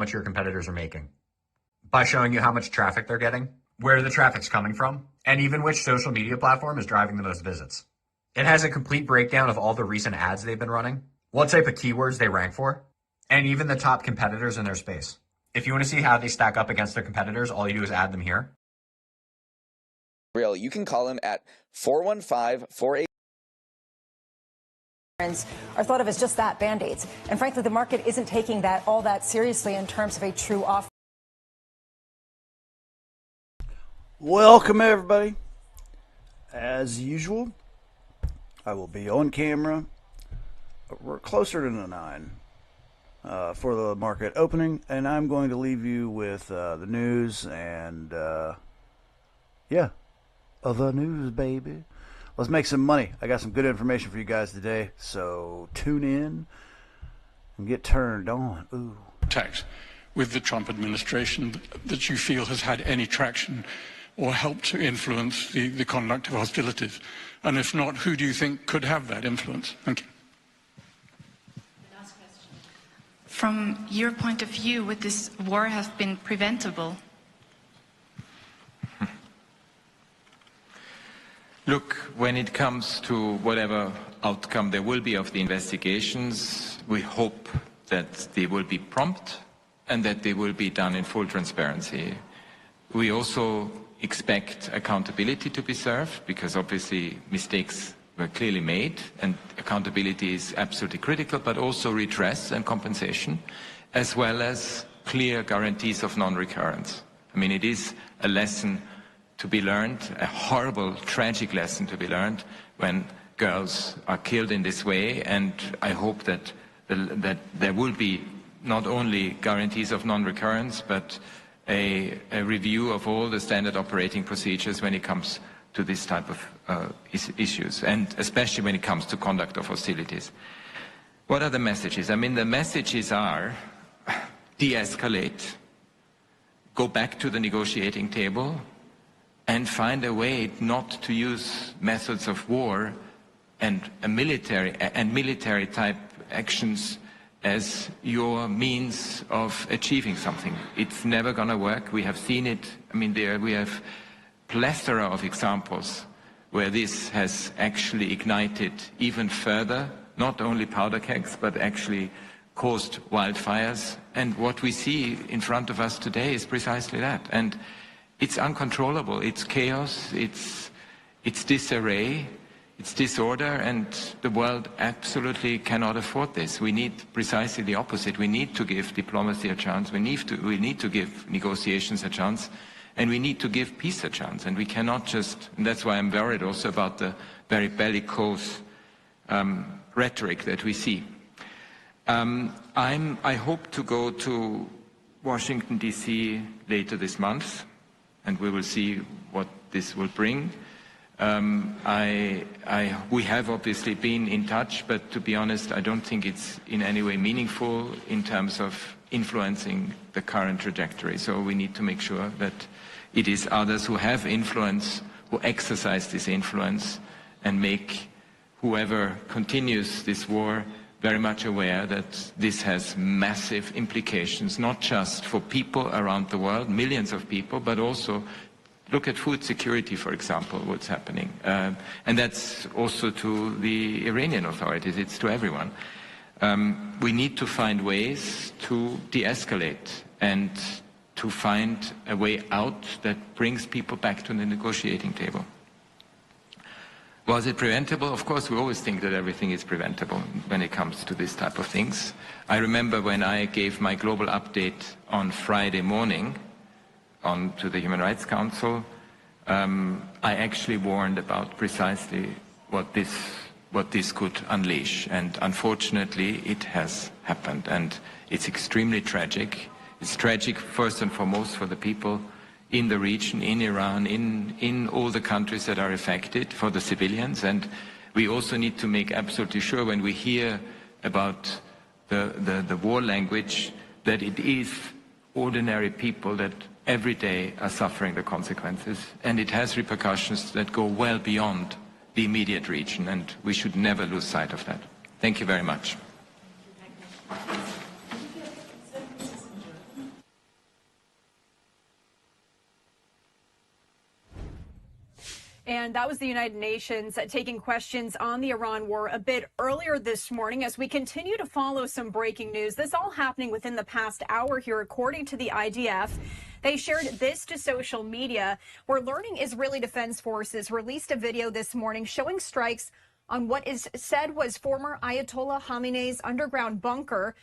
much your competitors are making by showing you how much traffic they're getting, where the traffic's coming from, and even which social media platform is driving the most visits. It has a complete breakdown of all the recent ads they've been running, what type of keywords they rank for, and even the top competitors in their space. If you want to see how they stack up against their competitors, all you do is add them here. You can call him at 415-48. Are thought of as just that, band-aids. And frankly, the market isn't taking that all that seriously in terms of a true offer. Welcome, everybody. As usual, I will be on camera. We're closer to the 9 for the market opening, and I'm going to leave you with the news and, the news, baby. Let's make some money. I got some good information for you guys today, so tune in and get turned on. Ooh. Contact with the Trump administration that you feel has had any traction or helped to influence the conduct of hostilities? And if not, who do you think could have that influence? Thank you. Last question. From your point of view, would this war have been preventable? Look, when it comes to whatever outcome there will be of the investigations, we hope that they will be prompt and that they will be done in full transparency. We also expect accountability to be served, because obviously mistakes were clearly made, and accountability is absolutely critical, but also redress and compensation, as well as clear guarantees of non-recurrence. I mean, it is a lesson to be learned, a horrible, tragic lesson to be learned when girls are killed in this way, and I hope that there will be not only guarantees of non-recurrence, but a review of all the standard operating procedures when it comes to this type of issues, and especially when it comes to conduct of hostilities. What are the messages? I mean, the messages are de-escalate, go back to the negotiating table, and find a way not to use methods of war and military type actions as your means of achieving something. It's never going to work. We have seen it. I mean, we have plethora of examples where this has actually ignited even further, not only powder kegs, but actually caused wildfires. And what we see in front of us today is precisely that. And it's uncontrollable. It's chaos. It's disarray. It's disorder, and the world absolutely cannot afford this. We need precisely the opposite. We need to give diplomacy a chance. We need to give negotiations a chance, and we need to give peace a chance. And we cannot just, and that's why I'm worried also about the very bellicose rhetoric that we see. I hope to go to Washington, D.C. later this month, and we will see what this will bring. We have obviously been in touch, but to be honest, I don't think it's in any way meaningful in terms of influencing the current trajectory. So we need to make sure that it is others who have influence, who exercise this influence, and make whoever continues this war very much aware that this has massive implications, not just for people around the world, millions of people, but also look at food security, for example, what's happening. And that's also to the Iranian authorities, it's to everyone. We need to find ways to de-escalate and to find a way out that brings people back to the negotiating table. Was it preventable? Of course, we always think that everything is preventable when it comes to this type of things. I remember when I gave my global update on Friday morning to the Human Rights Council, I actually warned about precisely what this could unleash. And unfortunately, it has happened. And it's extremely tragic. It's tragic, first and foremost, for the people in the region, in Iran, in all the countries that are affected, for the civilians. And we also need to make absolutely sure when we hear about the war language that it is ordinary people that every day are suffering the consequences. And it has repercussions that go well beyond the immediate region, and we should never lose sight of that. Thank you very much. And that was the United Nations taking questions on the Iran war a bit earlier this morning as we continue to follow some breaking news. This all happening within the past hour here, according to the IDF. They shared this to social media. We're learning Israeli Defense Forces released a video this morning showing strikes on what is said was former Ayatollah Khamenei's underground bunker.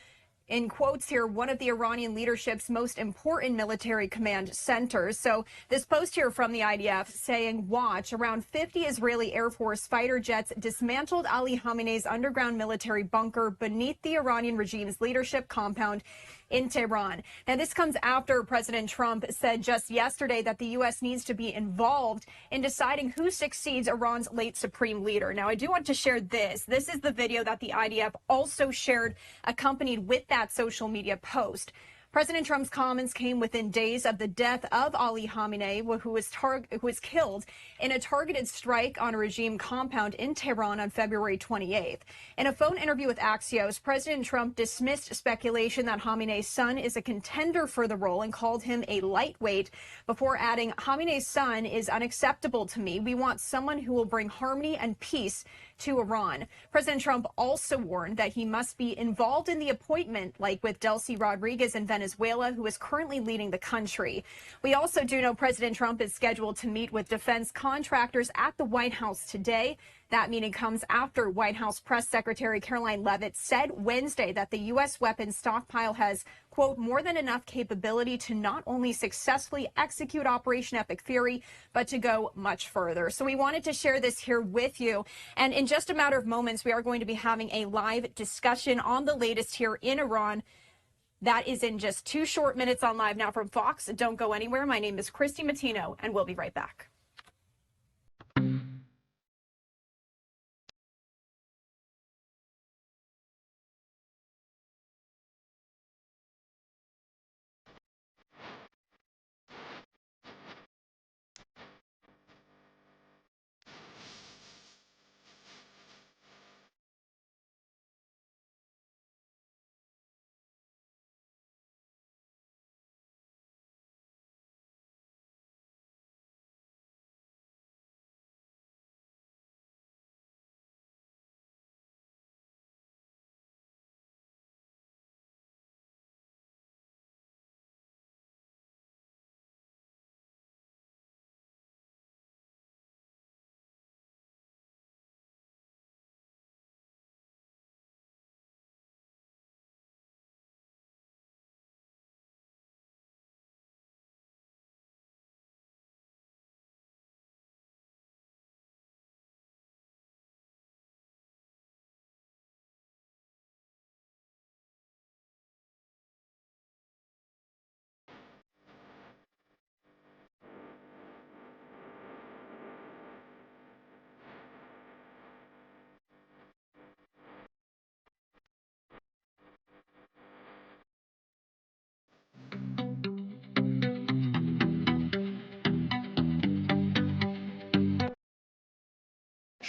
In quotes here, one of the Iranian leadership's most important military command centers. So this post here from the IDF saying, watch, around 50 Israeli Air Force fighter jets dismantled Ali Khamenei's underground military bunker beneath the Iranian regime's leadership compound in Tehran. Now, this comes after President Trump said just yesterday that the U.S. needs to be involved in deciding who succeeds Iran's late supreme leader. Now, I do want to share this. This is the video that the IDF also shared accompanied with that social media post. President Trump's comments came within days of the death of Ali Khamenei, who was killed in a targeted strike on a regime compound in Tehran on February 28th. In a phone interview with Axios, President Trump dismissed speculation that Khamenei's son is a contender for the role and called him a lightweight before adding, Khamenei's son is unacceptable to me. We want someone who will bring harmony and peace to Iran. President Trump also warned that he must be involved in the appointment, like with Delcy Rodriguez in Venezuela, who is currently leading the country. We also do know President Trump is scheduled to meet with defense contractors at the White House today. That meeting comes after White House Press Secretary Caroline Leavitt said Wednesday that the U.S. weapons stockpile has, quote, more than enough capability to not only successfully execute Operation Epic Fury, but to go much further. So we wanted to share this here with you. And in just a matter of moments, we are going to be having a live discussion on the latest here in Iran. That is in just 2 short minutes on Live Now from Fox. Don't go anywhere. My name is Christy Matino, and we'll be right back.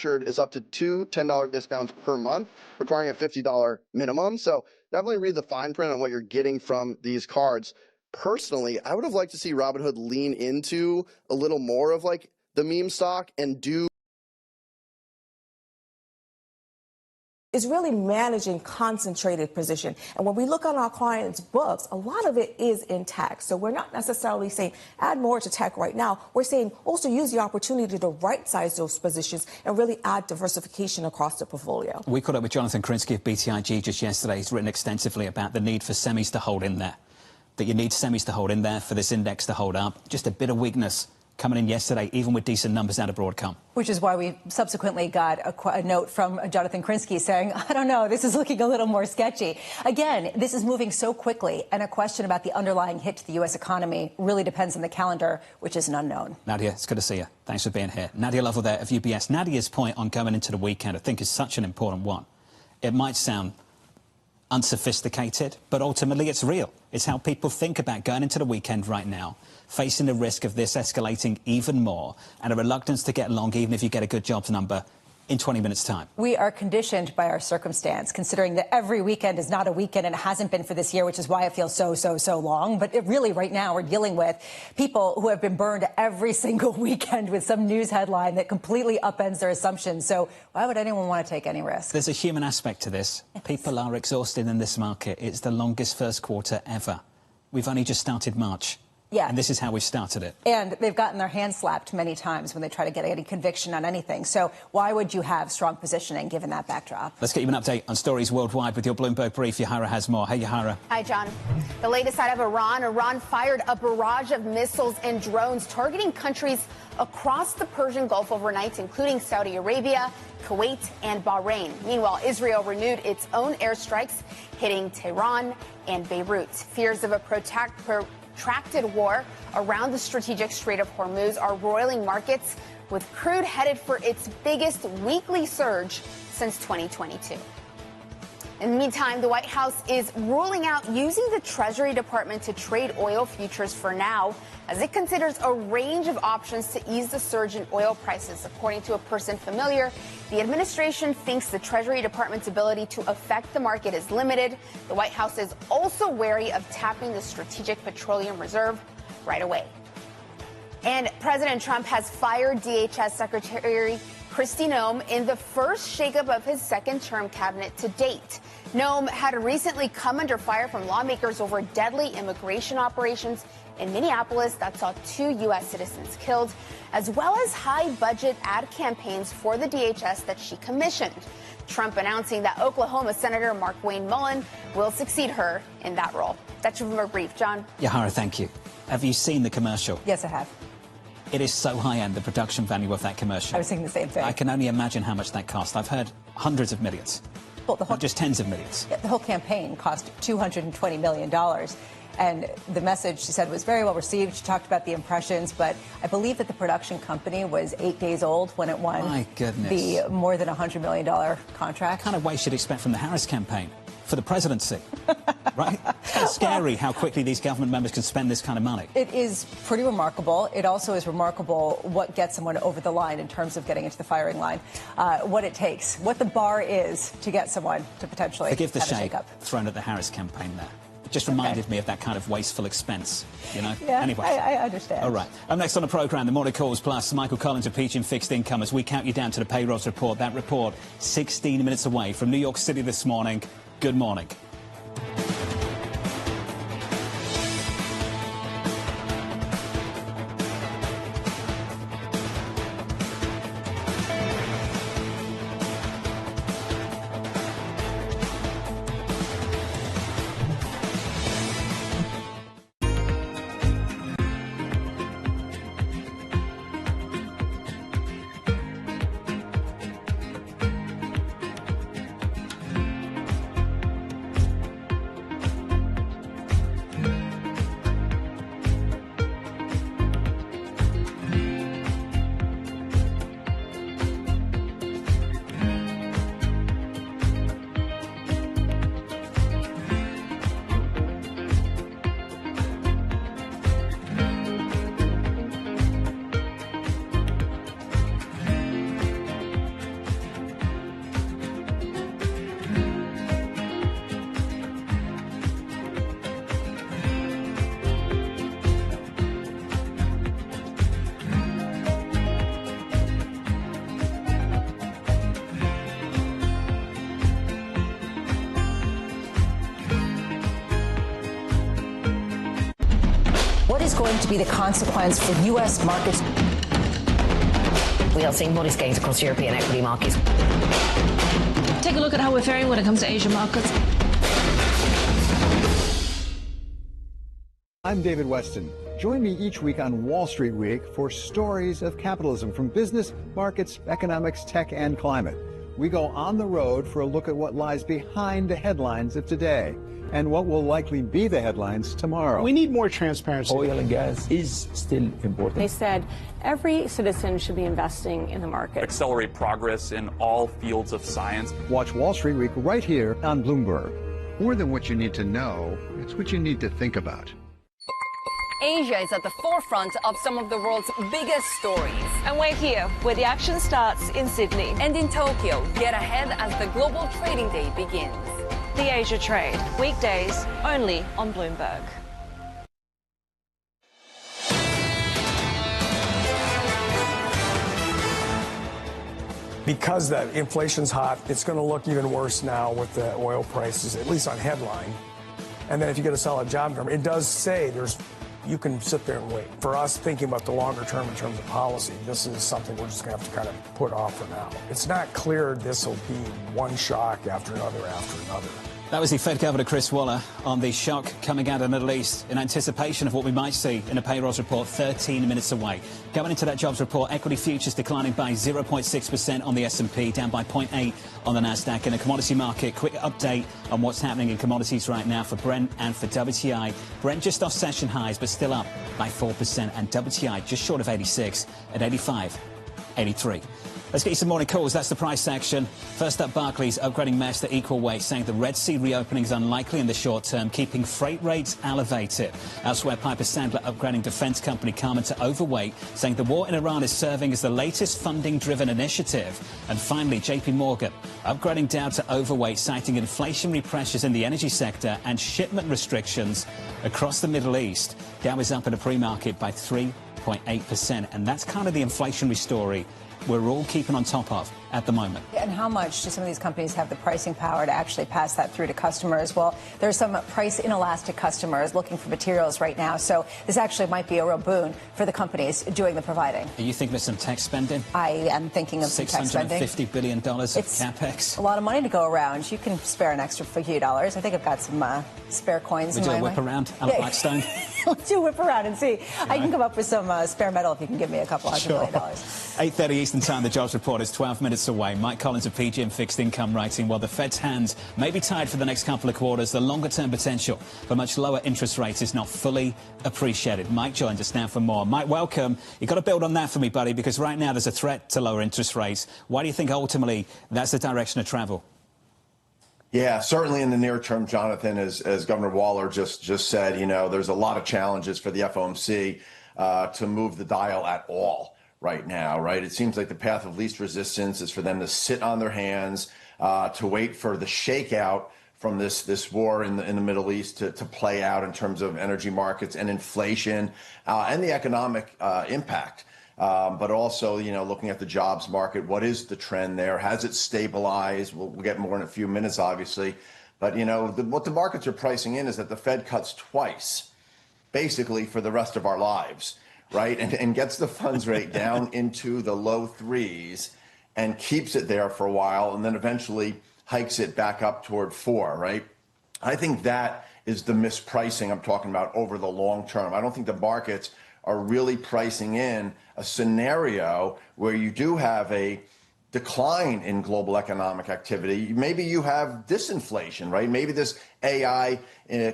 Is up to 2 $10 discounts per month, requiring a $50 minimum. So definitely read the fine print on what you're getting from these cards. Personally, I would have liked to see Robinhood lean into a little more of like the meme stock and do is really managing concentrated position. And when we look on our clients' books, a lot of it is in tech. So we're not necessarily saying add more to tech right now. We're saying also use the opportunity to right-size those positions and really add diversification across the portfolio. We caught up with Jonathan Krinsky of BTIG just yesterday. He's written extensively about the need for semis to hold in there, that you need semis to hold in there for this index to hold up. Just a bit of weakness coming in yesterday, even with decent numbers out of Broadcom. Which is why we subsequently got a note from Jonathan Krinsky saying, I don't know, this is looking a little more sketchy. Again, this is moving so quickly, and a question about the underlying hit to the U.S. economy really depends on the calendar, which is an unknown. Nadia, it's good to see you. Thanks for being here. Nadia Lovell there of UBS. Nadia's point on going into the weekend, I think, is such an important one. It might sound unsophisticated, but ultimately it's real. It's how people think about going into the weekend right now, facing the risk of this escalating even more, and a reluctance to get long even if you get a good jobs number in 20 minutes' time. We are conditioned by our circumstance, considering that every weekend is not a weekend, and it hasn't been for this year, which is why it feels so long. But really, right now, we're dealing with people who have been burned every single weekend with some news headline that completely upends their assumptions. So why would anyone want to take any risk? There's a human aspect to this. People are exhausted in this market. It's the longest first quarter ever. We've only just started March. Yeah. And this is how we've started it. And they've gotten their hands slapped many times when they try to get any conviction on anything. So why would you have strong positioning given that backdrop? Let's get you an update on stories worldwide with your Bloomberg Brief. Yahara has more. Hey, Yahara. Hi, John. The latest out of Iran. Iran fired a barrage of missiles and drones targeting countries across the Persian Gulf overnight, including Saudi Arabia, Kuwait, and Bahrain. Meanwhile, Israel renewed its own airstrikes, hitting Tehran and Beirut. Fears of a protracted war around the strategic Strait of Hormuz are roiling markets, with crude headed for its biggest weekly surge since 2022. In the meantime, the White House is ruling out using the Treasury Department to trade oil futures for now, as it considers a range of options to ease the surge in oil prices. According to a person familiar, the administration thinks the Treasury Department's ability to affect the market is limited. The White House is also wary of tapping the Strategic Petroleum Reserve right away. And President Trump has fired DHS Secretary Kristi Noem in the first shakeup of his second-term cabinet to date. Noem had recently come under fire from lawmakers over deadly immigration operations in Minneapolis that saw 2 U.S. citizens killed, as well as high-budget ad campaigns for the DHS that she commissioned. Trump announcing that Oklahoma Senator Markwayne Mullin will succeed her in that role. That's your brief, John. Yahara, thank you. Have you seen the commercial? Yes, I have. It is so high-end, the production value of that commercial. I was thinking the same thing. I can only imagine how much that cost. I've heard hundreds of millions, well, not just tens of millions. Yeah, the whole campaign cost $220 million. And the message, she said, was very well received. She talked about the impressions, but I believe that the production company was 8 days old when it won My goodness. the more than $100 million contract. What kind of waste you'd expect from the Harris campaign for the presidency, right? It's scary how quickly these government members can spend this kind of money. It is pretty remarkable. It also is remarkable what gets someone over the line in terms of getting into the firing line, what it takes, what the bar is to get someone to potentially Forgive the have a shade shakeup. thrown at the Harris campaign there. It just reminded me of that kind of wasteful expense, you know? Yeah, anyway. I understand. All right. Up next on the programme, the Morning Calls Plus, Michael Collins of Peach and Fixed Income as we count you down to the payrolls report. That report 16 minutes away from New York City this morning. Good morning. What is going to be the consequence for U.S. markets? We are seeing modest gains across European equity markets. Take a look at how we're faring when it comes to Asian markets. I'm David Weston. Join me each week on Wall Street Week for stories of capitalism from business, markets, economics, tech, and climate. We go on the road for a look at what lies behind the headlines of today and what will likely be the headlines tomorrow. We need more transparency. Oil and gas is still important. They said every citizen should be investing in the market. Accelerate progress in all fields of science. Watch Wall Street Week right here on Bloomberg. More than what you need to know, it's what you need to think about. Asia is at the forefront of some of the world's biggest stories. And we're here where the action starts in Sydney. And in Tokyo, get ahead as the global trading day begins. The Asia Trade, weekdays only on Bloomberg. Because the inflation's hot, it's going to look even worse now with the oil prices, at least on headline. And then if you get a solid job number, it does say you can sit there and wait. For us, thinking about the longer term in terms of policy, this is something we're just going to have to kind of put off for now. It's not clear this will be one shock after another after another. That was the Fed Governor Chris Waller on the shock coming out of the Middle East in anticipation of what we might see in a payrolls report 13 minutes away. Going into that jobs report, equity futures declining by 0.6% on the S&P, down by 0.8 on the Nasdaq. In the commodity market, quick update on what's happening in commodities right now for Brent and for WTI. Brent just off session highs, but still up by 4%, and WTI just short of 86 at 85.83. Let's get you some morning calls. That's the price section. First up, Barclays upgrading Maersk to equal weight, saying the Red Sea reopening is unlikely in the short term, keeping freight rates elevated. Elsewhere, Piper Sandler upgrading defense company Karman to overweight, saying the war in Iran is serving as the latest funding-driven initiative. And finally, JP Morgan upgrading Dow to overweight, citing inflationary pressures in the energy sector and shipment restrictions across the Middle East. Dow is up in a pre-market by 3.8%, and that's kind of the inflationary story we're all keeping on top of at the moment. And how much do some of these companies have the pricing power to actually pass that through to customers? Well, there's some price inelastic customers looking for materials right now, so this actually might be a real boon for the companies doing the providing. Are you thinking of some tech spending? I am thinking of some tech spending. $650 billion of CapEx. A lot of money to go around. You can spare an extra few dollars. I think I've got some spare coins in my way. Would you whip around at Blackstone? Let's do a whip around and see. I can come up with some spare metal if you can give me a couple $100 million. 8:30 Eastern Time, the jobs report is 12 minutes away. Mike Collins of PGM Fixed Income writing, while the Fed's hands may be tied for the next couple of quarters, the longer-term potential for much lower interest rates is not fully appreciated. Mike joins us now for more. Mike, welcome. You've got to build on that for me, buddy, because right now there's a threat to lower interest rates. Why do you think ultimately that's the direction of travel? Yeah, certainly in the near term, Jonathan, as Governor Waller just said, you know, there's a lot of challenges for the FOMC to move the dial at all right now, right? It seems like the path of least resistance is for them to sit on their hands, to wait for the shakeout from this war in the Middle East to play out in terms of energy markets and inflation and the economic impact. But also, you know, looking at the jobs market, what is the trend there? Has it stabilized? We'll get more in a few minutes, obviously. But, you know, what the markets are pricing in is that the Fed cuts twice, basically for the rest of our lives, right? And gets the funds rate down into the low threes and keeps it there for a while and then eventually hikes it back up toward 4, right? I think that is the mispricing I'm talking about over the long term. I don't think the markets are really pricing in a scenario where you do have a decline in global economic activity. Maybe you have disinflation, right? Maybe this AI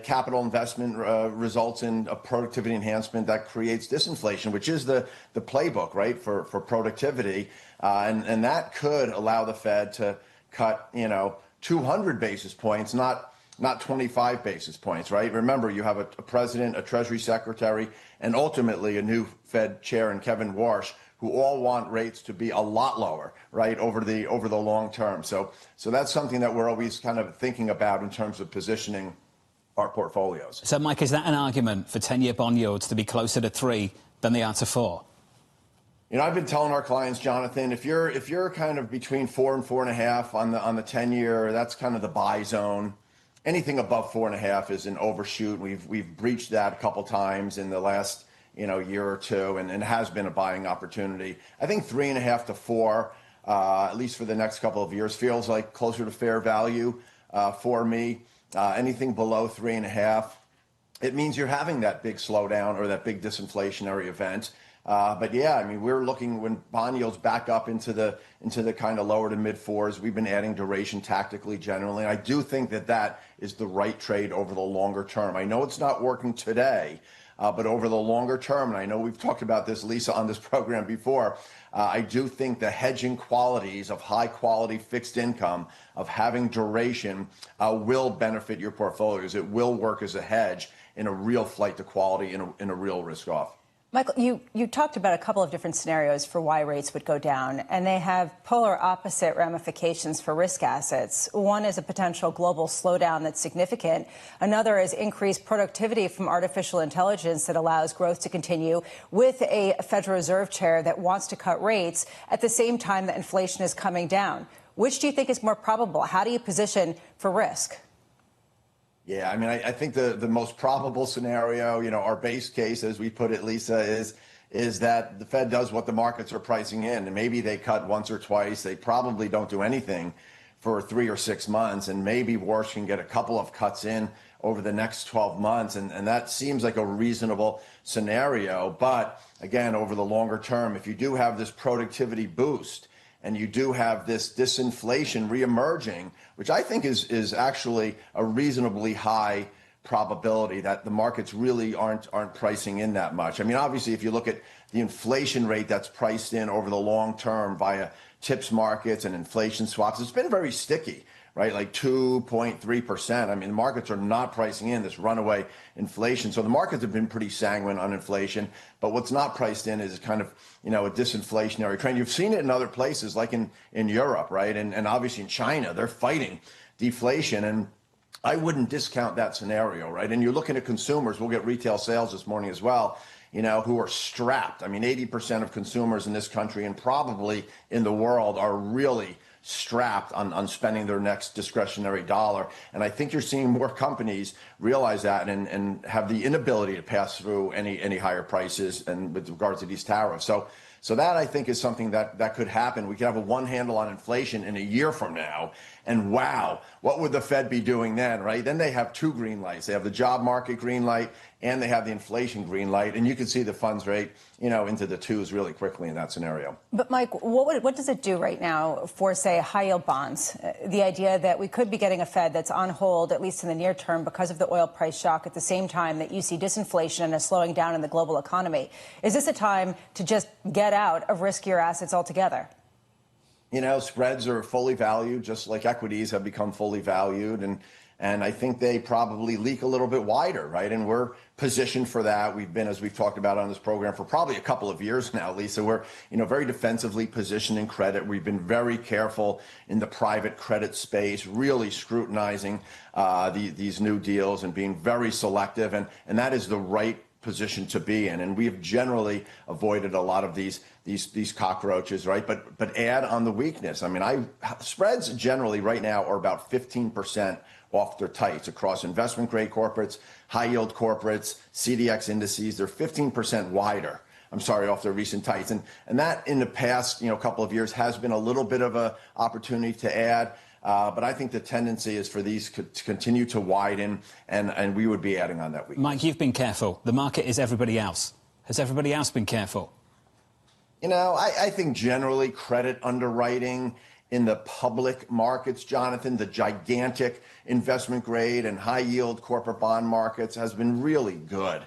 capital investment results in a productivity enhancement that creates disinflation, which is the playbook, right, for productivity. And that could allow the Fed to cut, you know, 200 basis points, not 25 basis points, right? Remember, you have a president, a Treasury secretary, and ultimately a new Fed chair in Kevin Warsh, who all want rates to be a lot lower, right, over the long term. So that's something that we're always kind of thinking about in terms of positioning our portfolios. So, Mike, is that an argument for 10-year bond yields to be closer to 3 than they are to 4? You know, I've been telling our clients, Jonathan, if you're kind of between 4 and 4.5 on the 10-year, that's kind of the buy zone. Anything above 4.5 is an overshoot. We've breached that a couple times in the last year or two, and it has been a buying opportunity. I think 3.5 to 4, at least for the next couple of years, feels like closer to fair value for me. Anything below 3.5, it means you're having that big slowdown or that big disinflationary event. But yeah, I mean, we're looking when bond yields back up into the kind of lower to mid 4s. We've been adding duration tactically generally. And I do think that is the right trade over the longer term. I know it's not working today, but over the longer term, and I know we've talked about this, Lisa, on this program before, I do think the hedging qualities of high quality fixed income, of having duration, will benefit your portfolios. It will work as a hedge in a real flight to quality, in a real risk off. Michael, you talked about a couple of different scenarios for why rates would go down, and they have polar opposite ramifications for risk assets. One is a potential global slowdown that's significant. Another is increased productivity from artificial intelligence that allows growth to continue with a Federal Reserve chair that wants to cut rates at the same time that inflation is coming down. Which do you think is more probable? How do you position for risk? Yeah, I mean, I think the most probable scenario, our base case, as we put it, Lisa, is that the Fed does what the markets are pricing in. And maybe they cut once or twice. They probably don't do anything for 3 or 6 months. And maybe Warsh can get a couple of cuts in over the next 12 months. And that seems like a reasonable scenario. But again, over the longer term, if you do have this productivity boost, and you do have this disinflation reemerging, which I think is actually a reasonably high probability that the markets really aren't pricing in that much. I mean, obviously, if you look at the inflation rate that's priced in over the long term via TIPS markets and inflation swaps, it's been very sticky, right? Like 2.3%. I mean, the markets are not pricing in this runaway inflation. So the markets have been pretty sanguine on inflation. But what's not priced in is kind of, a disinflationary trend. You've seen it in other places, like in Europe, right? And obviously in China, they're fighting deflation. And I wouldn't discount that scenario, right? And you're looking at consumers. We'll get retail sales this morning as well, who are strapped. I mean, 80% of consumers in this country and probably in the world are really strapped on spending their next discretionary dollar. And I think you're seeing more companies realize that and have the inability to pass through any higher prices and with regards to these tariffs. So that, I think, is something that could happen. We could have a one handle on inflation in a year from now. And wow, what would the Fed be doing then, right? Then they have two green lights. They have the job market green light and they have the inflation green light. And you can see the funds rate, into the twos really quickly in that scenario. But Mike, what does it do right now for, say, high yield bonds? The idea that we could be getting a Fed that's on hold, at least in the near term, because of the oil price shock at the same time that you see disinflation and a slowing down in the global economy. Is this a time to just get out of riskier assets altogether? Spreads are fully valued, just like equities have become fully valued. And I think they probably leak a little bit wider, right? And we're positioned for that. We've been, as we've talked about on this program, for probably a couple of years now, Lisa. We're, very defensively positioned in credit. We've been very careful in the private credit space, really scrutinizing these new deals and being very selective. And that is the right position to be in. And we have generally avoided a lot of these cockroaches, right? But add on the weakness. I mean, spreads generally right now are about 15% off their tights across investment grade corporates, high yield corporates, CDX indices. They're 15% wider. Off their recent tights. And that in the past, couple of years has been a little bit of a opportunity to add. But I think the tendency is for these to continue to widen, and we would be adding on that week. Mike, you've been careful. The market is everybody else. Has everybody else been careful? I think generally credit underwriting in the public markets, Jonathan, the gigantic investment grade and high yield corporate bond markets has been really good.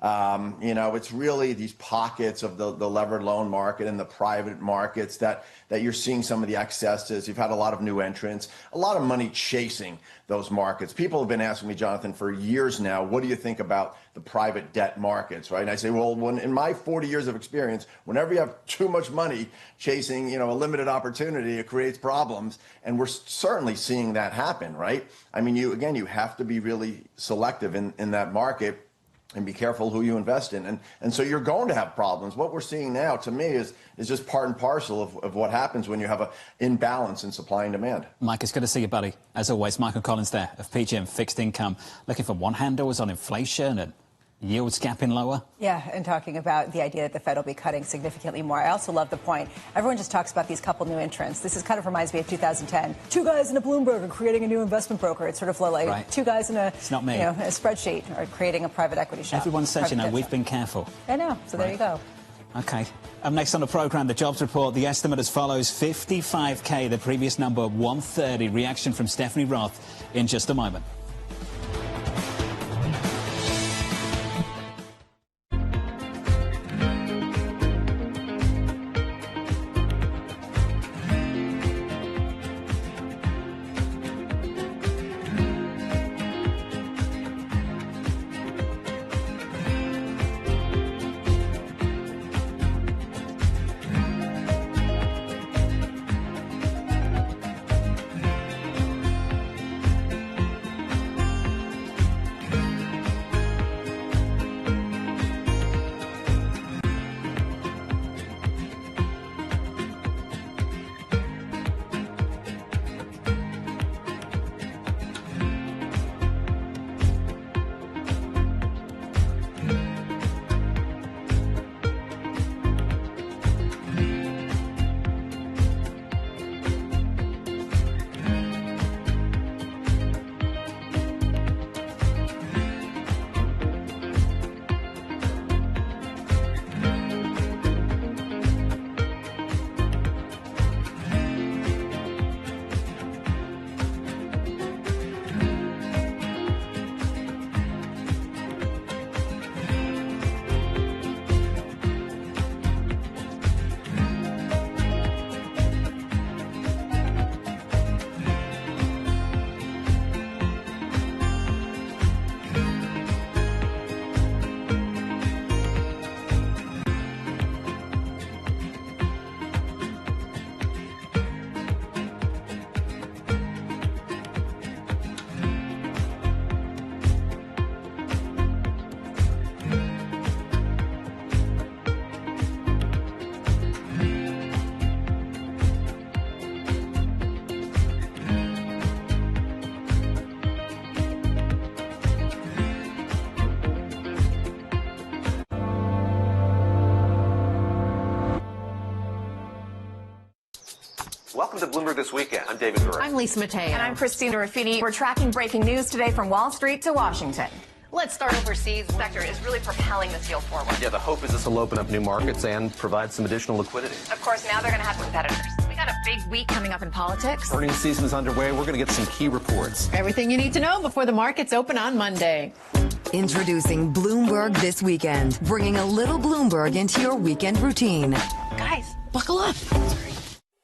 It's really these pockets of the levered loan market and the private markets that you're seeing some of the excesses. You've had a lot of new entrants, a lot of money chasing those markets. People have been asking me, Jonathan, for years now, what do you think about the private debt markets, right? And I say, well, in my 40 years of experience, whenever you have too much money chasing, a limited opportunity, it creates problems. And we're certainly seeing that happen, right? I mean, you have to be really selective in that market and be careful who you invest in. And so you're going to have problems. What we're seeing now, to me, is just part and parcel of what happens when you have an imbalance in supply and demand. Mike, it's good to see you, buddy. As always, Michael Collins there of PGM Fixed Income, looking for one handles on inflation and yields gapping lower. Yeah, and talking about the idea that the Fed will be cutting significantly more. I also love the point. Everyone just talks about these couple new entrants. This kind of reminds me of 2010. Two guys in a Bloomberg are creating a new investment broker. It's sort of like right. Two guys in a, it's not me. A spreadsheet are creating a private equity shop. Everyone says, we've been careful. I know. So right. There you go. OK. Up next on the programme, the jobs report. The estimate as follows: 55K, the previous number 130. Reaction from Stephanie Roth in just a moment. Welcome to Bloomberg This Weekend. I'm David Gura. I'm Lisa Mateo. And I'm Christina Ruffini. We're tracking breaking news today from Wall Street to Washington. Let's start overseas. The sector is really propelling this deal forward. Yeah, the hope is this will open up new markets and provide some additional liquidity. Of course, now they're going to have competitors. We got a big week coming up in politics. Earnings season is underway. We're going to get some key reports. Everything you need to know before the markets open on Monday. Introducing Bloomberg This Weekend, bringing a little Bloomberg into your weekend routine. Guys, buckle up.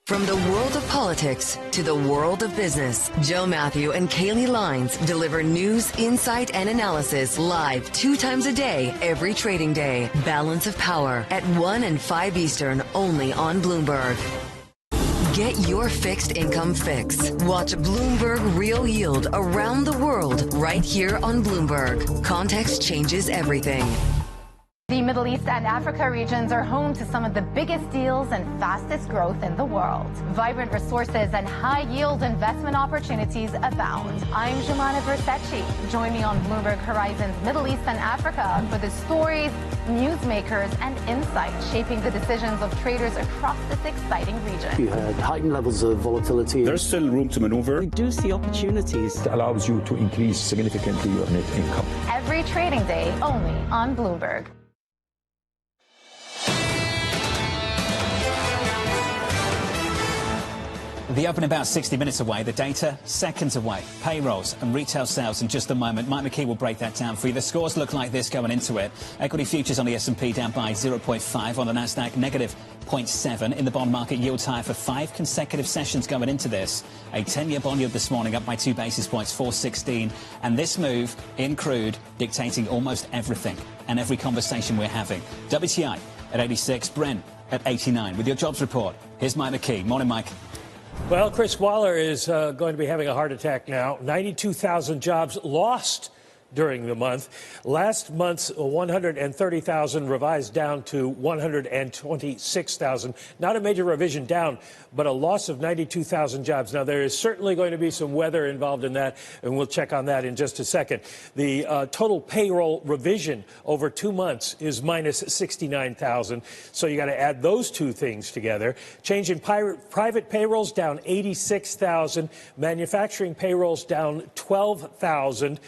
From the world of politics to the world of business, Joe Matthew and Kaylee Lines deliver news, insight, and analysis live 2 times a day, every trading day. Balance of Power at 1 and 5 Eastern, only on Bloomberg. Get your fixed income fix. Watch Bloomberg Real Yield around the world right here on Bloomberg. Context changes everything. The Middle East and Africa regions are home to some of the biggest deals and fastest growth in the world. Vibrant resources and high-yield investment opportunities abound. I'm Jumana Versace. Join me on Bloomberg Horizon's Middle East and Africa for the stories, newsmakers, and insights shaping the decisions of traders across this exciting region. You had heightened levels of volatility. There's still room to maneuver. We do see opportunities. It allows you to increase significantly your net income. Every trading day, only on Bloomberg. The open about 60 minutes away, the data seconds away. Payrolls and retail sales in just a moment. Mike McKee will break that down for you. The scores look like this going into it. Equity futures on the S&P down by 0.5, on the Nasdaq negative 0.7. In the bond market, yields higher for 5 consecutive sessions going into this. A 10-year bond yield this morning up by 2 basis points, 4.16. And this move in crude dictating almost everything and every conversation we're having. WTI at 86, Brent at 89. With your jobs report, here's Mike McKee. Morning, Mike. Well, Chris Waller is going to be having a heart attack now. 92,000 jobs lost during the month. Last month's 130,000 revised down to 126,000. Not a major revision down, but a loss of 92,000 jobs. Now, there is certainly going to be some weather involved in that, and we'll check on that in just a second. The total payroll revision over 2 months is minus 69,000. So you got to add those two things together. Change in private payrolls down 86,000. Manufacturing payrolls down 12,000.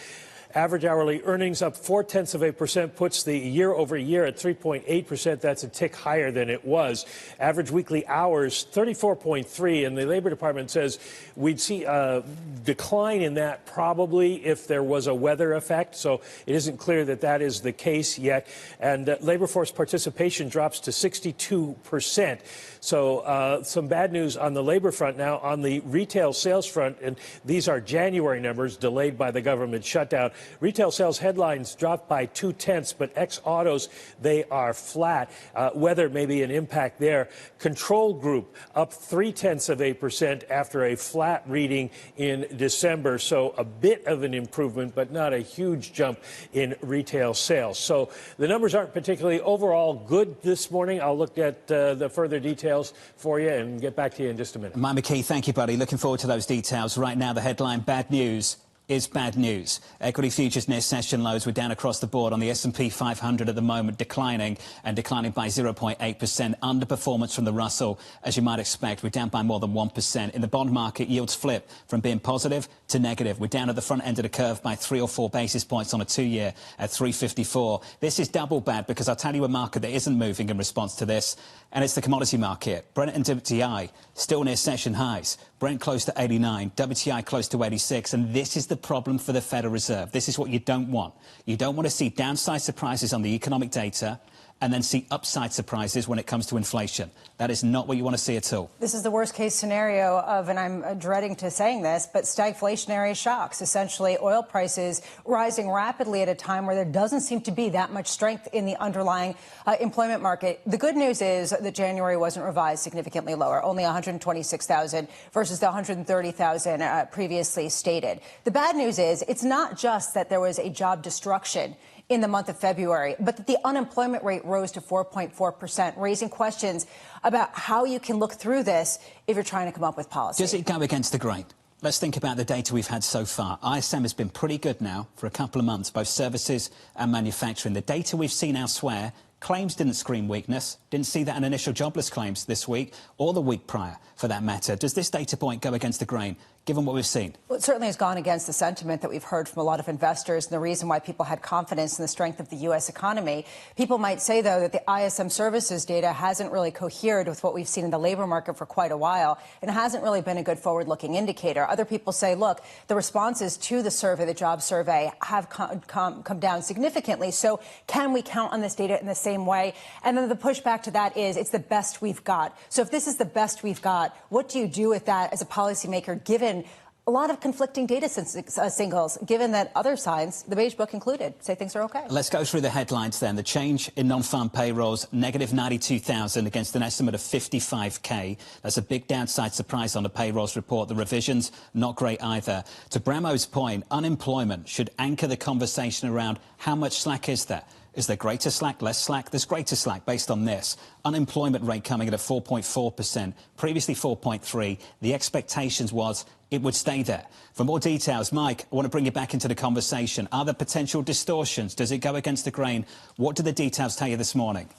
Average hourly earnings up 0.4%, puts the year over year at 3.8%. That's a tick higher than it was. Average weekly hours, 34.3. And the Labor Department says we'd see a decline in that probably if there was a weather effect. So it isn't clear that that is the case yet. And labor force participation drops to 62%. So some bad news on the labor front now. On the retail sales front, and these are January numbers delayed by the government shutdown. Retail sales headlines dropped by 0.2, but ex-autos, they are flat. Weather may be an impact there. Control group up 0.3% after a flat reading in December. So a bit of an improvement, but not a huge jump in retail sales. So the numbers aren't particularly overall good this morning. I'll look at the further details for you and get back to you in just a minute. Mike McKee, thank you, buddy. Looking forward to those details. Right now, the headline, bad news is bad news. Equity futures near session lows. We're down across the board on the S&P 500 at the moment, declining by 0.8%. Underperformance from the Russell, as you might expect. We're down by more than 1%. In the bond market, yields flip from being positive to negative. We're down at the front end of the curve by 3 or 4 basis points on a 2-year at 354. This is double bad because I'll tell you a market that isn't moving in response to this, and it's the commodity market. Brent and WTI still near session highs. Brent close to 89, WTI close to 86, and this is the problem for the Federal Reserve. This is what you don't want. You don't want to see downside surprises on the economic data and then see upside surprises when it comes to inflation. That is not what you want to see at all. This is the worst case scenario of, and I'm dreading to saying this, but stagflationary shocks. Essentially, oil prices rising rapidly at a time where there doesn't seem to be that much strength in the underlying employment market. The good news is that January wasn't revised significantly lower, only 126,000 versus the 130,000 previously stated. The bad news is it's not just that there was a job destruction in the month of February, but that the unemployment rate rose to 4.4%, raising questions about how you can look through this if you're trying to come up with policy. Does it go against the grain? Let's think about the data we've had so far. ISM has been pretty good now for a couple of months, both services and manufacturing. The data we've seen elsewhere Claims didn't scream weakness. Didn't see that in initial jobless claims this week or the week prior, for that matter. Does this data point go against the grain, given what we've seen? Well, it certainly has gone against the sentiment that we've heard from a lot of investors and the reason why people had confidence in the strength of the U.S. economy. People might say, though, that the ISM services data hasn't really cohered with what we've seen in the labor market for quite a while and hasn't really been a good forward-looking indicator. Other people say, look, the responses to the survey, the job survey, have come down significantly. So can we count on this data in the same way? And then the pushback to that is it's the best we've got. So if this is the best we've got, what do you do with that as a policymaker, given a lot of conflicting data signals, given that other signs, the Beige Book included, say things are okay? Let's go through the headlines then. The change in non-farm payrolls, negative 92,000 against an estimate of 55K. That's a big downside surprise on the payrolls report. The revisions, not great either. To Bramo's point, unemployment should anchor the conversation around how much slack is there. Is there greater slack, less slack? There's greater slack based on this. Unemployment rate coming in at 4.4%, previously 4.3%. The expectations was it would stay there. For more details, Mike, I want to bring you back into the conversation. Are there potential distortions? Does it go against the grain? What do the details tell you this morning?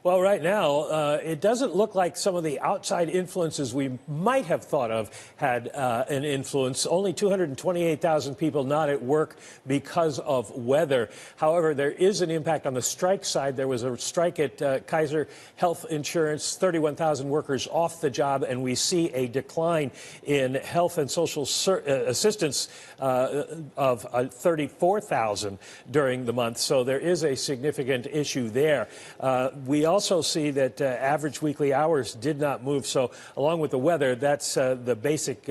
Well, right now, it doesn't look like some of the outside influences we might have thought of had an influence. Only 228,000 people not at work because of weather. However, there is an impact on the strike side. There was a strike at Kaiser Health Insurance, 31,000 workers off the job, and we see a decline in health and social assistance of 34,000 during the month. So there is a significant issue there. We also see that average weekly hours did not move. So along with the weather, that's the basic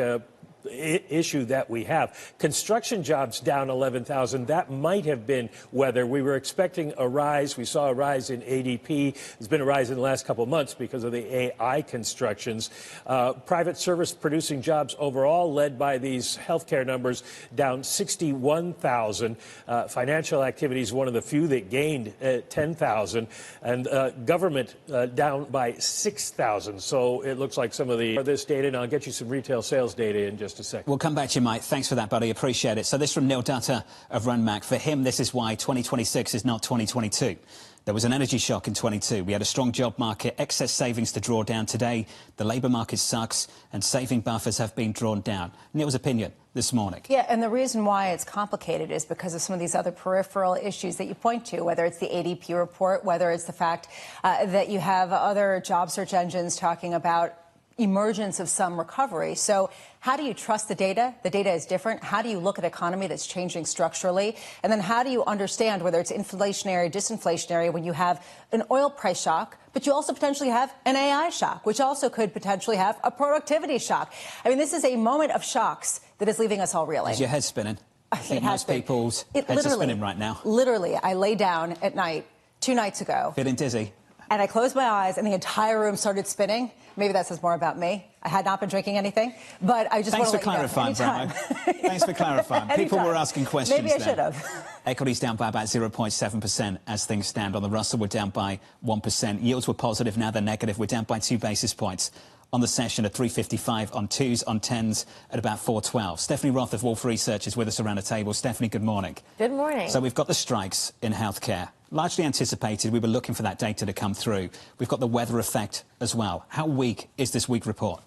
issue that we have. Construction jobs down 11,000. That might have been weather. We were expecting a rise. We saw a rise in ADP. There's been a rise in the last couple of months because of the AI constructions. Private service producing jobs overall, led by these healthcare numbers, down 61,000. Financial activity is one of the few that gained 10,000. And government down by 6,000. So it looks like some of this data, and I'll get you some retail sales data in just a second. We'll come back to you, Mike. Thanks for that, buddy. Appreciate it. So this from Neil Dutta of RunMac. For him, this is why 2026 is not 2022. There was an energy shock in 22. We had a strong job market, excess savings to draw down today. The labour market sucks, and saving buffers have been drawn down. Neil's opinion this morning. Yeah, and the reason why it's complicated is because of some of these other peripheral issues that you point to, whether it's the ADP report, whether it's the fact that you have other job search engines talking about emergence of some recovery. So how do you trust the data? The data is different. How do you look at an economy that's changing structurally? And then how do you understand whether it's inflationary, disinflationary, when you have an oil price shock, but you also potentially have an AI shock, which also could potentially have a productivity shock? I mean, this is a moment of shocks that is leaving us all reeling. Is your head spinning? I think most people's heads are spinning right now. Literally, I lay down at night 2 nights ago. Feeling dizzy. And I closed my eyes and the entire room started spinning. Maybe that says more about me. I had not been drinking anything, but I just want to let you know. Thanks for clarifying. People were asking questions. Maybe I should have. Equities down by about 0.7% as things stand. On the Russell, we're down by 1%. Yields were positive, now they're negative. We're down by 2 basis points on the session at 355 on 2s, on 10s at about 412. Stephanie Roth of Wolf Research is with us around the table. Stephanie, good morning. Good morning. So we've got the strikes in healthcare. Largely anticipated. We were looking for that data to come through. We've got the weather effect as well. How weak is this week report?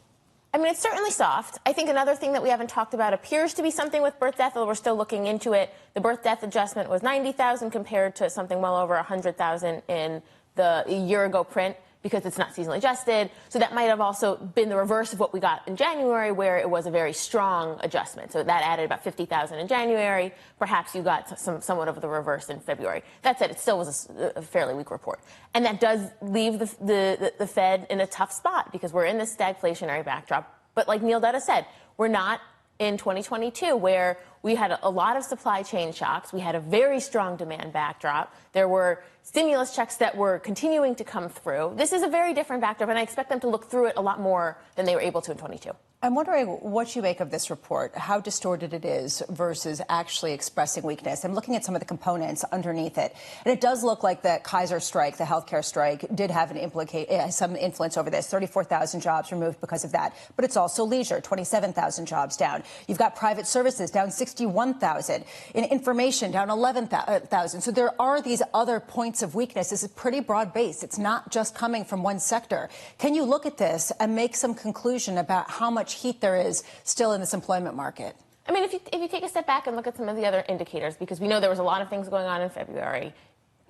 I mean, it's certainly soft. I think another thing that we haven't talked about appears to be something with birth death, although we're still looking into it. The birth death adjustment was 90,000 compared to something well over 100,000 in the year ago print, because it's not seasonally adjusted. So that might have also been the reverse of what we got in January, where it was a very strong adjustment. So that added about 50,000 in January. Perhaps you got somewhat of the reverse in February. That said, it still was a fairly weak report. And that does leave the Fed in a tough spot, because we're in this stagflationary backdrop. But like Neil Dutta said, we're not in 2022, where we had a lot of supply chain shocks. We had a very strong demand backdrop. There were stimulus checks that were continuing to come through. This is a very different backdrop, and I expect them to look through it a lot more than they were able to in 22. I'm wondering what you make of this report, how distorted it is versus actually expressing weakness. I'm looking at some of the components underneath it, and it does look like the Kaiser strike, the healthcare strike, did have some influence over this. 34,000 jobs removed because of that. But it's also leisure, 27,000 jobs down. You've got private services down 61,000, in information down 11,000. So there are these other points of weakness. This is pretty broad-based. It's not just coming from one sector. Can you look at this and make some conclusion about how much heat there is still in this employment market? I mean, if you take a step back and look at some of the other indicators, because we know there was a lot of things going on in February,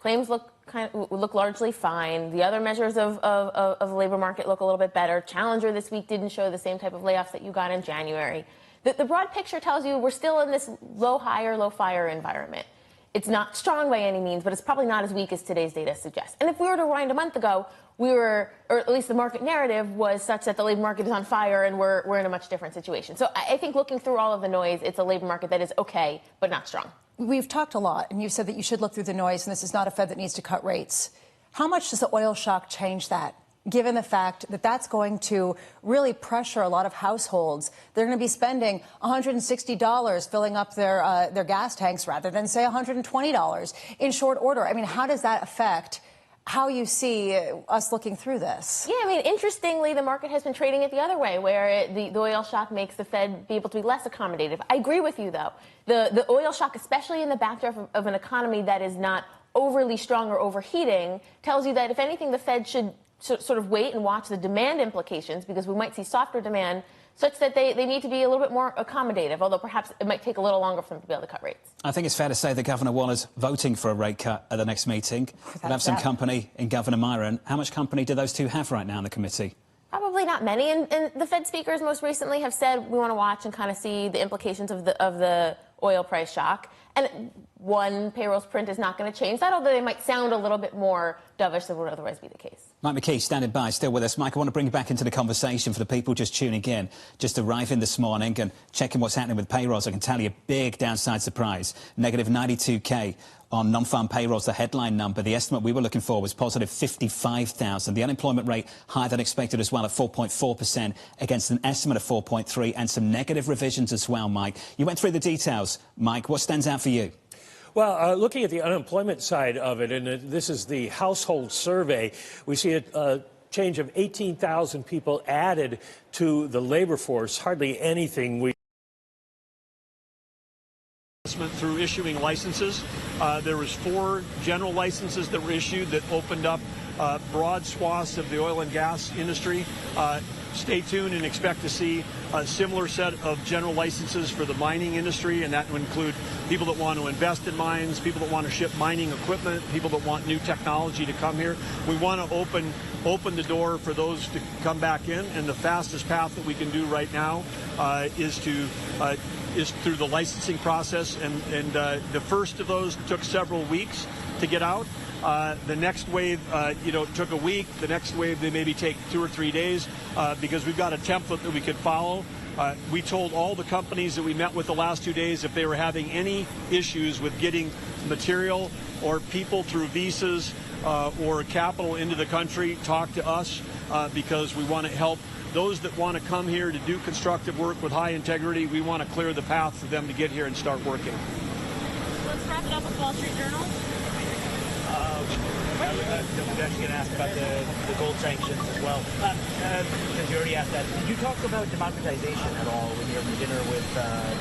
claims look largely fine. The other measures of the labor market look a little bit better. Challenger this week didn't show the same type of layoffs that you got in January. The broad picture tells you we're still in this low hire, low fire environment. It's not strong by any means, but it's probably not as weak as today's data suggests. And if we were to rewind a month ago, or at least the market narrative was such that the labor market is on fire and we're in a much different situation. So I think looking through all of the noise, it's a labor market that is okay, but not strong. We've talked a lot, and you've said that you should look through the noise, and this is not a Fed that needs to cut rates. How much does the oil shock change that, given the fact that that's going to really pressure a lot of households? They're going to be spending $160 filling up their gas tanks rather than, say, $120 in short order. I mean, how does that affect how you see us looking through this? Yeah, I mean, interestingly, the market has been trading it the other way, where the oil shock makes the Fed be able to be less accommodative. I agree with you, though. The oil shock, especially in the backdrop of an economy that is not overly strong or overheating, tells you that, if anything, the Fed should sort of wait and watch the demand implications, because we might see softer demand, such that they need to be a little bit more accommodative, although perhaps it might take a little longer for them to be able to cut rates. I think it's fair to say that Governor Waller's voting for a rate cut at the next meeting. We'll have some company in Governor Myron. How much company do those two have right now in the committee? Probably not many, and the Fed speakers most recently have said we want to watch and kind of see the implications of the oil price shock. And one payroll's print is not going to change that, although they might sound a little bit more dovish than would otherwise be the case. Mike McKee standing by, still with us. Mike, I want to bring you back into the conversation for the people just tuning in, just arriving this morning and checking what's happening with payrolls. I can tell you a big downside surprise, negative 92K on non-farm payrolls, the headline number. The estimate we were looking for was positive 55,000. The unemployment rate higher than expected as well at 4.4% against an estimate of 4.3 and some negative revisions as well, Mike. You went through the details. Mike, what stands out for you? Well, looking at the unemployment side of it, and this is the household survey, we see a change of 18,000 people added to the labor force. Hardly anything we through issuing licenses. There was 4 general licenses that were issued that opened up broad swaths of the oil and gas industry. Stay tuned and expect to see a similar set of general licenses for the mining industry, and that would include people that want to invest in mines, people that want to ship mining equipment, people that want new technology to come here. We want to open the door for those to come back in, and the fastest path that we can do right now is through the licensing process, and the first of those took several weeks to get out. The next wave, took a week. The next wave, they maybe take 2 or 3 days because we've got a template that we could follow. We told all the companies that we met with the last 2 days, if they were having any issues with getting material or people through visas or capital into the country, talk to us because we want to help those that want to come here to do constructive work with high integrity. We want to clear the path for them to get here and start working. Let's wrap it up with Wall Street Journal. I was actually going to ask about the gold sanctions as well. Because you already asked that. Did you talk about democratization at all when you were at dinner with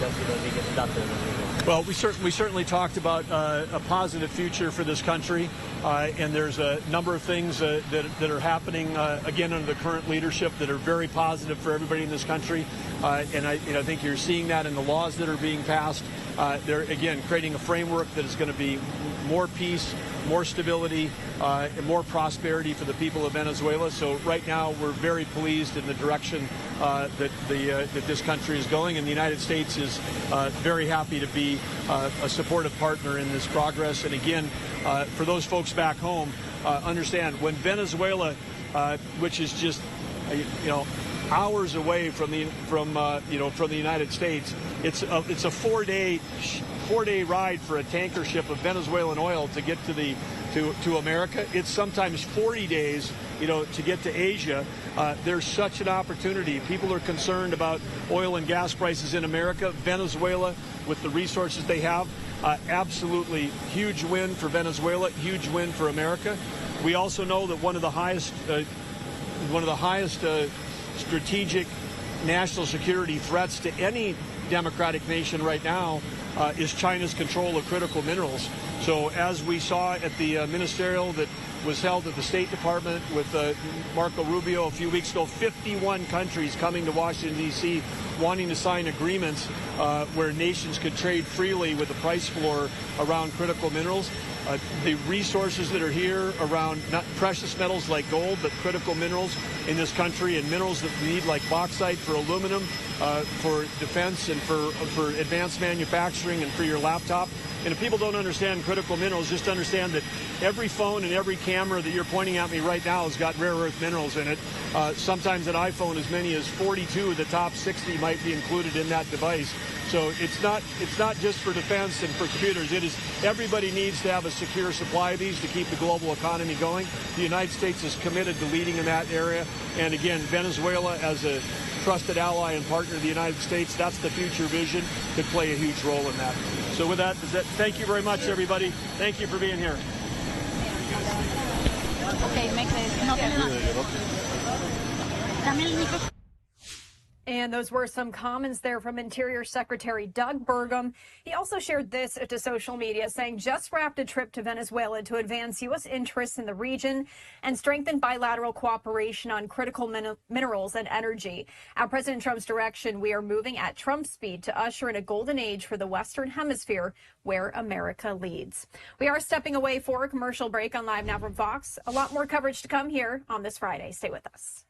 Delcy Rodriguez and Dr. Rodriguez? Well, we certainly talked about a positive future for this country, and there's a number of things that are happening again under the current leadership that are very positive for everybody in this country, and I think you're seeing that in the laws that are being passed. They're again creating a framework that is going to be more peace, more stability, and more prosperity for the people of Venezuela. So right now we're very pleased in the direction that this country is going, and the United States is very happy to be a supportive partner in this progress. And again, for those folks back home, understand when Venezuela, which is just hours away from the United States, it's a 4-day ride for a tanker ship of Venezuelan oil to get to the to America. It's sometimes 40 days, to get to Asia. There's such an opportunity. People are concerned about oil and gas prices in America. Venezuela, with the resources they have, absolutely huge win for Venezuela, huge win for America. We also know that one of the highest strategic national security threats to any democratic nation right now is China's control of critical minerals. So as we saw at the ministerial that was held at the State Department with Marco Rubio a few weeks ago, 51 countries coming to Washington, D.C., wanting to sign agreements where nations could trade freely with a price floor around critical minerals. The resources that are here around not precious metals like gold, but critical minerals in this country, and minerals that we need like bauxite for aluminum, for defense, and for advanced manufacturing, and for your laptop. And if people don't understand critical minerals, just understand that every phone and every camera that you're pointing at me right now has got rare earth minerals in it. Sometimes an iPhone, as many as 42 of the top 60 might be included in that device. So it's not just for defense and for computers. It is, everybody needs to have a secure supply of these to keep the global economy going. The United States is committed to leading in that area. And again, Venezuela, as a trusted ally and partner of the United States, that's the future vision, could play a huge role in that. So with that, thank you very much, everybody. Thank you for being here. Okay, make And those were some comments there from Interior Secretary Doug Burgum. He also shared this to social media, saying just wrapped a trip to Venezuela to advance U.S. interests in the region and strengthen bilateral cooperation on critical minerals and energy. At President Trump's direction, we are moving at Trump speed to usher in a golden age for the Western Hemisphere, where America leads. We are stepping away for a commercial break on Live Now from Fox. A lot more coverage to come here on this Friday. Stay with us.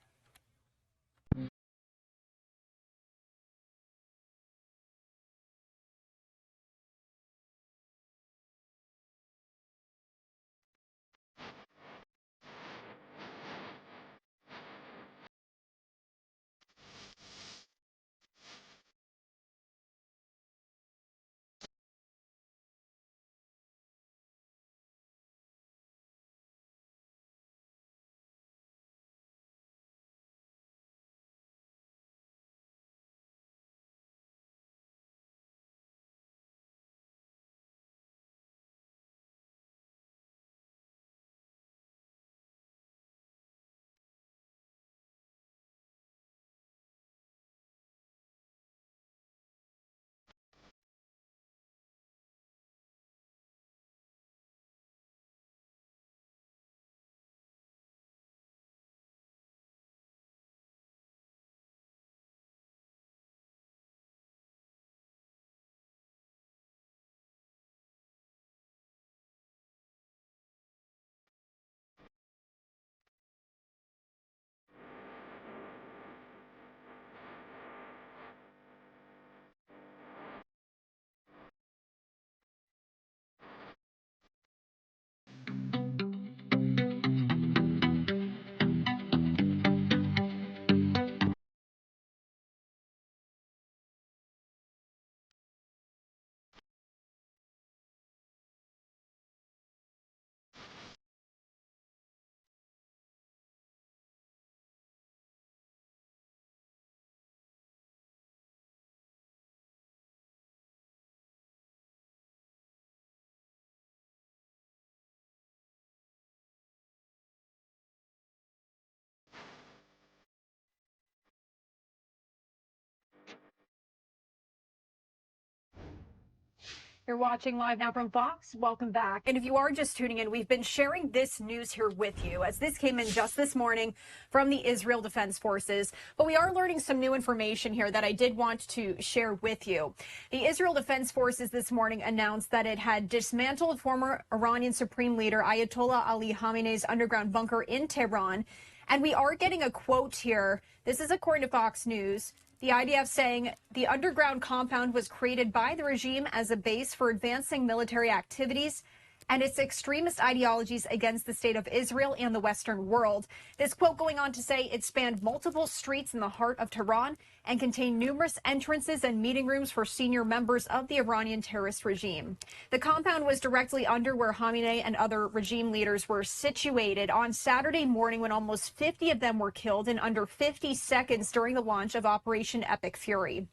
You're watching Live Now from Fox. Welcome back. And if you are just tuning in, we've been sharing this news here with you, as this came in just this morning from the Israel Defense Forces. But we are learning some new information here that I did want to share with you. The Israel Defense Forces this morning announced that it had dismantled former Iranian Supreme Leader Ayatollah Ali Khamenei's underground bunker in Tehran. And we are getting a quote here. This is according to Fox News. The IDF saying the underground compound was created by the regime as a base for advancing military activities. and its extremist ideologies against the state of Israel and the Western world. This quote going on to say it spanned multiple streets in the heart of Tehran and contained numerous entrances and meeting rooms for senior members of the Iranian terrorist regime. The compound was directly under where Khamenei and other regime leaders were situated on Saturday morning when almost 50 of them were killed in under 50 seconds during the launch of Operation Epic Fury.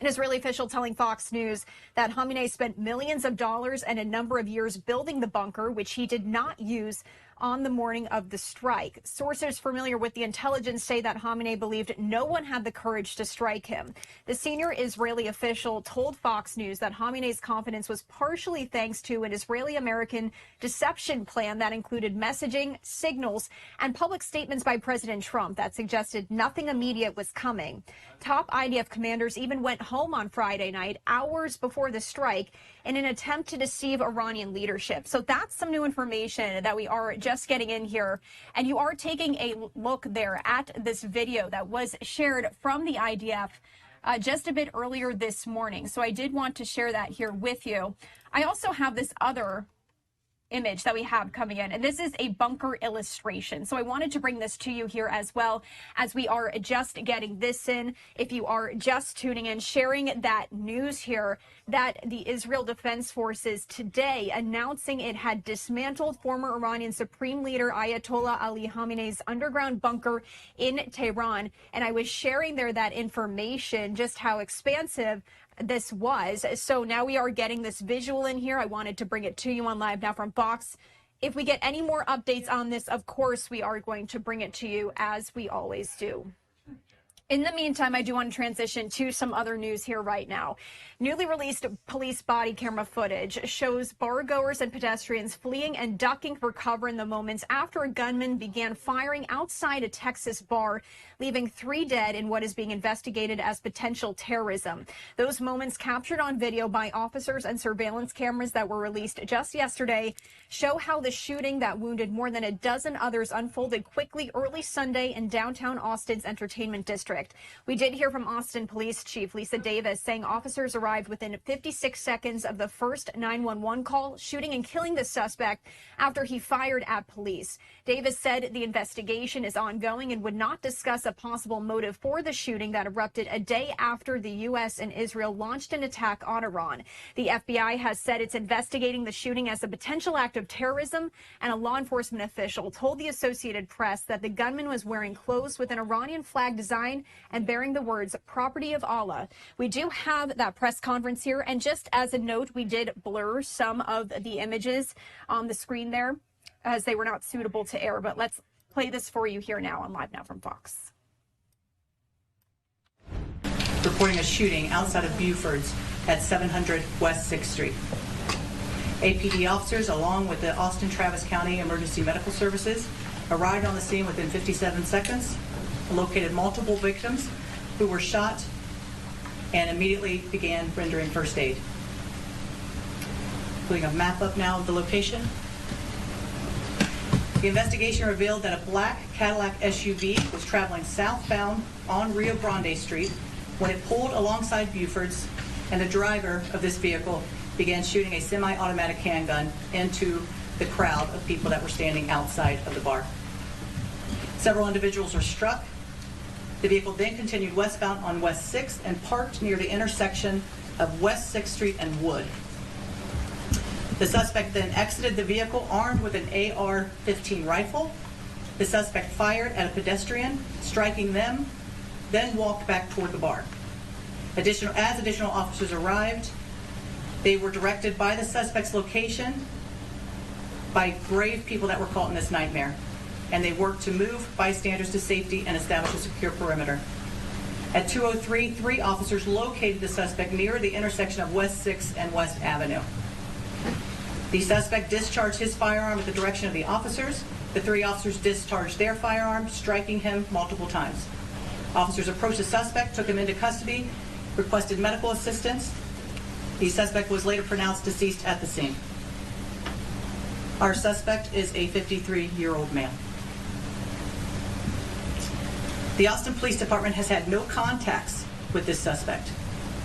An Israeli official telling Fox News that Khamenei spent millions of dollars and a number of years building the bunker, which he did not use on the morning of the strike. Sources familiar with the intelligence say that Khamenei believed no one had the courage to strike him. The senior Israeli official told Fox News that Khamenei's confidence was partially thanks to an Israeli-American deception plan that included messaging, signals, and public statements by President Trump that suggested nothing immediate was coming. Top IDF commanders even went home on Friday night, hours before the strike, in an attempt to deceive Iranian leadership. So that's some new information that we are just getting in here. And you are taking a look there at this video that was shared from the IDF just a bit earlier this morning. So I did want to share that here with you. I also have this other image that we have coming in, and this is a bunker illustration. So I wanted to bring this to you here as well as we are just getting this in. If you are just tuning in, sharing that news here that the Israel Defense Forces today announcing it had dismantled former Iranian Supreme Leader Ayatollah Ali Khamenei's underground bunker in Tehran. And I was sharing there that information, just how expansive this was. So now we are getting this visual in here. I wanted to bring it to you on Live Now from Fox. If we get any more updates on this, of course, we are going to bring it to you as we always do. In the meantime, I do want to transition to some other news here right now. Newly released police body camera footage shows bar-goers and pedestrians fleeing and ducking for cover in the moments after a gunman began firing outside a Texas bar, leaving 3 dead in what is being investigated as potential terrorism. Those moments, captured on video by officers and surveillance cameras that were released just yesterday, show how the shooting that wounded more than a dozen others unfolded quickly early Sunday in downtown Austin's entertainment district. We did hear from Austin Police Chief Lisa Davis saying officers arrived within 56 seconds of the first 911 call, shooting and killing the suspect after he fired at police. Davis said the investigation is ongoing and would not discuss a possible motive for the shooting that erupted a day after the U.S. and Israel launched an attack on Iran. The FBI has said it's investigating the shooting as a potential act of terrorism, and a law enforcement official told the Associated Press that the gunman was wearing clothes with an Iranian flag design and bearing the words "Property of Allah." We do have that press conference here, and just as a note, we did blur some of the images on the screen there as they were not suitable to air, but let's play this for you here now on Live Now from Fox. Reporting a shooting outside of Buford's at 700 West 6th Street. APD officers, along with the Austin Travis County Emergency Medical Services, arrived on the scene within 57 seconds, located multiple victims who were shot, and immediately began rendering first aid. Putting a map up now of the location. The investigation revealed that a black Cadillac SUV was traveling southbound on Rio Grande Street when it pulled alongside Buford's, and the driver of this vehicle began shooting a semi-automatic handgun into the crowd of people that were standing outside of the bar. Several individuals were struck. The vehicle then continued westbound on West 6th and parked near the intersection of West 6th Street and Wood. The suspect then exited the vehicle armed with an AR-15 rifle. The suspect fired at a pedestrian, striking them, then walked back toward the bar. As additional officers arrived, they were directed by the suspect's location by brave people that were caught in this nightmare, and they worked to move bystanders to safety and establish a secure perimeter. At 2:03, 3 officers located the suspect near the intersection of West 6th and West Avenue. The suspect discharged his firearm at the direction of the officers. The 3 officers discharged their firearms, striking him multiple times. Officers approached the suspect, took him into custody, requested medical assistance. The suspect was later pronounced deceased at the scene. Our suspect is a 53-year-old male. The Austin Police Department has had no contacts with this suspect.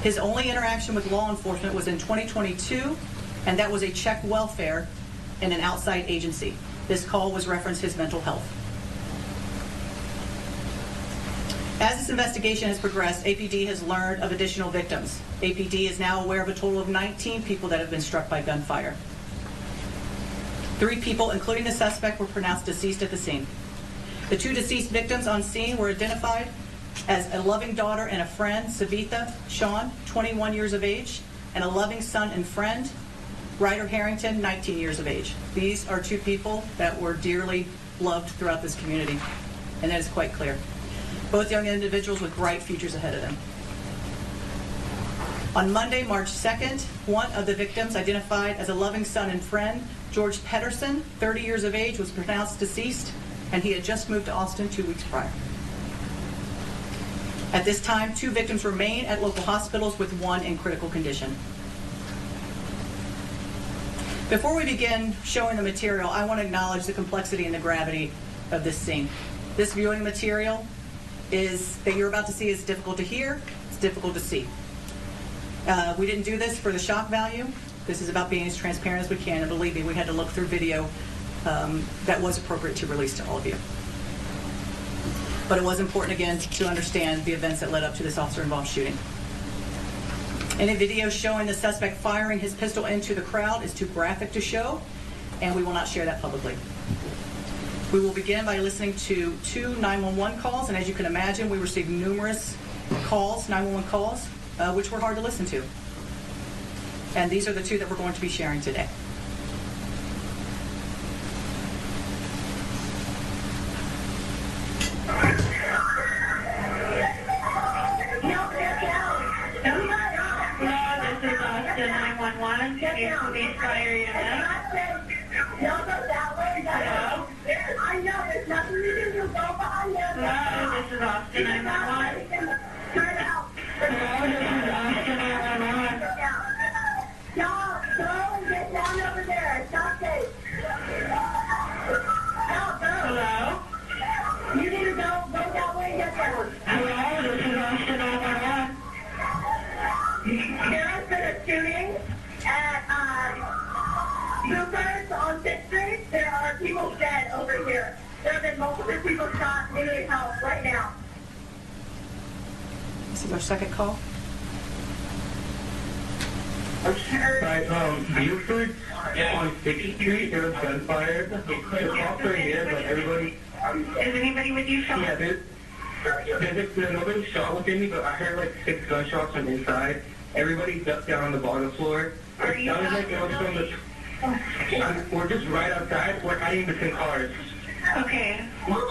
His only interaction with law enforcement was in 2022 and that was a check welfare in an outside agency. This call was referenced his mental health. As this investigation has progressed, APD has learned of additional victims. APD is now aware of a total of 19 people that have been struck by gunfire. 3 people, including the suspect, were pronounced deceased at the scene. The 2 deceased victims on scene were identified as a loving daughter and a friend, Savitha Sean, 21 years of age, and a loving son and friend, Ryder Harrington, 19 years of age. These are 2 people that were dearly loved throughout this community, and that is quite clear. Both young individuals with bright futures ahead of them. On Monday, March 2nd, one of the victims, identified as a loving son and friend, George Pedersen, 30 years of age, was pronounced deceased, and he had just moved to Austin 2 weeks prior. At this time, 2 victims remain at local hospitals, with 1 in critical condition. Before we begin showing the material, I want to acknowledge the complexity and the gravity of this scene. This viewing material that you're about to see is difficult to hear, it's difficult to see. We didn't do this for the shock value. This is about being as transparent as we can, and believe me, we had to look through video that was appropriate to release to all of you. But it was important, again, to understand the events that led up to this officer-involved shooting. Any video showing the suspect firing his pistol into the crowd is too graphic to show, and we will not share that publicly. We will begin by listening to 2 911 calls, and as you can imagine, we received numerous calls, 911 calls, which were hard to listen to. And these are the 2 that we're going to be sharing today. I know there's nothing you can do. Go behind them. Hello, this is Austin 911. Turn out. Hello, this is Austin 911. Y'all, go and get down over there. It's not safe. Hello? You need to go that way and get there. Hello, this is Austin 911. There has been a shooting at Bluebirds on 6th Street. There are people dead over here. There have been multiple people shot in the house right now. This is our second call. Right, Buford on 6th Street, there was gunfire. It's also here, but everybody... Is anybody with you, Sean? Yeah, there's nobody shot within me, but I heard like 6 gunshots from inside. Everybody ducked down on the bottom floor. Are you Sounded like it was from the... We're just right outside. We're hiding between cars. Okay. We're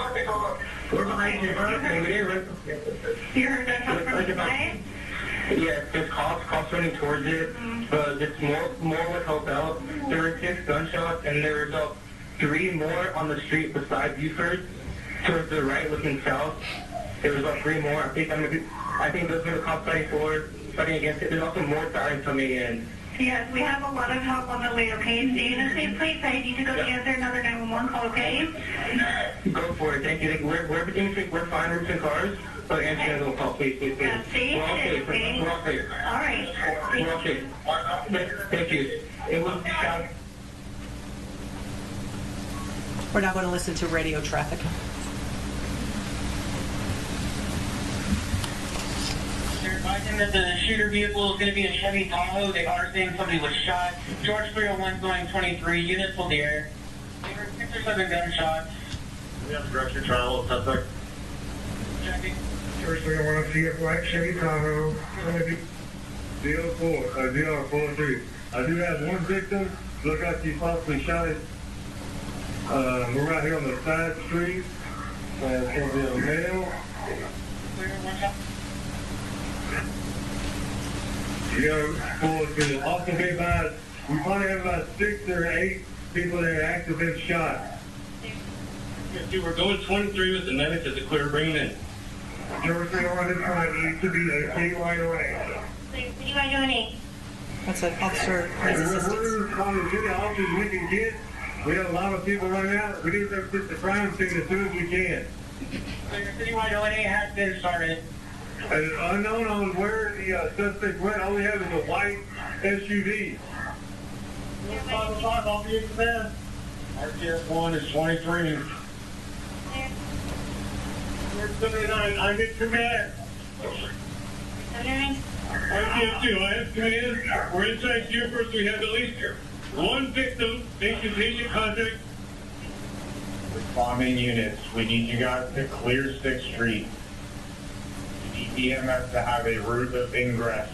behind you. You heard that come from inside? Yeah, there's cops running towards it. But just more would help out. There were 6 gunshots, and there were about 3 more on the street beside Buford, towards the right, looking south. There was about 3 more. I think those were the cops fighting against it. There's also more sirens coming in. Yes, we have a lot of help on the way, okay? Stay in a safe place. I need to go answer another 911 call, okay? Go for it, thank you. We're fine, we're in cars, but answer another call, please. Yeah, stay We're all safe, okay? we're all safe. All right. We're all safe. Thank you. It was shot. We're now going to listen to radio traffic. They're advising that the shooter vehicle is going to be a Chevy Tahoe. They are saying somebody was shot. George 301 going 23. Units hold the air. There were 6 or 7 gunshots. We have direction travel, suspect. Checking. George 301, see a black Chevy Tahoe. DR43. I do have 1 victim. Look like he possibly shot it. We're right here on the side street. It's going to be a male. For Austin Bay by, we probably have about 6 or 8 people that are active been shot. Dude, we're going 23 with the medics as a clear, bring them in. George 301 is trying needs to be a KYOA. That's an officer assistance. We're responding to the officers we can get. We have a lot of people running out. We need to get the crime scene as soon as we can. So your citywide ONA has been started. Unknown on where the suspect went, all we have is a white SUV. 505, I'll be in command. RTS 1 is 23. 79, I'm in command. RTS 2, I have command. We're inside Buford. We have at least one victim, patient contact. Responding units, we need you guys to clear 6th Street. We need EMS to have a route of ingress.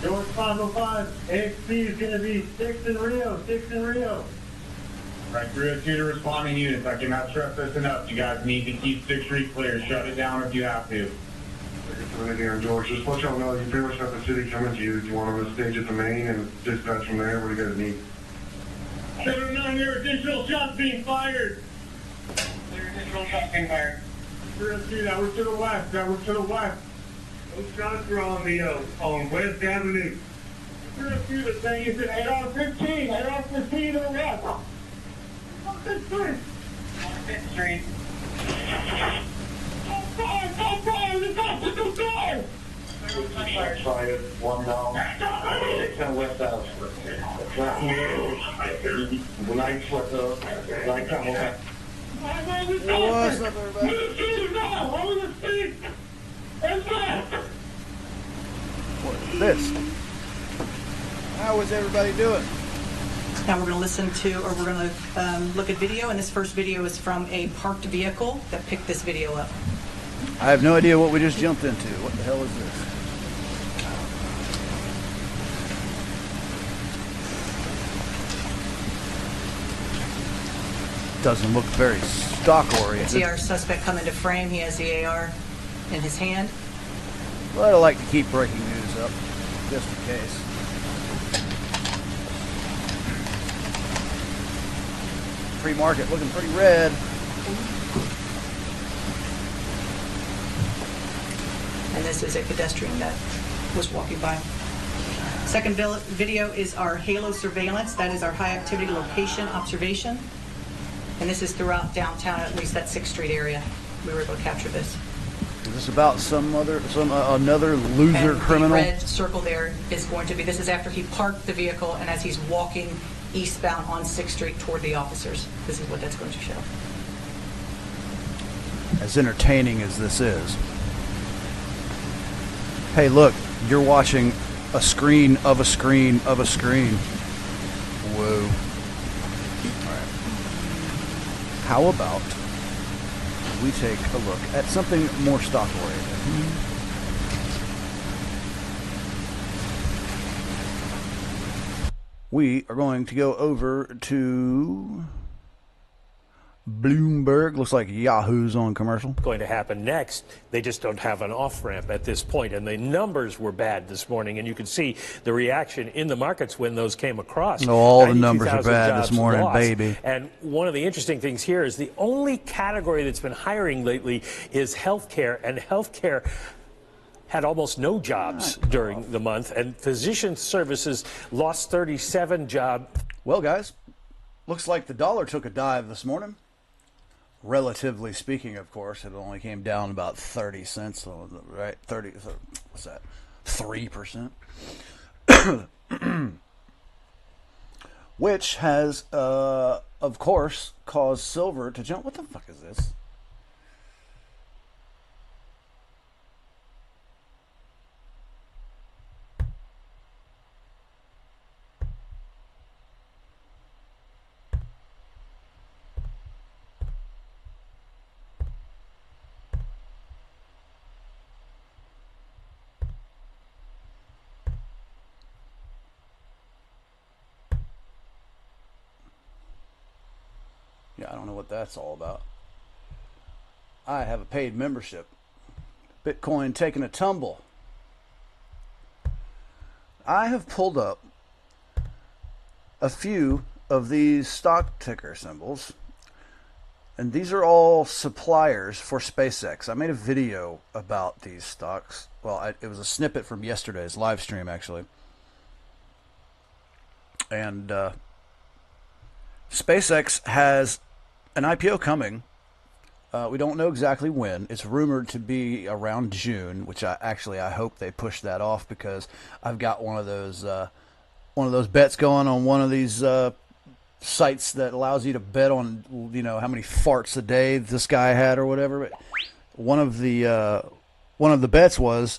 George 505, AXP is going to be 6 in Rio, 6 in Rio. Right, 302 to responding units. I cannot stress this enough. You guys need to keep 6th Street clear. Shut it down if you have to. Here, George, just let y'all know you pretty much got the city coming to you. Do you want them to stage at the main and dispatch from there? What do you guys need? 709, there are additional shots being fired. There are additional shots being fired. 302, that was to the west. That was to the west. Those shots are on the on West Avenue. 302, the thing is at 8-15. 8-15 to the west. 5th Street. 5th Street. Fired, one down. 6 on West Ave. Flat near, light flicker, light come over. What's up, everybody? What is this? How is everybody doing? Now we're going to listen to, or we're going to look at video, and this first video is from a parked vehicle that picked this video up. I have no idea what we just jumped into. What the hell is this? Doesn't look very stock-oriented. See our suspect come into frame. He has the AR in his hand. Well, I like to keep breaking news up, just in case. Free market looking pretty red. And this is a pedestrian that was walking by. Second video is our halo surveillance. That is our high activity location observation. And this is throughout downtown, at least that 6th Street area. We were able to capture this. Is this about another loser and criminal? The red circle there is going to be, this is after he parked the vehicle and as he's walking eastbound on 6th Street toward the officers. This is what that's going to show. As entertaining as this is. Hey, look, you're watching a screen of a screen of a screen. Whoa. All right. How about we take a look at something more stock-oriented? We are going to go over to Bloomberg. Looks like Yahoo's on commercial. Going to happen next. They just don't have an off-ramp at this point, and the numbers were bad this morning, and you could see the reaction in the markets when those came across. Oh, all the numbers are bad this morning, lost. baby. And one of the interesting things here is the only category that's been hiring lately is healthcare, and healthcare had almost no jobs during the month, and physician services lost 37 jobs. Well, guys, looks like the dollar took a dive this morning. Relatively speaking, of course, it only came down about 30 cents, right? 30, what's that? 3%. Which has, of course, caused silver to jump. What the fuck is this? Yeah, I don't know what that's all about. I have a paid membership. Bitcoin taking a tumble. I have pulled up a few of these stock ticker symbols, and these are all suppliers for SpaceX. I made a video about these stocks. Well, it was a snippet from yesterday's live stream, actually. And SpaceX has an IPO coming. We don't know exactly when. It's rumored to be around June, which I hope they push that off, because I've got one of those one of those bets going on one of these sites that allows you to bet on, you know, how many farts a day this guy had or whatever. But one of the bets was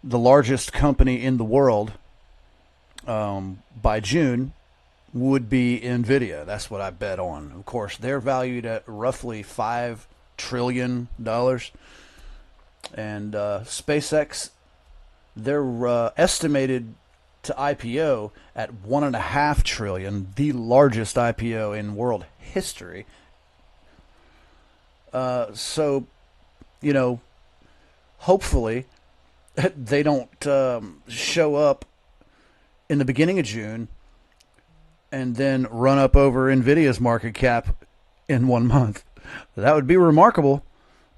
the largest company in the world by June would be Nvidia. That's what I bet on. Of course, they're valued at roughly $5 trillion, and SpaceX, they're estimated to IPO at $1.5 trillion, the largest IPO in world history. So, you know, hopefully they don't show up in the beginning of June and then run up over Nvidia's market cap in 1 month. That would be remarkable,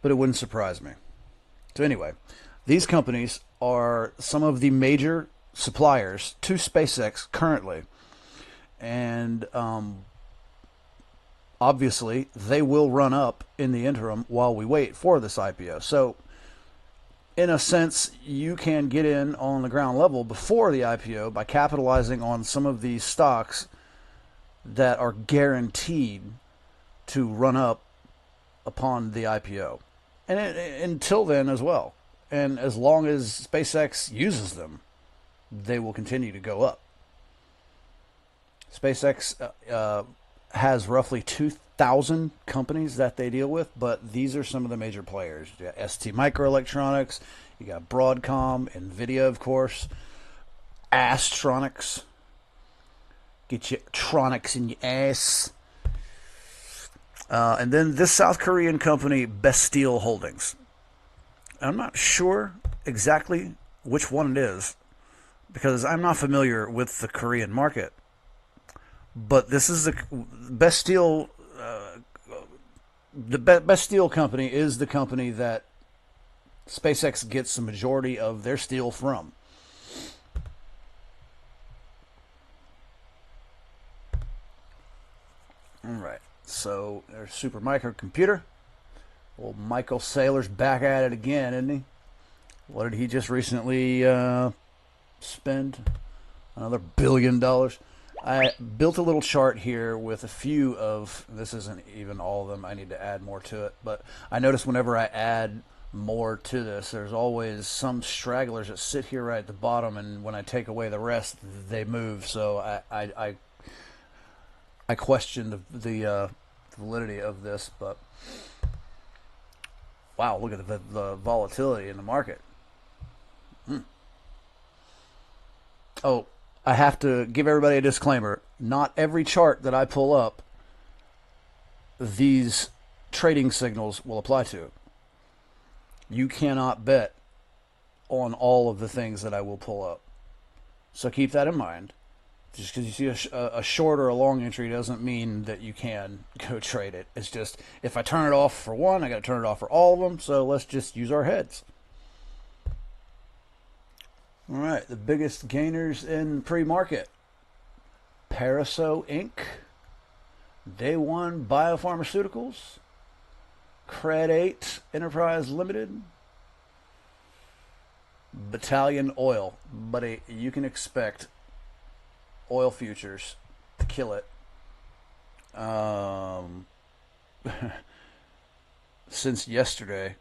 but it wouldn't surprise me. So anyway, these companies are some of the major suppliers to SpaceX currently, and obviously they will run up in the interim while we wait for this IPO. So in a sense, you can get in on the ground level before the IPO by capitalizing on some of these stocks that are guaranteed to run up upon the IPO, and until then as well. And as long as SpaceX uses them, they will continue to go up. SpaceX has roughly 2,000 companies that they deal with, but these are some of the major players. You got ST Microelectronics, you got Broadcom, Nvidia, of course, Astronics. Get your tronics in your ass. And then this South Korean company, Bastille Holdings. I'm not sure exactly which one it is, because I'm not familiar with the Korean market. But this is the Bastille. The Bastille company is the company that SpaceX gets the majority of their steel from. All right. So there's Super Microcomputer. Old Michael Saylor's back at it again, isn't he? What did he just recently spend? Another $1 billion. I built a little chart here with a few of, this isn't even all of them, I need to add more to it, but I notice whenever I add more to this, there's always some stragglers that sit here right at the bottom, and when I take away the rest, they move. So I question the validity of this, but wow, look at the volatility in the market. Oh, I have to give everybody a disclaimer. Not every chart that I pull up, these trading signals will apply to. You cannot bet on all of the things that I will pull up. So keep that in mind. Just because you see a short or a long entry doesn't mean that you can go trade it. It's just, if I turn it off for one, I got to turn it off for all of them. So let's just use our heads. All right, the biggest gainers in pre-market. Paraso Inc., Day One Biopharmaceuticals, Cred 8 Enterprise Limited, Battalion Oil. Buddy, you can expect oil futures to kill it. Since yesterday,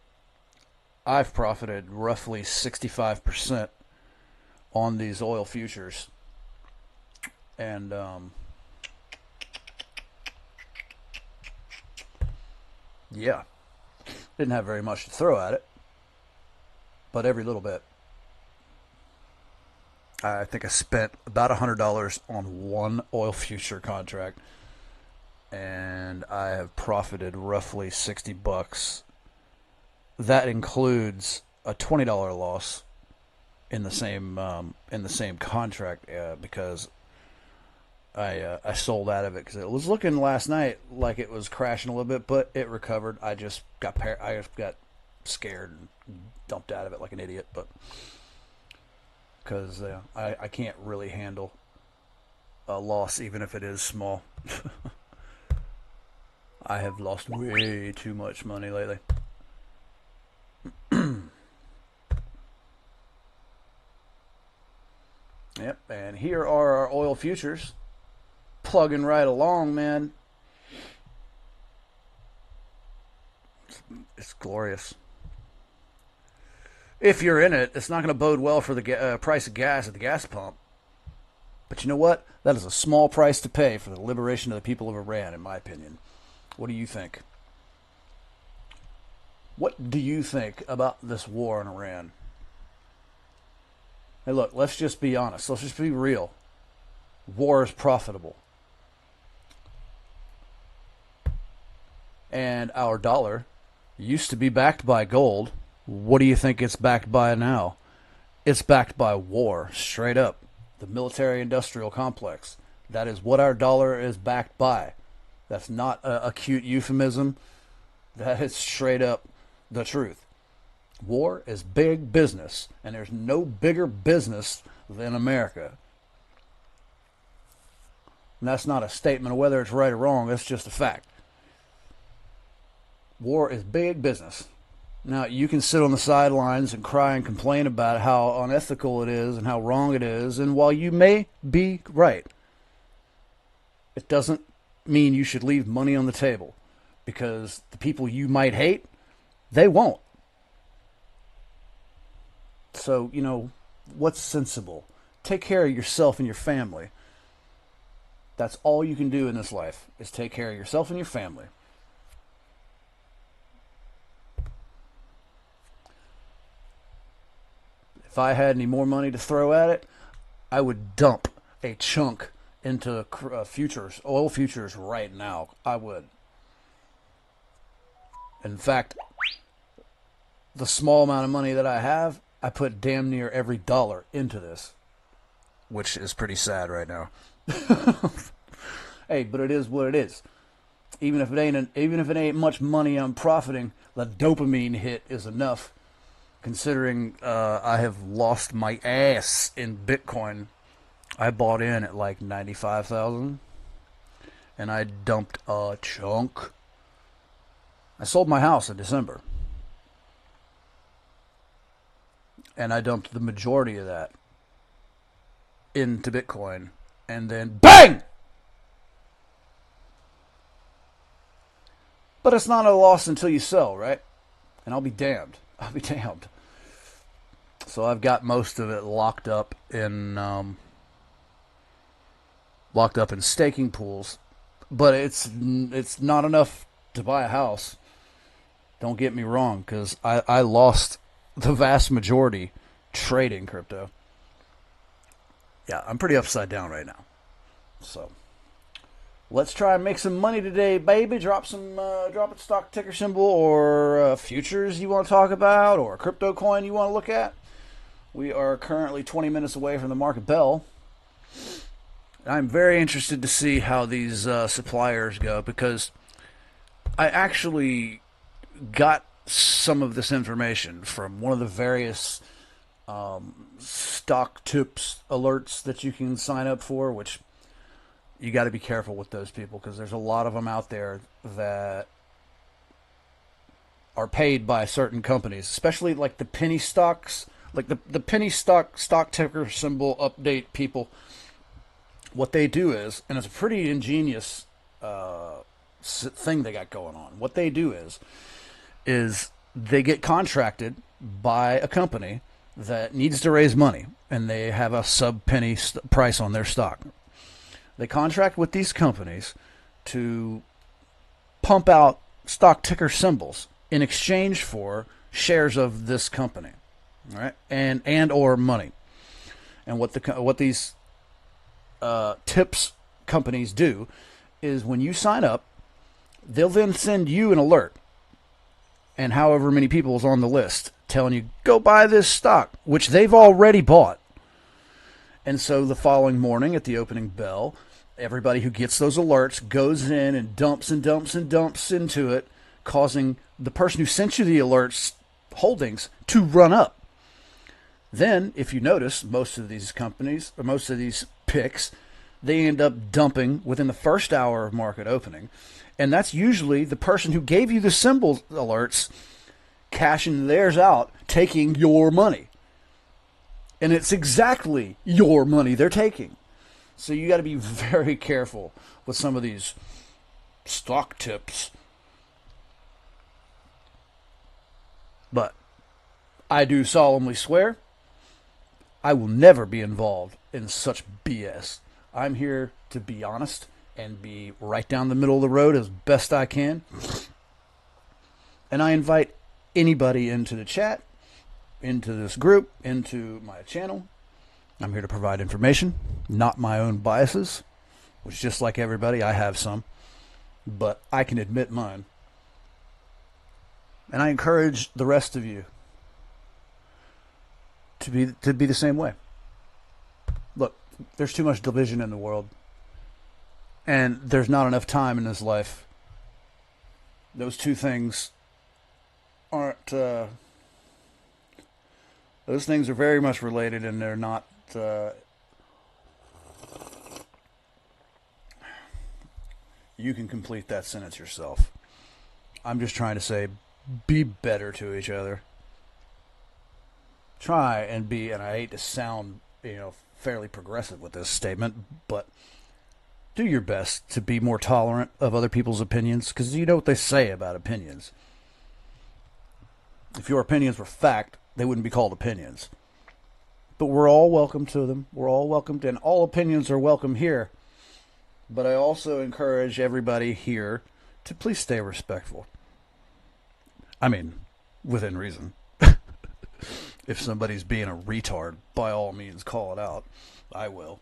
I've profited roughly 65% on these oil futures, and yeah, didn't have very much to throw at it, but every little bit. I think I spent about $100 on one oil future contract, and I have profited roughly $60. That includes a $20 loss in the same contract because I sold out of it because it was looking last night like it was crashing a little bit, but it recovered. I just got scared and dumped out of it like an idiot, but because I can't really handle a loss even if it is small. I have lost way too much money lately. Yep. And here are our oil futures plugging right along, man. It's glorious. If you're in it, it's not going to bode well for the price of gas at the gas pump. But you know what? That is a small price to pay for the liberation of the people of Iran, in my opinion. What do you think? What do you think about this war in Iran? Hey, look, let's just be honest. Let's just be real. War is profitable. And our dollar used to be backed by gold. What do you think it's backed by now? It's backed by war, straight up. The military-industrial complex. That is what our dollar is backed by. That's not a cute euphemism. That is straight up the truth. War is big business, and there's no bigger business than America. And that's not a statement of whether it's right or wrong. That's just a fact. War is big business. Now, you can sit on the sidelines and cry and complain about how unethical it is and how wrong it is. And while you may be right, it doesn't mean you should leave money on the table. Because the people you might hate, they won't. So, you know, what's sensible? Take care of yourself and your family. That's all you can do in this life, is take care of yourself and your family. If I had any more money to throw at it, I would dump a chunk into futures, oil futures right now. I would. In fact, the small amount of money that I have, I put damn near every dollar into this, which is pretty sad right now. Hey, but it is what it is. Even if it ain't much money I'm profiting, the dopamine hit is enough. Considering I have lost my ass in Bitcoin. I bought in at like 95,000 and I dumped a chunk. I sold my house in December. And I dumped the majority of that into Bitcoin. And then BANG! But it's not a loss until you sell, right? And I'll be damned. I'll be damned. So I've got most of it locked up in staking pools, but it's not enough to buy a house. Don't get me wrong, because I lost the vast majority trading crypto. Yeah, I'm pretty upside down right now. So let's try and make some money today, baby. Drop a stock ticker symbol or futures you want to talk about, or a crypto coin you want to look at. We are currently 20 minutes away from the market bell. I'm very interested to see how these suppliers go, because I actually got some of this information from one of the various stock tips alerts that you can sign up for, which you got to be careful with those people, because there's a lot of them out there that are paid by certain companies, especially like the penny stocks, like the penny stock ticker symbol update people. What they do is, and it's a pretty ingenious thing they got going on. What they do is they get contracted by a company that needs to raise money, and they have a sub-penny price on their stock. They contract with these companies to pump out stock ticker symbols in exchange for shares of this company, all right, and or money. And what these tips companies do is, when you sign up, they'll then send you an alert, and however many people is on the list, telling you, go buy this stock, which they've already bought. And so the following morning at the opening bell, everybody who gets those alerts goes in and dumps and dumps and dumps into it, causing the person who sent you the alerts holdings to run up. Then, if you notice, most of these companies, or most of these picks, they end up dumping within the first hour of market opening. And that's usually the person who gave you the symbol alerts cashing theirs out, taking your money. And it's exactly your money they're taking. So you got to be very careful with some of these stock tips. But I do solemnly swear I will never be involved in such BS. I'm here to be honest and be right down the middle of the road as best I can. And I invite anybody into the chat, into this group, into my channel. I'm here to provide information, not my own biases, which just like everybody, I have some, but I can admit mine. And I encourage the rest of you to be the same way. Look, there's too much division in the world, and there's not enough time in this life. Those two things aren't. Those things are very much related, and they're not. You can complete that sentence yourself. I'm just trying to say, be better to each other. Try and be, and I hate to sound, fairly progressive with this statement, but do your best to be more tolerant of other people's opinions, because you know what they say about opinions. If your opinions were fact, they wouldn't be called opinions. But we're all welcome to them. We're all welcomed, and all opinions are welcome here. But I also encourage everybody here to please stay respectful. I mean, within reason. If somebody's being a retard, by all means, call it out. I will.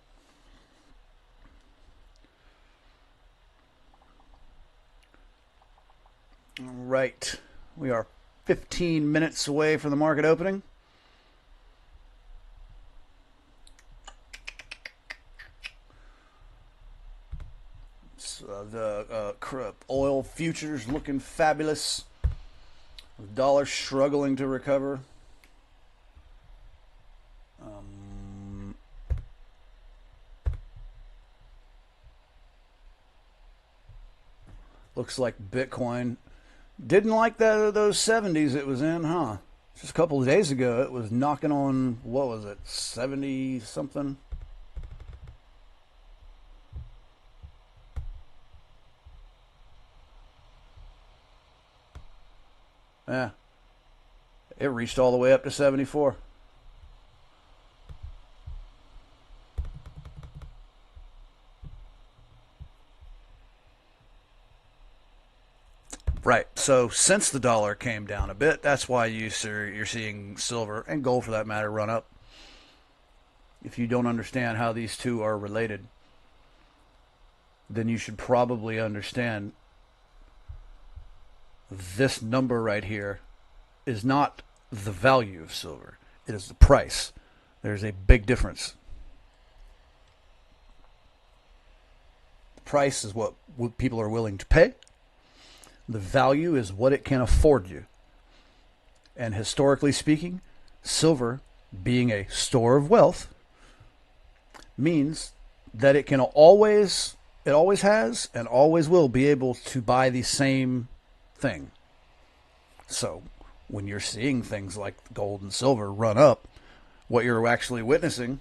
All right. We are 15 minutes away from the market opening. So the oil futures looking fabulous. The dollar struggling to recover. Looks like Bitcoin didn't like those 70s it was in, huh? Just a couple of days ago, it was knocking on, what was it, 70 something? Yeah. It reached all the way up to 74. Right. So since the dollar came down a bit, that's why you're seeing silver and gold, for that matter, run up. If you don't understand how these two are related, then you should probably understand this number right here is not the value of silver. It is the price. There's a big difference. The price is what people are willing to pay. The value is what it can afford you. And historically speaking, silver, being a store of wealth, means that it always has and always will be able to buy the same thing. So when you're seeing things like gold and silver run up, what you're actually witnessing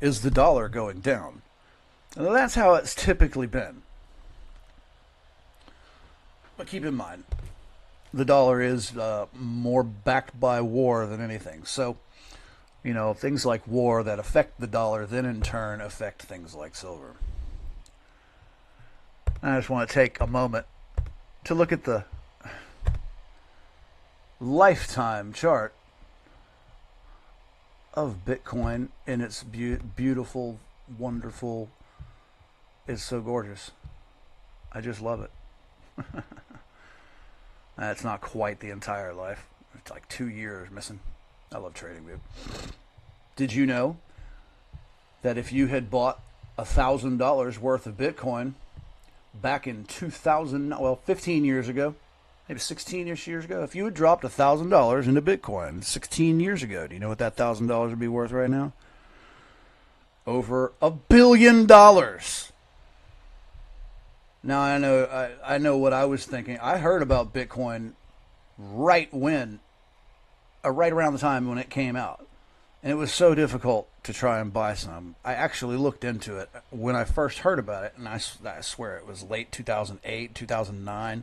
is the dollar going down. And that's how it's typically been. But keep in mind, the dollar is more backed by war than anything. So, things like war that affect the dollar then in turn affect things like silver. I just want to take a moment to look at the lifetime chart of Bitcoin in its beautiful, wonderful, it's so gorgeous. I just love it. That's not quite the entire life. It's like 2 years missing. I love trading, dude. Did you know that if you had bought $1,000 worth of Bitcoin back in 15 years ago, maybe 16-ish years ago, if you had dropped $1,000 into Bitcoin 16 years ago, do you know what that $1,000 would be worth right now? Over $1 billion. Now, I know what I was thinking. I heard about Bitcoin right around the time when it came out. And it was so difficult to try and buy some. I actually looked into it when I first heard about it, and I swear it was late 2008, 2009,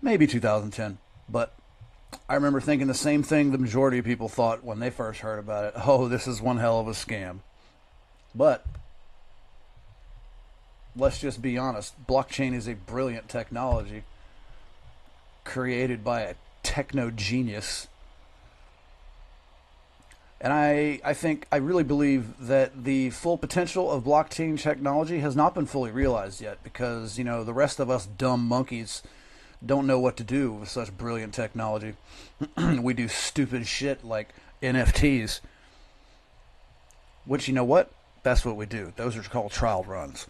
maybe 2010. But I remember thinking the same thing the majority of people thought when they first heard about it. Oh, this is one hell of a scam. But let's just be honest. Blockchain is a brilliant technology created by a techno genius. And I really believe that the full potential of blockchain technology has not been fully realized yet, because, you know, the rest of us dumb monkeys don't know what to do with such brilliant technology. We do stupid shit like NFTs, which, you know what? That's what we do. Those are called trial runs.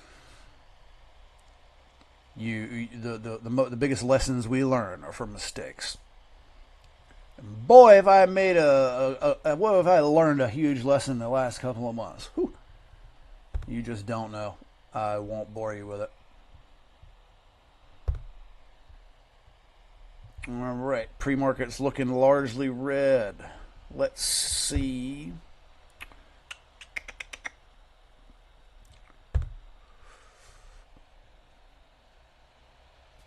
The biggest lessons we learn are from mistakes. Boy, if I made what if I learned a huge lesson in the last couple of months? Whew. You just don't know. I won't bore you with it. All right, pre-market's looking largely red. Let's see.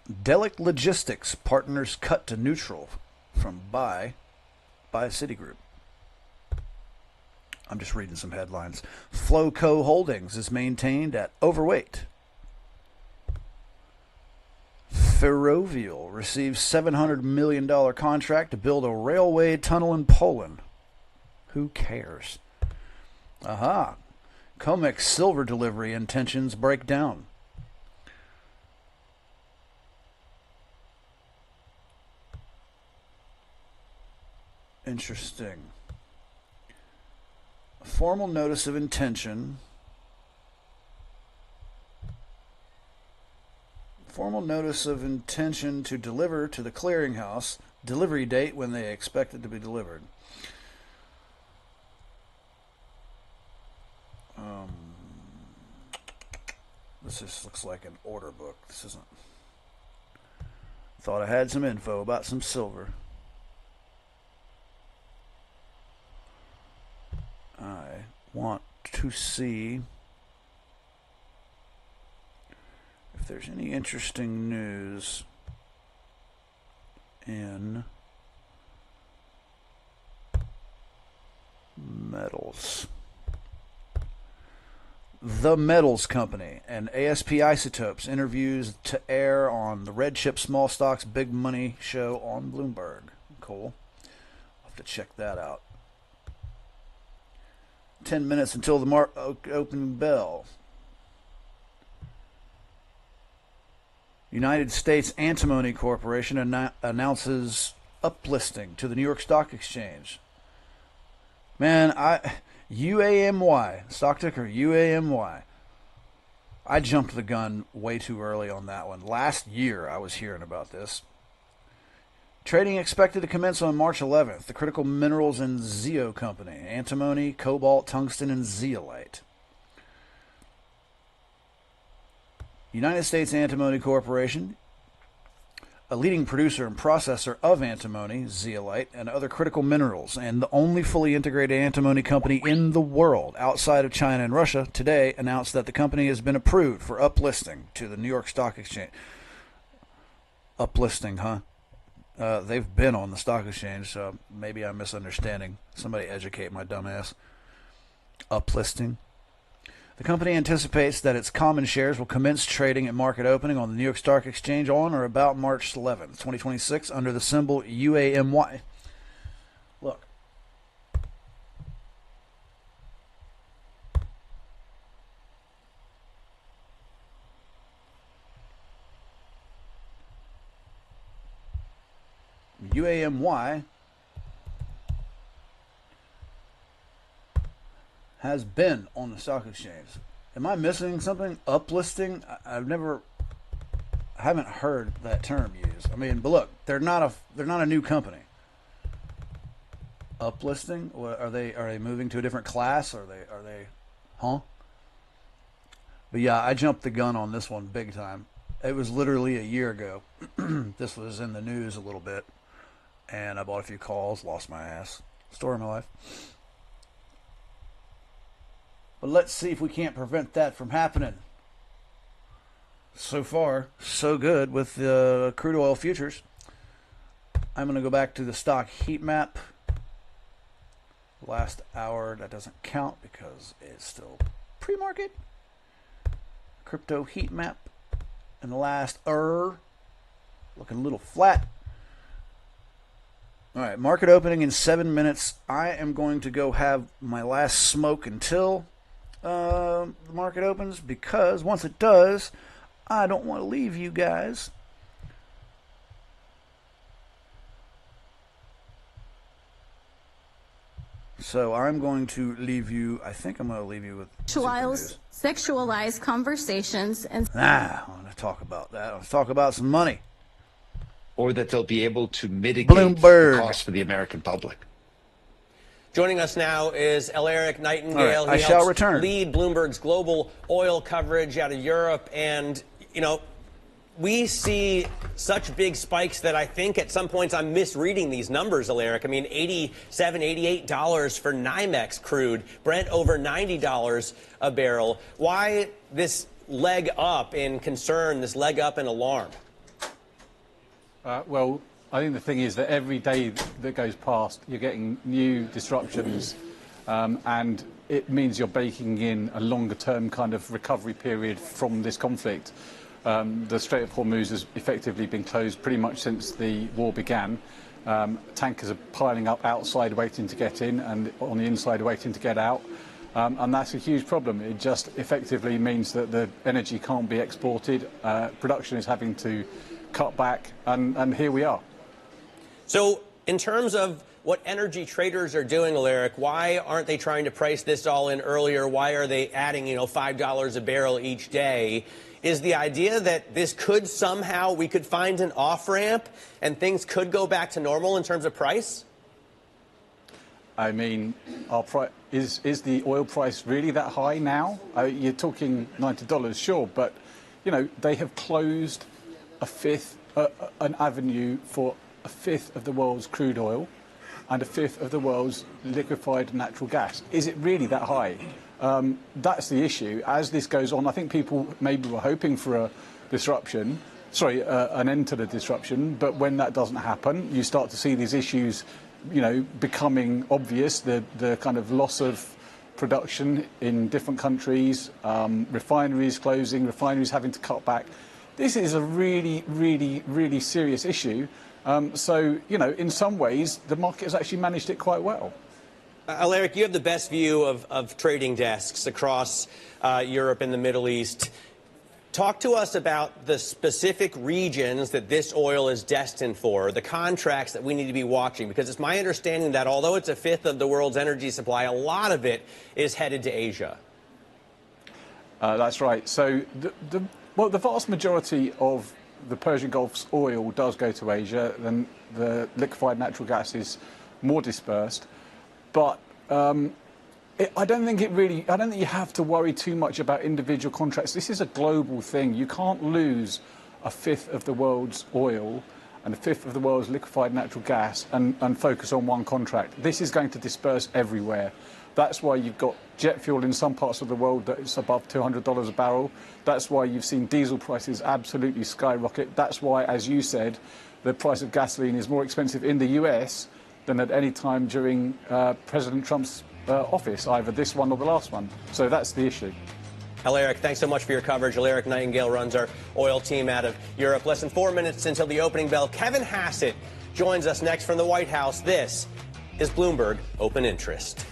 Delic Logistics partners cut to neutral from buy Citigroup. I'm just reading some headlines. Flowco Holdings is maintained at overweight. Ferrovial receives $700 million contract to build a railway tunnel in Poland. Who cares? Aha. COMEX silver delivery intentions break down. Interesting. A formal notice of intention. Formal notice of intention to deliver to the clearinghouse. Delivery date when they expect it to be delivered. This just looks like an order book. This isn't. Thought I had some info about some silver. I want to see if there's any interesting news in metals. The Metals Company and ASP Isotopes interviews to air on the Red Chip Small Stocks Big Money show on Bloomberg. Cool. I'll have to check that out. 10 minutes until the opening bell. United States Antimony Corporation announces uplisting to the New York Stock Exchange. Man, UAMY, stock ticker UAMY. I jumped the gun way too early on that one. Last year I was hearing about this. Trading expected to commence on March 11th. The critical minerals and Zeo Company. Antimony, cobalt, tungsten, and zeolite. United States Antimony Corporation, a leading producer and processor of antimony, zeolite, and other critical minerals, and the only fully integrated antimony company in the world outside of China and Russia, today announced that the company has been approved for uplisting to the New York Stock Exchange. Uplisting, huh? They've been on the stock exchange, so maybe I'm misunderstanding. Somebody educate my dumb ass. Uplisting. The company anticipates that its common shares will commence trading at market opening on the New York Stock Exchange on or about March 11th, 2026, under the symbol UAMY. Look. UAMY has been on the stock exchange. Am I missing something? Uplisting? I haven't heard that term used. I mean, but look, they're not a new company. Uplisting? Are they moving to a different class? Are they huh? But yeah, I jumped the gun on this one big time. It was literally a year ago. This was in the news a little bit. And I bought a few calls, lost my ass. story of my life. But let's see if we can't prevent that from happening. So far, so good with the crude oil futures. I'm going to go back to the stock heat map. Last hour, that doesn't count because it's still pre-market. Crypto heat map. And the last looking a little flat. All right, market opening in 7 minutes. I am going to go have my last smoke until the market opens, because once it does, I don't want to leave you guys. So I'm going to leave you, I think I'm going to leave you with sexualized conversations. And I want to talk about that. I want to talk about some money. Or that they'll be able to mitigate Bloomberg. the cost for the American public. Joining us now is Eric Nightingale. Right, I he shall helps return. lead Bloomberg's global oil coverage out of Europe. And, you know, we see such big spikes that I think at some points I'm misreading these numbers, Eric. I mean, $87, $88 for NYMEX crude, Brent over $90 a barrel. Why this leg up in concern, this leg up in alarm? Well, I think the thing is that every day that goes past, you're getting new disruptions, and it means you're baking in a longer-term kind of recovery period from this conflict. The Strait of Hormuz has effectively been closed pretty much since the war began. Tankers are piling up outside waiting to get in, and on the inside waiting to get out. And that's a huge problem. It just effectively means that the energy can't be exported. Production is having to cut back, and here we are. So in terms of what energy traders are doing, Eric, why aren't they trying to price this all in earlier? Why are they adding, $5 a barrel each day? Is the idea that this could somehow, we could find an off-ramp and things could go back to normal in terms of price? I mean, is the oil price really that high now? You're talking $90, sure, but, they have closed an avenue for a fifth of the world's crude oil and a fifth of the world's liquefied natural gas. Is it really that high? That's the issue. As this goes on, I think people maybe were hoping for a disruption, an end to the disruption, but when that doesn't happen, you start to see these issues, becoming obvious, the kind of loss of production in different countries, refineries closing, refineries having to cut back. This is a really, really, really serious issue. So, in some ways, the market has actually managed it quite well. Eric, you have the best view of trading desks across Europe and the Middle East. Talk to us about the specific regions that this oil is destined for, the contracts that we need to be watching, because it's my understanding that although it's a fifth of the world's energy supply, a lot of it is headed to Asia. That's right. So the vast majority of the Persian Gulf's oil does go to Asia, then the liquefied natural gas is more dispersed. But I don't think you have to worry too much about individual contracts. This is a global thing. You can't lose a fifth of the world's oil and a fifth of the world's liquefied natural gas and focus on one contract. This is going to disperse everywhere. That's why you've got jet fuel in some parts of the world that is above $200 a barrel. That's why you've seen diesel prices absolutely skyrocket. That's why, as you said, the price of gasoline is more expensive in the US than at any time during President Trump's office, either this one or the last one. So that's the issue. Eric, thanks so much for your coverage. Eric Nightingale runs our oil team out of Europe. Less than 4 minutes until the opening bell. Kevin Hassett joins us next from the White House. This is Bloomberg Open Interest.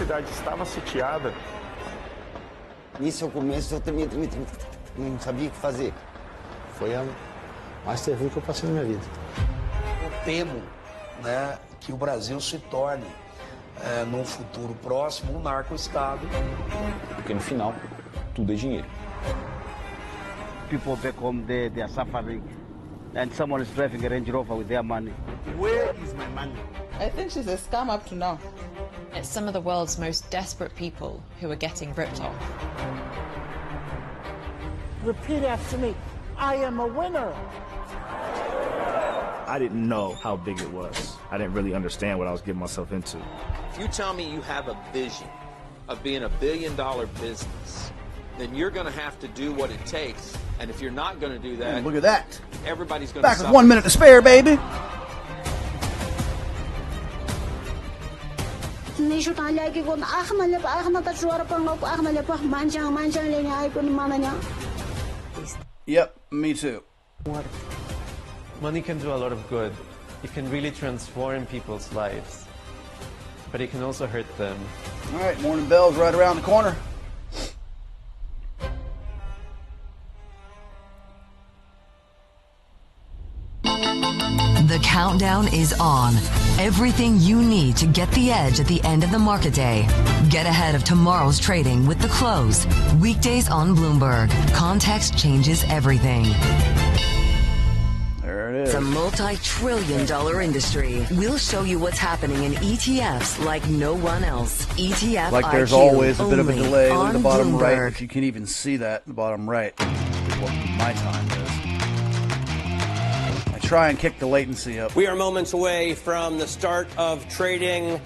cidade estava sitiada. Nisso eu começo, eu não sabia o que fazer. Foi a mais terrível que eu passei na minha vida. Eu temo, né, que o Brasil se torne, num futuro próximo, um narco-estado. Porque no final, tudo é dinheiro. People back home, they are suffering. And someone is driving a Range Rover with their money. Where is my money? I think she's a scam up to now. It's some of the world's most desperate people who are getting ripped off. Repeat after me. I am a winner. I didn't know how big it was. I didn't really understand what I was getting myself into. If you tell me you have a vision of being a billion-dollar business, then you're going to have to do what it takes. And if you're not going to do that, look at that. Everybody's going to Back suffer. with 1 minute to spare, baby. Yep, me too. Money can do a lot of good. It can really transform people's lives. But it can also hurt them. All right, morning bell's right around the corner. The countdown is on. Everything you need to get the edge at the end of the market day. Get ahead of tomorrow's trading with The Close. Weekdays on Bloomberg. Context changes everything. There it is. It's a multi-trillion-dollar industry. We'll show you what's happening in ETFs like no one else. ETF Like there's IQ, always a bit of a only delay. Look at on the bottom Bloomberg. right, if you can even see that, the bottom right. What my time is. I try and kick the latency up. We are moments away from the start of trading.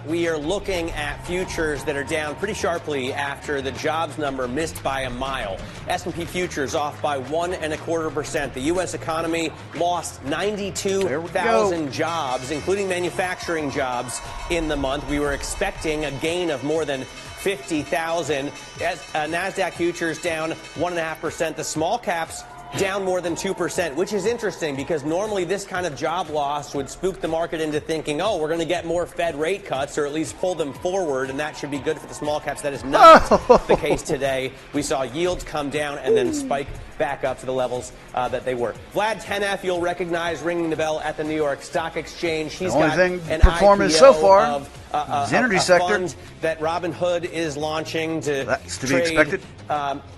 We are looking at futures that are down pretty sharply after the jobs number missed by a mile. S&P futures off by 1.25%. The U.S. economy lost 92,000 jobs, including manufacturing jobs, in the month. We were expecting a gain of more than 50,000. NASDAQ futures down 1.5%. The small caps down more than 2%, which is interesting because normally this kind of job loss would spook the market into thinking, oh, we're going to get more Fed rate cuts or at least pull them forward, and that should be good for the small caps. That is not the case today. We saw yields come down and then spike back up to the levels that they were. Vlad Tenev, you'll recognize ringing the bell at the New York Stock Exchange. He's got an performance IPO so far of the energy sector fund that Robinhood is launching to be trade expected.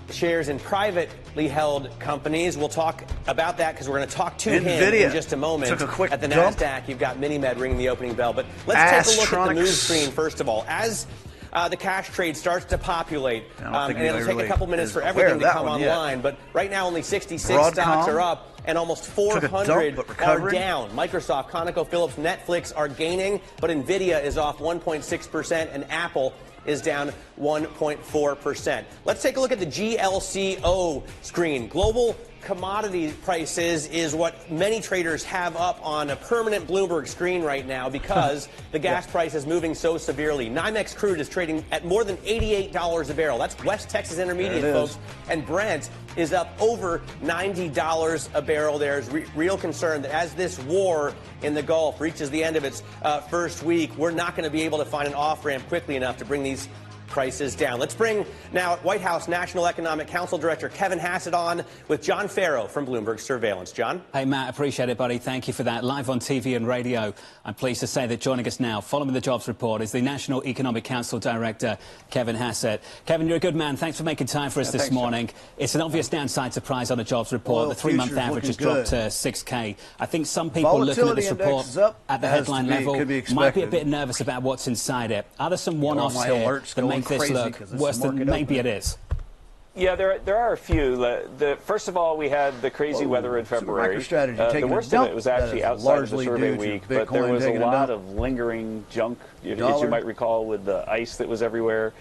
Shares in privately held companies. We'll talk about that because we're going to talk to him NVIDIA in just a moment. took a quick at the dump. NASDAQ, you've got Minimed ringing the opening bell. But let's take a look at the news screen first of all. As the cash trade starts to populate, and it'll take a couple minutes for everything to come online. But right now, only 66 stocks are up, and almost 400 are down. Microsoft, ConocoPhillips, Netflix are gaining, but NVIDIA is off 1.6%, and Apple is down 1.4%. Let's take a look at the GLCO screen. Global commodity prices is what many traders have up on a permanent Bloomberg screen right now because the gas price is moving so severely. NYMEX crude is trading at more than $88 a barrel. That's West Texas Intermediate, folks. And Brent is up over $90 a barrel. There's real concern that as this war in the Gulf reaches the end of its first week, we're not going to be able to find an off-ramp quickly enough to bring these prices down. Let's bring now White House National Economic Council Director Kevin Hassett on with John Farrow from Bloomberg Surveillance. John? Hey, Matt, appreciate it, buddy. Thank you for that. Live on TV and radio, I'm pleased to say that joining us now, following the jobs report, is the National Economic Council Director, Kevin Hassett. Kevin, you're a good man. Thanks for making time for us this morning. It's an obvious downside surprise on the jobs report. Oil the three-month average has dropped to 6K. I think some people looking at this report at the headline level might be a bit nervous about what's inside it. Are there some one-offs here that make this look worse than maybe it is? Yeah, there are a few. First of all, we had the crazy weather in February. The worst of it was actually outside of the survey week, but there was a lot of lingering junk, as you might recall, with the ice that was everywhere.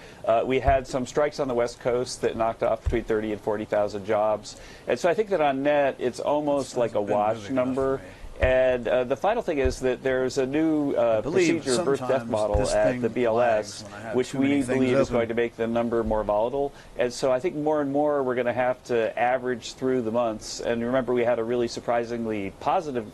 We had some strikes on the West Coast that knocked off between 30 and 40,000 jobs. And so I think that on net, it's almost like a wash number. And the final thing is that there's a new procedure birth-death model at the BLS, which we believe is going to make the number more volatile. And so I think more and more we're going to have to average through the months. And remember, we had a really surprisingly positive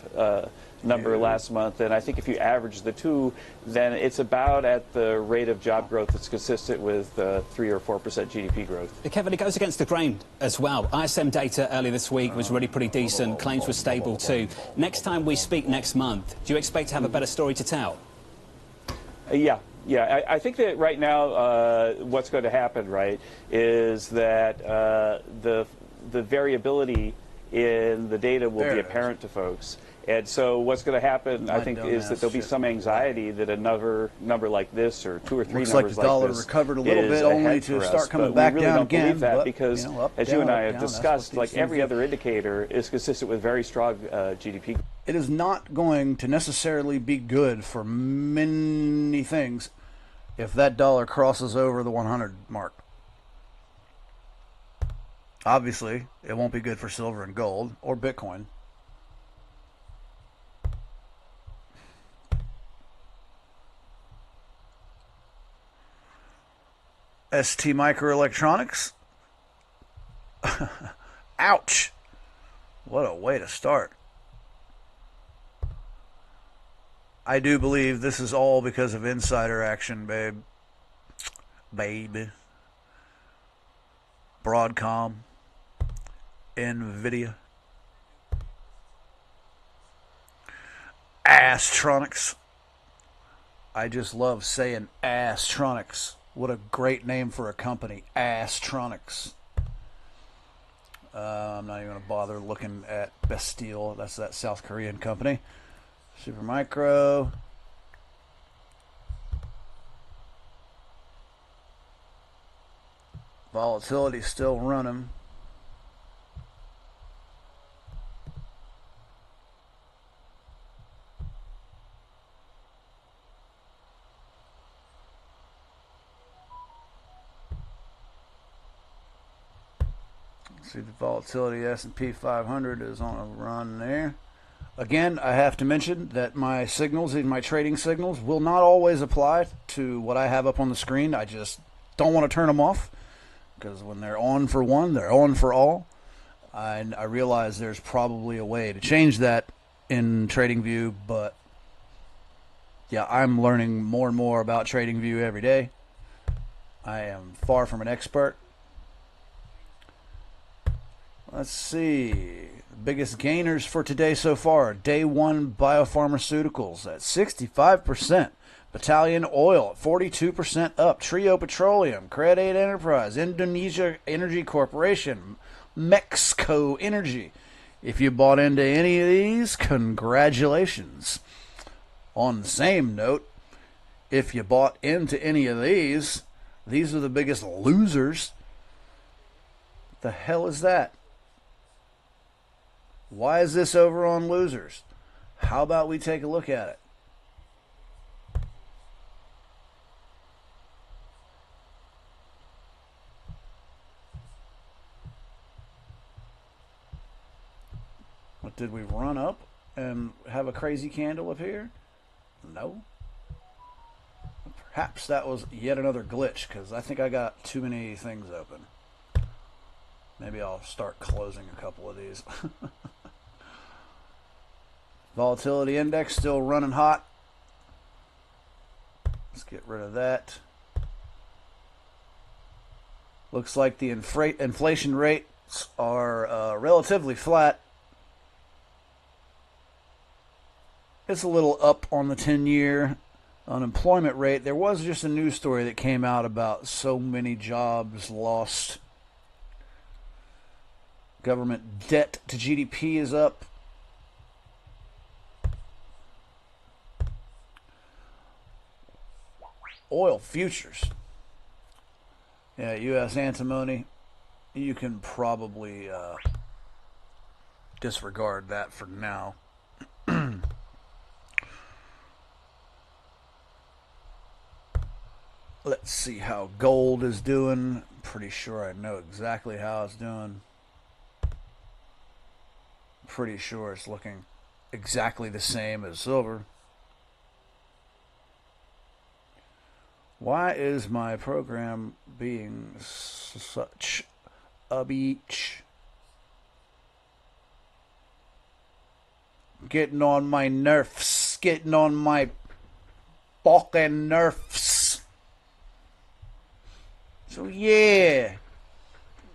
number last month, and I think if you average the two, then it's about at the rate of job growth that's consistent with 3 or 4% GDP growth. Kevin, it goes against the grain as well. ISM data earlier this week was really pretty decent. Claims were stable too. Next time we speak next month, do you expect to have a better story to tell? Yeah, I think that right now what's going to happen, right, is that the variability in the data will be apparent to folks. And so what's going to happen, I think, is that there'll be some anxiety that another number like this or 2 or 3 numbers like this looks like the dollar recovered a little bit only to start coming back down again. We really don't believe that because, as you and I have down, discussed, like every other indicator is consistent with very strong GDP. It is not going to necessarily be good for many things if that dollar crosses over the 100 mark. Obviously, it won't be good for silver and gold or Bitcoin. ST Microelectronics. Ouch. What a way to start. I do believe this is all because of insider action, babe. Broadcom. Nvidia. Astronics. I just love saying Astronics. What a great name for a company, Astronics. I'm not even going to bother looking at Bastille. That's that South Korean company. Supermicro. Volatility still running. See the volatility, S&P 500 is on a run there. Again, I have to mention that my signals, my trading signals, will not always apply to what I have up on the screen. I just don't want to turn them off because when they're on for one, they're on for all. And I realize there's probably a way to change that in TradingView, but yeah, I'm learning more and more about TradingView every day. I am far from an expert. Let's see. Biggest gainers for today so far. Day one biopharmaceuticals at 65%. Battalion Oil at 42% up. Trio Petroleum, Cred 8 Enterprise, Indonesia Energy Corporation, Mexico Energy. If you bought into any of these, congratulations. On the same note, if you bought into any of these are the biggest losers. What the hell is that? Why is this over on losers? How about we take a look at it? What, did we run up and have a crazy candle up here? No. Perhaps that was yet another glitch because I think I got too many things open. Maybe I'll start closing a couple of these. Volatility index still running hot. Let's get rid of that. Looks like the inflation rates are relatively flat. It's a little up on the 10-year unemployment rate. There was just a news story that came out about so many jobs lost. Government debt to GDP is up. Oil futures. Yeah, U.S. antimony. You can probably disregard that for now. Let's see how gold is doing. Pretty sure I know exactly how it's doing. Pretty sure it's looking exactly the same as silver. Why is my program being such a beach? Getting on my nerves. Getting on my fucking nerves. So yeah.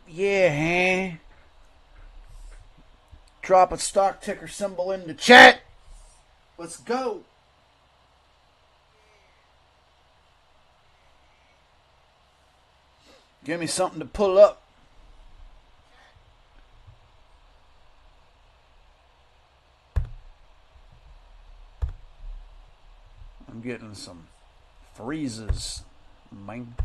Yeah, huh? Drop a stock ticker symbol in the chat. Let's go. Give me something to pull up. I'm getting some freezes, man.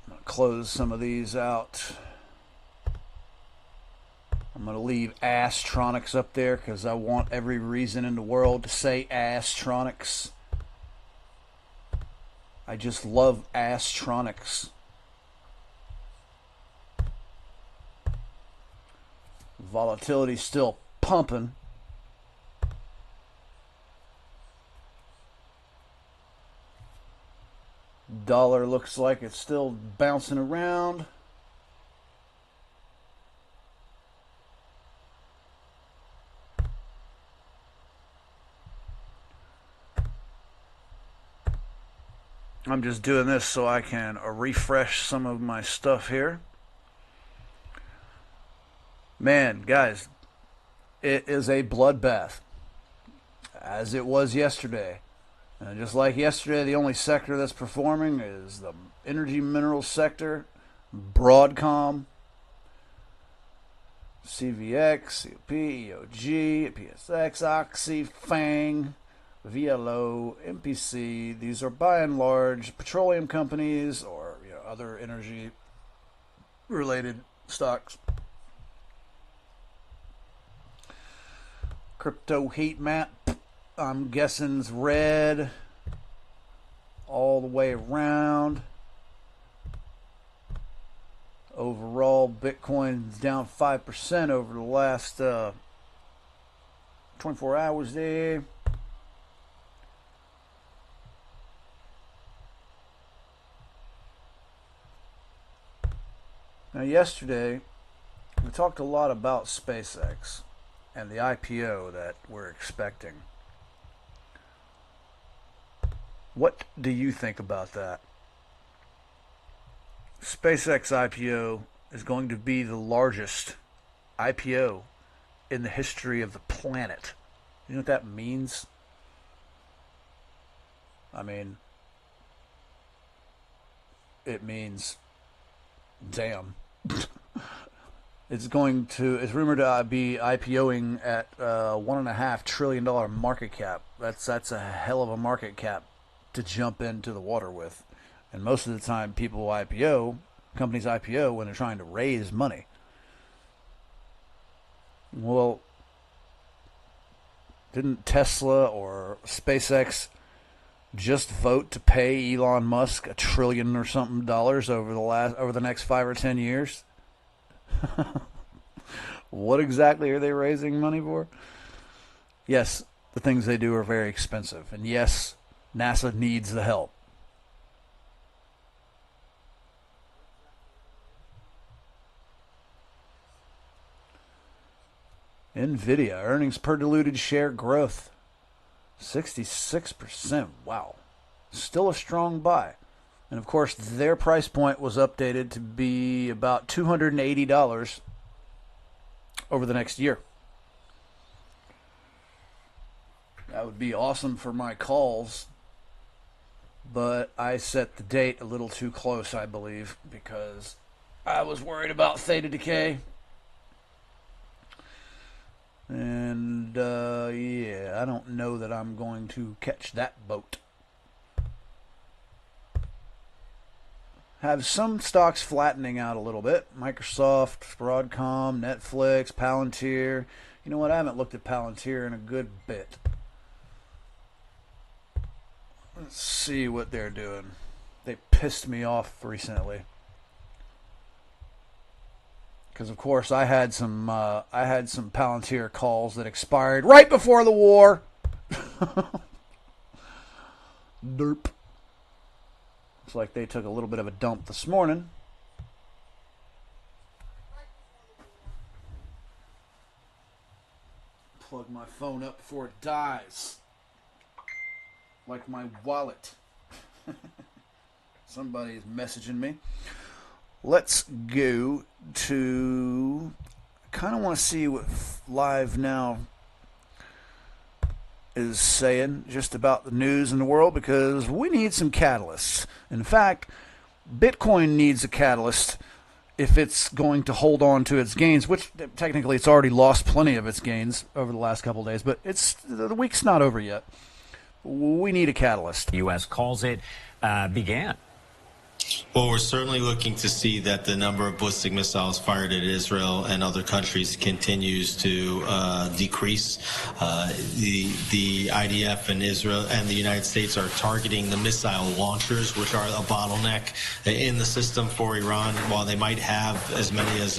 I'm going to close some of these out. I'm going to leave Astronics up there because I want every reason in the world to say Astronics. I just love Astronics. Volatility still pumping. Dollar looks like it's still bouncing around. I'm just doing this so I can refresh some of my stuff here. Man, guys, it is a bloodbath, as it was yesterday. And just like yesterday, the only sector that's performing is the energy minerals sector, Broadcom, CVX, COP, EOG, PSX, Oxy, FANG, VLO, MPC. These are by and large petroleum companies or other energy related stocks. Crypto heat map, I'm guessing is red all the way around. Overall, Bitcoin's down 5% over the last 24 hours there. Now, yesterday, we talked a lot about SpaceX and the IPO that we're expecting. What do you think about that? SpaceX IPO is going to be the largest IPO in the history of the planet. You know what that means? I mean, it means, damn. It's rumored to be IPOing at $1.5 trillion market cap. That's a hell of a market cap to jump into the water with. And most of the time companies IPO when they're trying to raise money. Well, didn't Tesla or SpaceX just vote to pay Elon Musk $1 trillion or something over the next 5 or 10 years? What exactly are they raising money for? Yes, the things they do are very expensive. And yes, NASA needs the help. NVIDIA, earnings per diluted share growth, 66%. Wow. Still a strong buy. And of course, their price point was updated to be about $280 over the next year. That would be awesome for my calls, but I set the date a little too close, I believe, because I was worried about theta decay. And, yeah, I don't know that I'm going to catch that boat. Have some stocks flattening out a little bit. Microsoft, Broadcom, Netflix, Palantir. You know what? I haven't looked at Palantir in a good bit. Let's see what they're doing. They pissed me off recently. Because of course I had some Palantir calls that expired right before the war. Derp. Looks like they took a little bit of a dump this morning. Plug my phone up before it dies. Like my wallet. Somebody's messaging me. Let's go to... I kind of want to see what Live Now is saying just about the news in the world, because we need some catalysts. In fact, Bitcoin needs a catalyst if it's going to hold on to its gains, which technically it's already lost plenty of its gains over the last couple of days, but the week's not over yet. We need a catalyst. The U.S. calls it began. Well, we're certainly looking to see that the number of ballistic missiles fired at Israel and other countries continues to decrease. The IDF and Israel and the United States are targeting the missile launchers, which are a bottleneck in the system for Iran. While they might have as many as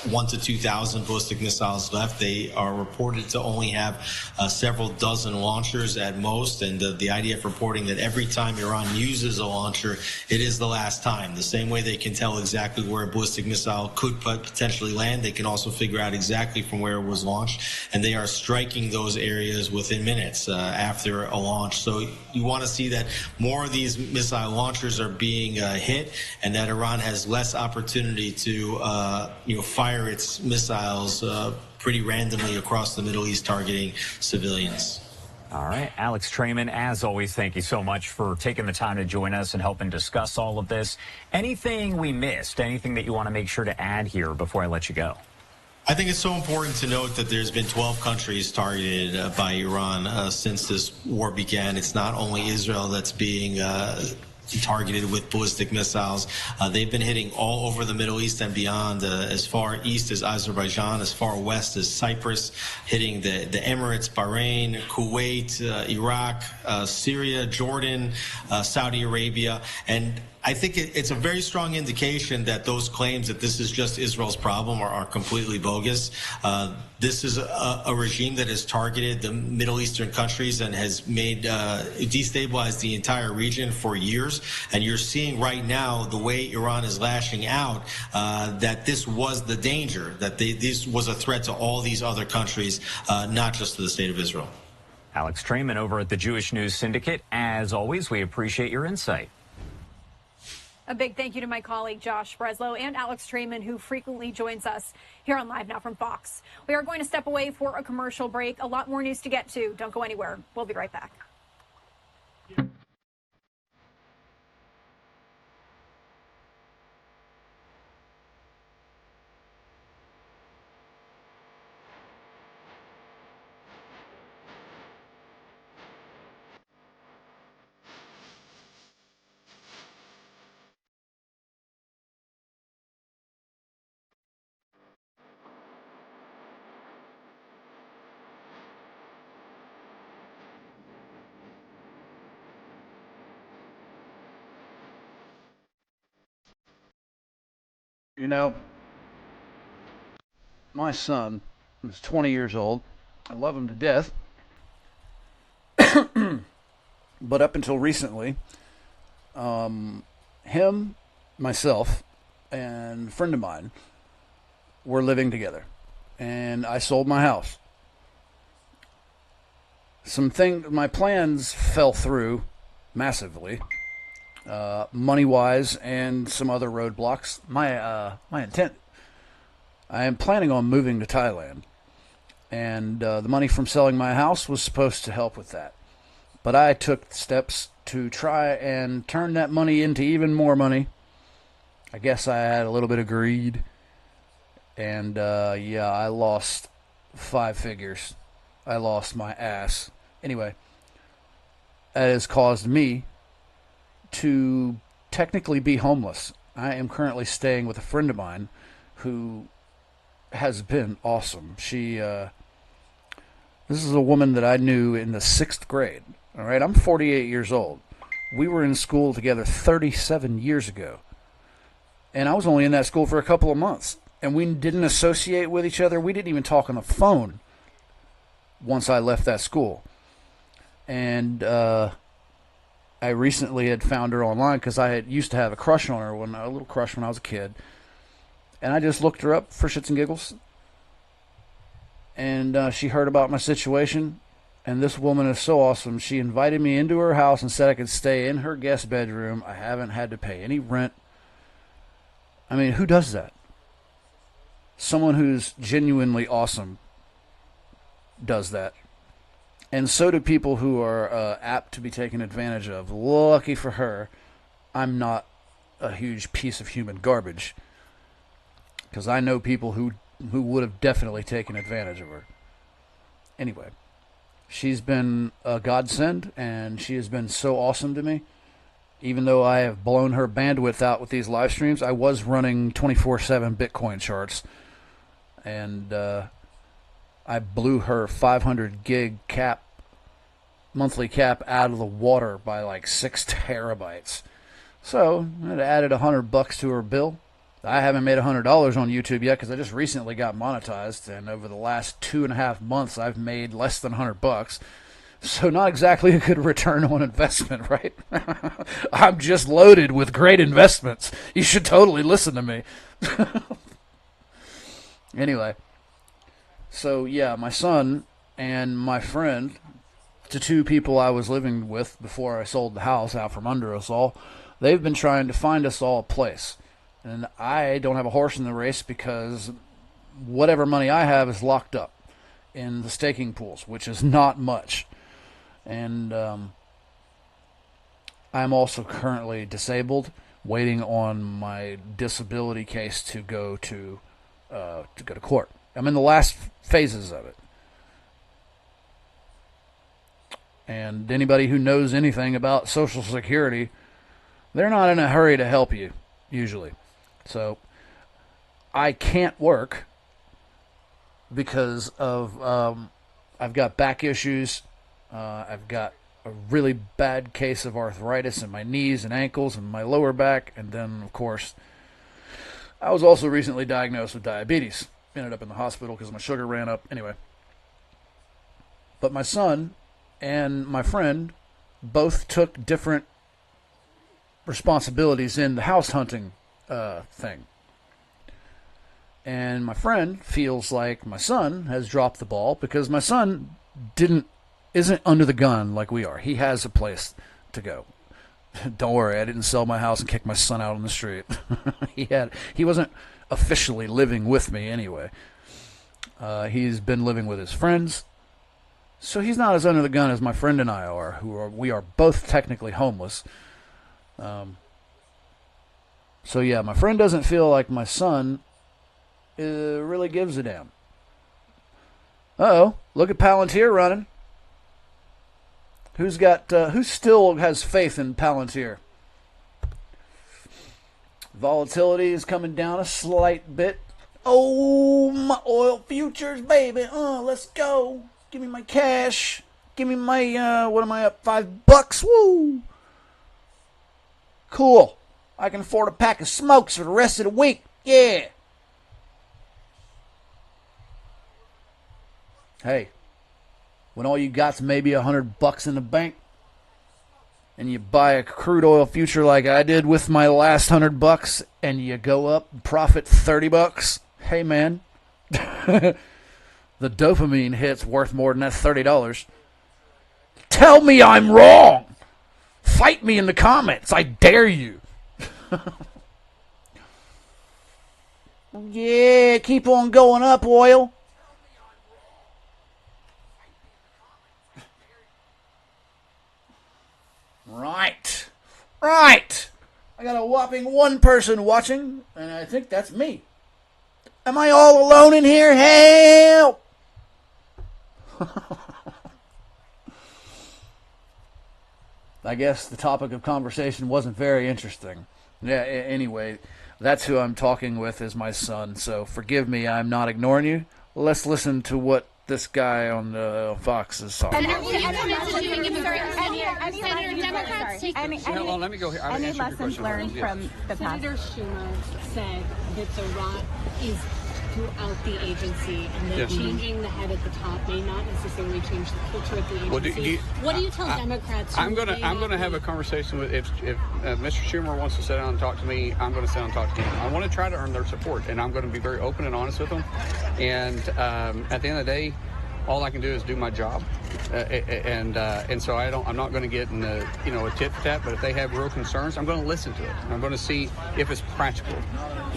1,000 to 2,000 ballistic missiles left, they are reported to only have several dozen launchers at most, and the IDF reporting that every time Iran uses a launcher, it is the last time. The same way they can tell exactly where a ballistic missile could potentially land, they can also figure out exactly from where it was launched, and they are striking those areas within minutes after a launch. So you want to see that more of these missile launchers are being hit, and that Iran has less opportunity to fire its missiles pretty randomly across the Middle East, targeting civilians. All right, Alex Trayman, as always, thank you so much for taking the time to join us and helping discuss all of this. Anything we missed, anything that you want to make sure to add here before I let you go? I think it's so important to note that there's been 12 countries targeted by Iran since this war began. It's not only Israel that's being targeted with ballistic missiles. They've been hitting all over the Middle East and beyond, as far east as Azerbaijan, as far west as Cyprus, hitting the Emirates, Bahrain, Kuwait, Iraq, Syria, Jordan, Saudi Arabia. And I think it's a very strong indication that those claims that this is just Israel's problem are completely bogus. This is a regime that has targeted the Middle Eastern countries and has made destabilized the entire region for years. And you're seeing right now the way Iran is lashing out that this was the danger, that this was a threat to all these other countries, not just to the state of Israel. Alex Trayman over at the Jewish News Syndicate. As always, we appreciate your insight. A big thank you to my colleague Josh Breslow and Alex Trayman, who frequently joins us here on Live Now from Fox. We are going to step away for a commercial break. A lot more news to get to. Don't go anywhere. We'll be right back. You know, my son is 20 years old. I love him to death. But up until recently, him, myself, and a friend of mine were living together. And I sold my house. My plans fell through massively. Money-wise and some other roadblocks. My intent, I am planning on moving to Thailand, and the money from selling my house was supposed to help with that. But I took steps to try and turn that money into even more money. I guess I had a little bit of greed, and yeah, I lost 5 figures. I lost my ass. Anyway, that has caused me to technically be homeless. I am currently staying with a friend of mine who has been awesome. This is a woman that I knew in the 6th grade. All right, I'm 48 years old. We were in school together 37 years ago. And I was only in that school for a couple of months. And we didn't associate with each other. We didn't even talk on the phone once I left that school. And I recently had found her online because I used to have a crush on her, a little crush when I was a kid. And I just looked her up for shits and giggles. And she heard about my situation. And this woman is so awesome. She invited me into her house and said I could stay in her guest bedroom. I haven't had to pay any rent. I mean, who does that? Someone who's genuinely awesome does that. And so do people who are apt to be taken advantage of. Lucky for her, I'm not a huge piece of human garbage. Because I know people who would have definitely taken advantage of her. Anyway, she's been a godsend, and she has been so awesome to me. Even though I have blown her bandwidth out with these live streams, I was running 24/7 Bitcoin charts. And I blew her 500 gig cap, monthly cap, out of the water by like 6 terabytes. So it added $100 to her bill. I haven't made $100 on YouTube yet because I just recently got monetized, and over the last 2.5 months I've made less than $100. So not exactly a good return on investment, right? I'm just loaded with great investments. You should totally listen to me. Anyway, so yeah, my son and my friend, the two people I was living with before I sold the house out from under us all, they've been trying to find us all a place. And I don't have a horse in the race because whatever money I have is locked up in the staking pools, which is not much. And I'm also currently disabled, waiting on my disability case to go to court. I'm in the last phases of it. And anybody who knows anything about Social Security, they're not in a hurry to help you, usually. So I can't work because of I've got back issues. I've got a really bad case of arthritis in my knees and ankles and my lower back. And then, of course, I was also recently diagnosed with diabetes. Ended up in the hospital because my sugar ran up. Anyway. But my son and my friend both took different responsibilities in the house hunting thing. And my friend feels like my son has dropped the ball because my son isn't under the gun like we are. He has a place to go. Don't worry, I didn't sell my house and kick my son out on the street. He wasn't officially living with me anyway. He's been living with his friends. So he's not as under the gun as my friend and I are, we are both technically homeless. So yeah, my friend doesn't feel like my son really gives a damn. Uh-oh, look at Palantir running. Who still has faith in Palantir? Volatility is coming down a slight bit. Oh, my oil futures, baby. Let's go. Give me my cash. Give me my, what am I up, $5? Woo. Cool. I can afford a pack of smokes for the rest of the week. Yeah. Hey, when all you got's maybe $100 in the bank, and you buy a crude oil future like I did with my last $100, and you go up and profit $30, hey man, the dopamine hit's worth more than that $30. Tell me I'm wrong. Fight me in the comments. I dare you. Yeah, keep on going up, oil. Right. I got a whopping one person watching, and I think that's me. Am I all alone in here? Help! I guess the topic of conversation wasn't very interesting. Yeah, anyway, that's who I'm talking with is my son, so forgive me, I'm not ignoring you. Let's listen to what this guy on Fox is talking. Senator, Democrats take Hold on, let me go here. any lessons learned from the past? Senator Schumer said that the rot is throughout the agency, and that changing the head at the top may not necessarily change the culture of the agency. What do you tell Democrats? I'm gonna have a conversation with if Mr. Schumer wants to sit down and talk to me. I'm going to sit down and talk to him. I want to try to earn their support, and I'm going to be very open and honest with them. And at the end of the day, all I can do is do my job, and so I'm not going to get in a tit for tat. But if they have real concerns, I'm going to listen to it. I'm going to see if it's practical.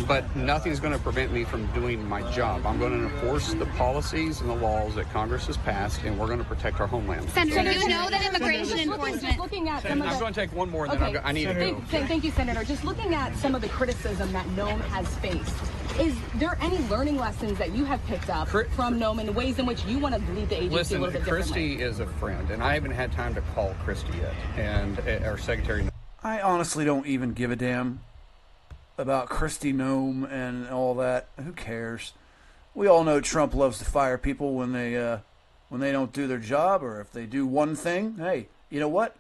But nothing's going to prevent me from doing my job. I'm going to enforce the policies and the laws that Congress has passed, and we're going to protect our homeland. Senator, you know that immigration enforcement. Looking at I'm going to take one more, and then I need to go. Thank you, Senator. Just looking at some of the criticism that Nome has faced, is there any learning lessons that you have picked up from Nome in ways in which you want to lead the agency a little bit differently? Christie is a friend, and I haven't had time to call Christie yet, and our secretary. I honestly don't even give a damn about Christie Nome and all that. Who cares? We all know Trump loves to fire people when they don't do their job, or if they do one thing. Hey, you know what?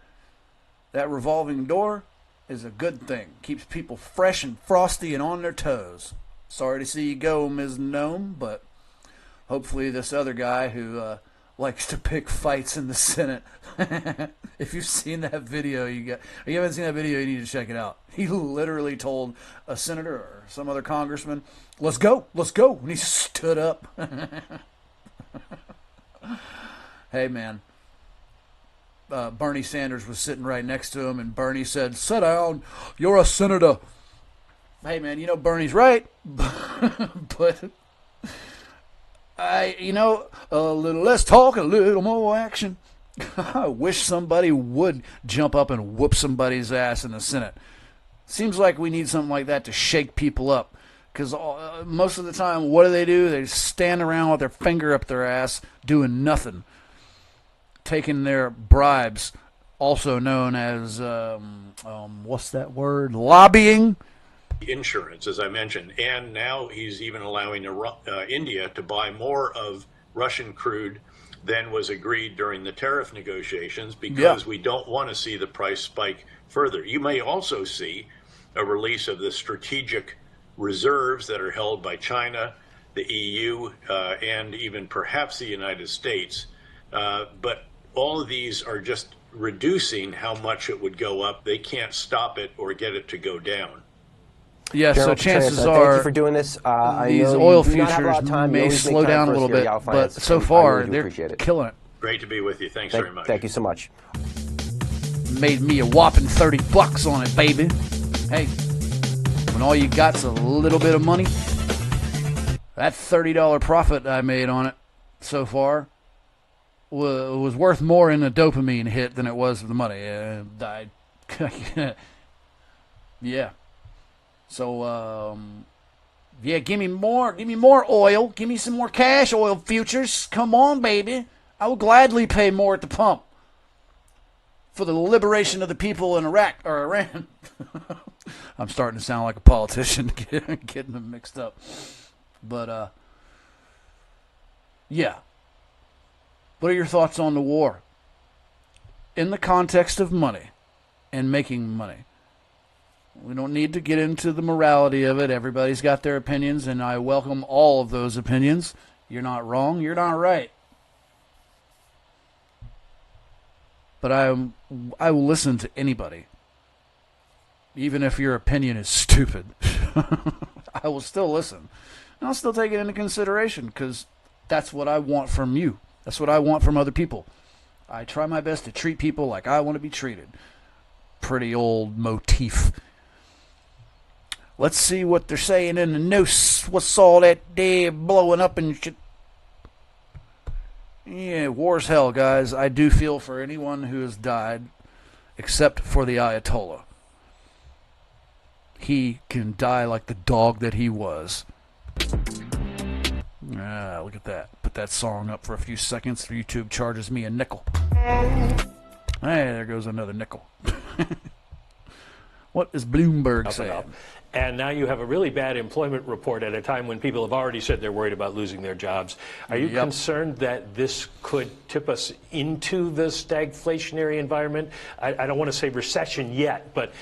That revolving door is a good thing. Keeps people fresh and frosty and on their toes. Sorry to see you go, Ms. Nome, but hopefully this other guy who likes to pick fights in the Senate. If you've seen that video, you haven't seen that video, you need to check it out. He literally told a senator or some other congressman, let's go, and he stood up. Hey, man. Bernie Sanders was sitting right next to him, and Bernie said, sit down, you're a senator. Hey, man, you know Bernie's right, but a little less talk, a little more action. I wish somebody would jump up and whoop somebody's ass in the Senate. Seems like we need something like that to shake people up, because most of the time, what do? They stand around with their finger up their ass doing nothing, taking their bribes, also known as, what's that word, lobbying. Insurance, as I mentioned, and now he's even allowing India to buy more of Russian crude than was agreed during the tariff negotiations, because we don't want to see the price spike further. You may also see a release of the strategic reserves that are held by China, the EU, and even perhaps the United States. But all of these are just reducing how much it would go up. They can't stop it or get it to go down. Yeah, so chances are thank you for doing this. These oil futures may slow down a little bit, but so far they're killing it. Great to be with you. Thanks very much. Thank you so much. Made me a whopping $30 on it, baby. Hey, when all you got's a little bit of money, that $30 profit I made on it so far was worth more in a dopamine hit than it was the money. Yeah. So, give me more oil. Give me some more cash oil futures. Come on, baby. I will gladly pay more at the pump for the liberation of the people in Iraq or Iran. I'm starting to sound like a politician, getting them mixed up. But, yeah. What are your thoughts on the war? In the context of money and making money. We don't need to get into the morality of it. Everybody's got their opinions, and I welcome all of those opinions. You're not wrong. You're not right. But I will listen to anybody, even if your opinion is stupid. I will still listen. And I'll still take it into consideration, because that's what I want from you. That's what I want from other people. I try my best to treat people like I want to be treated. Pretty old motif. Let's see what they're saying in the news. What's all that day blowing up and shit? Yeah, war's hell, guys. I do feel for anyone who has died, except for the Ayatollah. He can die like the dog that he was. Look at that. Put that song up for a few seconds. YouTube charges me a nickel. Hey, there goes another nickel. What is Bloomberg saying? And now you have a really bad employment report at a time when people have already said they're worried about losing their jobs. Are you concerned that this could tip us into the stagflationary environment? I don't want to say recession yet, but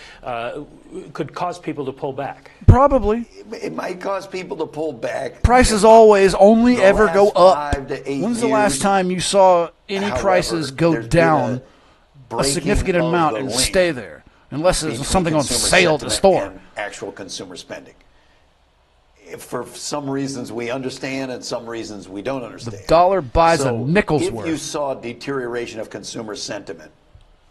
could cause people to pull back? Probably. It might cause people to pull back. Prices always only ever go up. 5 to 8 When's the last time you saw any prices go down a significant amount and stay there? Unless there's something on sale at the store. And actual consumer spending. For some reasons we understand and some reasons we don't understand. The dollar buys a nickel's if worth. you saw deterioration of consumer sentiment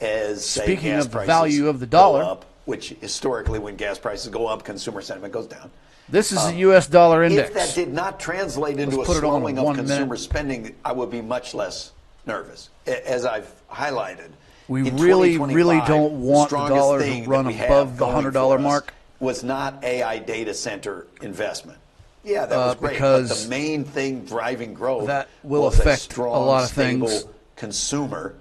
as, say, speaking gas of the prices value of the dollar, go up, which historically when gas prices go up, consumer sentiment goes down. This is the U.S. dollar index. If that did not translate into a slowing of consumer spending, I would be much less nervous. As I've highlighted, we really don't want the dollar to run above the $100 mark. Was not AI data center investment. Yeah, that was great. Because but the main thing driving growth that will was affect strong, a lot of stable things. Consumer,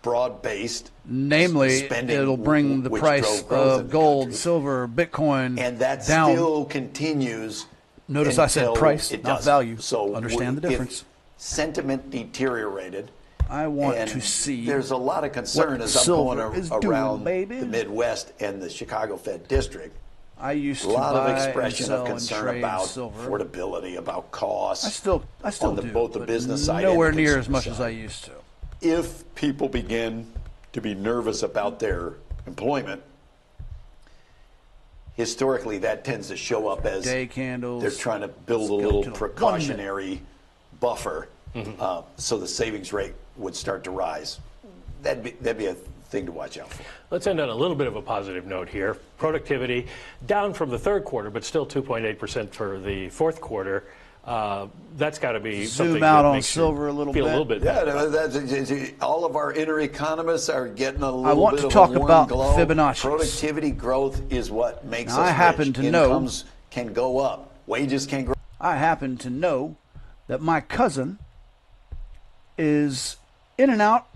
broad-based. Namely, it'll bring the price of gold, silver, Bitcoin and that down. Still continues. Notice I said price, not value. So understand the difference. If sentiment deteriorated. I want to see. There's a lot of concern as I'm going around the Midwest and the Chicago Fed district. I used to buy a lot of expression of and concern about silver. affordability, about costs. I still on do, both the business side nowhere and the near as much side. as I used to. If people begin to be nervous about their employment, historically that tends to show up as day candles. They're trying to build a little precautionary buffer, so the savings rate would start to rise. That'd be a thing to watch out for. Let's end on a little bit of a positive note here. Productivity down from the third quarter, but still 2.8% for the fourth quarter. That's got to be something zoom out that on makes silver a little feel bit. a little bit better. Yeah, all of our inner economists are getting a little I want bit to of talk a warm about glow. Fibonacci. Productivity growth is what makes now, us I happen rich. to know Incomes can go up. Wages can grow. I happen to know that my cousin is in and out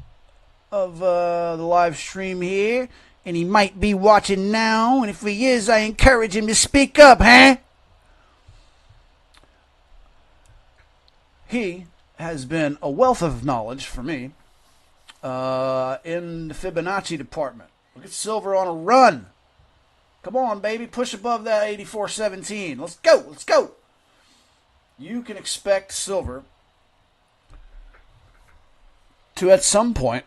of the live stream here, and he might be watching now, and if he is, I encourage him to speak up, huh? He has been a wealth of knowledge for me in the Fibonacci department. Look at silver on a run. Come on, baby, push above that 84.17. Let's go, let's go. You can expect silver to, at some point,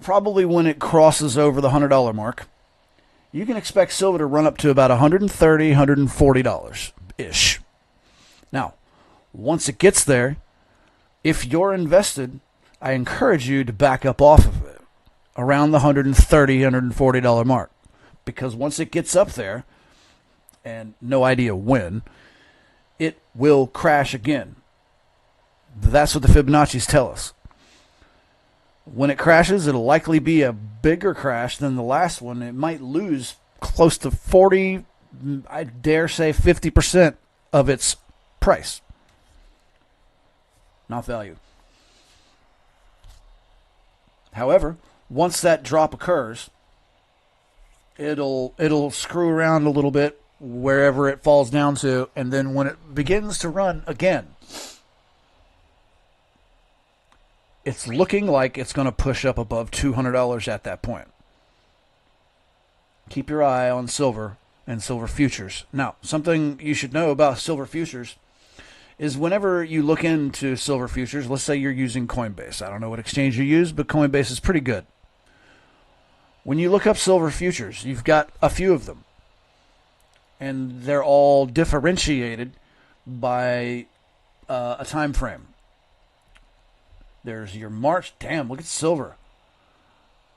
probably when it crosses over the $100 mark, you can expect silver to run up to about $130, $140-ish. Now, once it gets there, if you're invested, I encourage you to back up off of it around the $130, $140 mark. Because once it gets up there, and no idea when, it will crash again. That's what the Fibonacci's tell us. When it crashes, it'll likely be a bigger crash than the last one. It might lose close to 40, I dare say 50% of its price, not value. However, once that drop occurs, it'll screw around a little bit wherever it falls down to, and then when it begins to run again, it's looking like it's going to push up above $200 at that point. Keep your eye on silver and silver futures. Now, something you should know about silver futures is whenever you look into silver futures, let's say you're using Coinbase. I don't know what exchange you use, but Coinbase is pretty good. When you look up silver futures, you've got a few of them. And they're all differentiated by a time frame. There's your March. Damn, look at silver.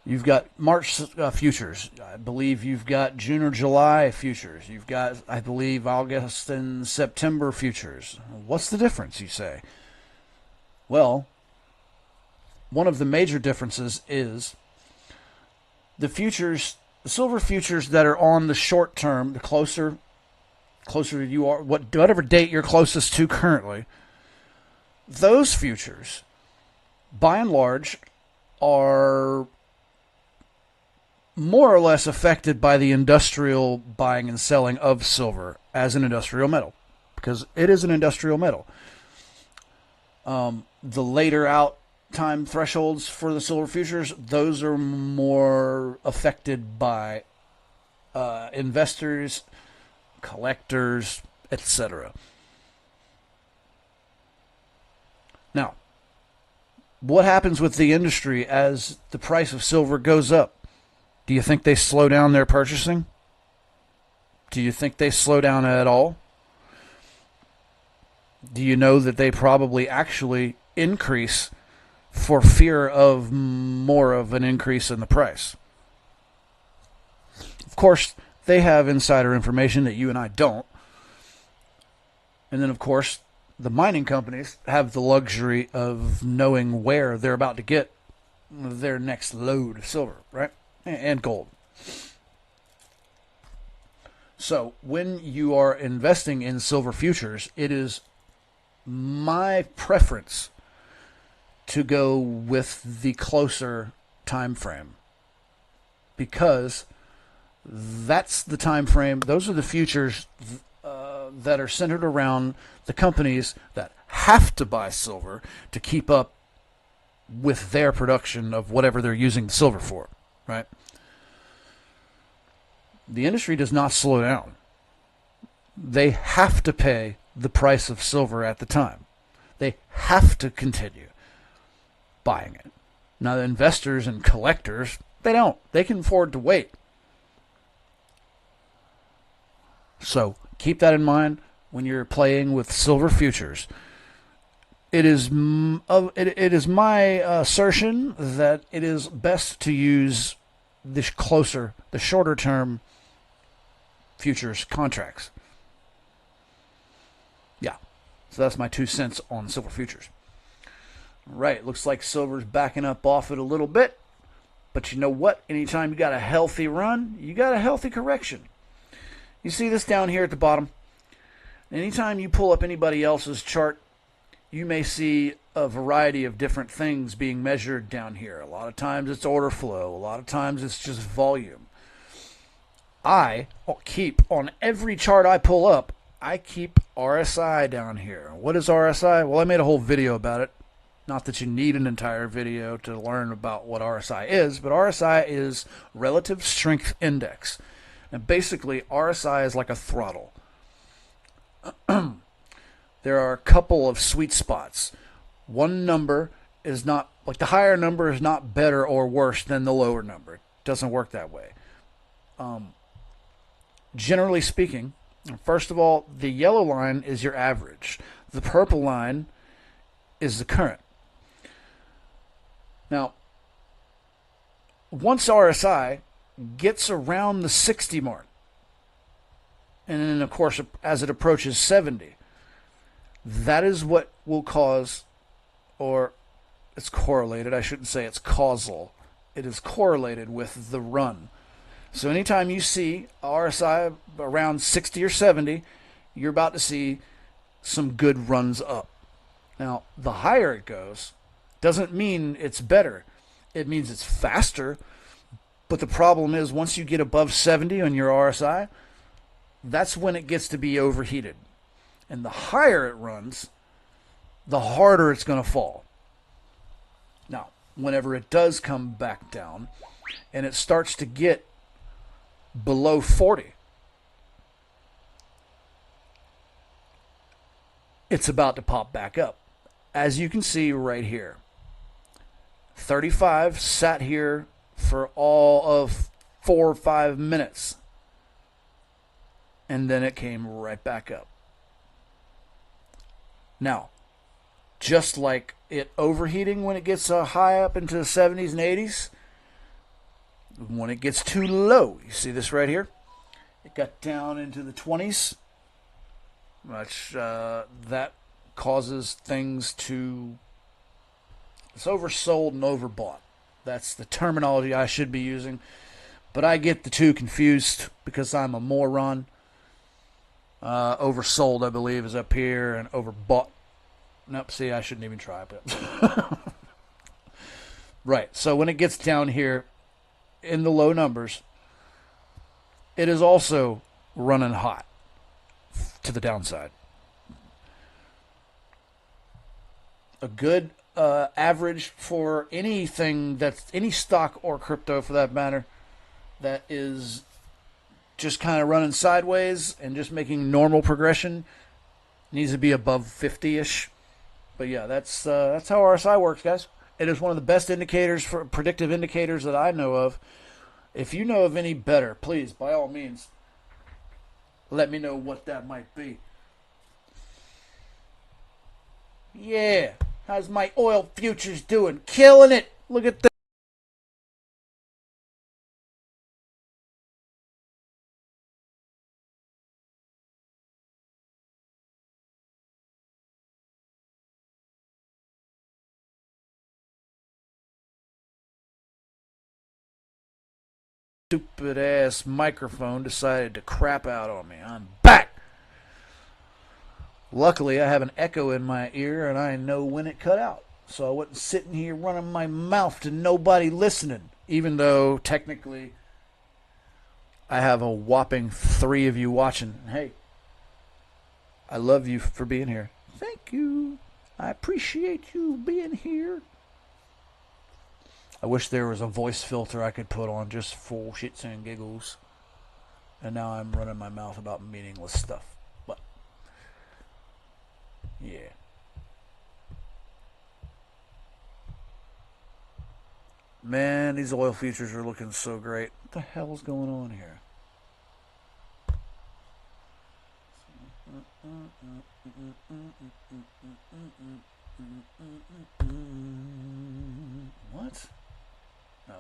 You've got March futures. I believe you've got June or July futures. You've got, I believe, August and September futures. What's the difference, you say? Well, one of the major differences is the futures, the silver futures that are on the short term, the closer you are, whatever date you're closest to currently, those futures, by and large, are more or less affected by the industrial buying and selling of silver as an industrial metal, because it is an industrial metal. The later out time thresholds for the silver futures, those are more affected by investors, collectors, etc. Now, what happens with the industry as the price of silver goes up? Do you think they slow down their purchasing? Do you think they slow down at all? Do you know that they probably actually increase for fear of more of an increase in the price? Of course, they have insider information that you and I don't. And then, of course, the mining companies have the luxury of knowing where they're about to get their next load of silver, right? And gold. So when you are investing in silver futures, it is my preference to go with the closer time frame, because that's the time frame. Those are the futures that are centered around the companies that have to buy silver to keep up with their production of whatever they're using the silver for, right? The industry does not slow down. They have to pay the price of silver at the time. They have to continue buying it. Now, the investors and collectors, they don't. They can afford to wait. So keep that in mind when you're playing with silver futures. It is my assertion that it is best to use the shorter term futures contracts. Yeah. So that's my 2 cents on silver futures. Right, looks like silver's backing up off it a little bit. But you know what? Anytime you got a healthy run, you got a healthy correction. You see this down here at the bottom? Anytime you pull up anybody else's chart, you may see a variety of different things being measured down here. A lot of times it's order flow. A lot of times it's just volume. I keep, on every chart I pull up, I keep RSI down here. What is RSI? Well, I made a whole video about it. Not that you need an entire video to learn about what RSI is, but RSI is Relative Strength Index. And basically, RSI is like a throttle. There are a couple of sweet spots. One number is not, like the higher number is not better or worse than the lower number. It doesn't work that way. Generally speaking, first of all, the yellow line is your average. The purple line is the current. Now, once RSI gets around the 60 mark, and then, of course, as it approaches 70, that is what will cause, or it's correlated, I shouldn't say it's causal, it is correlated with the run. So anytime you see RSI around 60 or 70, you're about to see some good runs up. Now, the higher it goes doesn't mean it's better. It means it's faster. But the problem is, once you get above 70 on your RSI, that's when it gets to be overheated. And the higher it runs, the harder it's going to fall. Now, whenever it does come back down and it starts to get below 40, it's about to pop back up. As you can see right here, 35 sat here for all of 4 or 5 minutes, and then it came right back up. Now, just like it overheating when it gets high up into the 70s and 80s, when it gets too low, you see this right here? It got down into the 20s, which that causes things to, it's oversold and overbought. That's the terminology I should be using, but I get the two confused because I'm a moron. Oversold, I believe, is up here, and overbought. Nope, see, I shouldn't even try, but right. So when it gets down here, in the low numbers, it is also running hot to the downside. A good average for anything that's any stock or crypto for that matter that is just kind of running sideways and just making normal progression needs to be above 50-ish. But yeah, that's how RSI works, guys. It is one of the best indicators for predictive indicators that I know of. If you know of any better, please, by all means, let me know what that might be. Yeah. How's my oil futures doing? Killing it. Look at that. Stupid ass microphone decided to crap out on me. I'm back. Luckily, I have an echo in my ear and I know when it cut out. So I wasn't sitting here running my mouth to nobody listening. Even though technically I have a whopping 3 of you watching. Hey, I love you for being here. Thank you. I appreciate you being here. I wish there was a voice filter I could put on just for shits and giggles. And now I'm running my mouth about meaningless stuff. But, yeah. Man, these oil futures are looking so great. What the hell is going on here? What? No.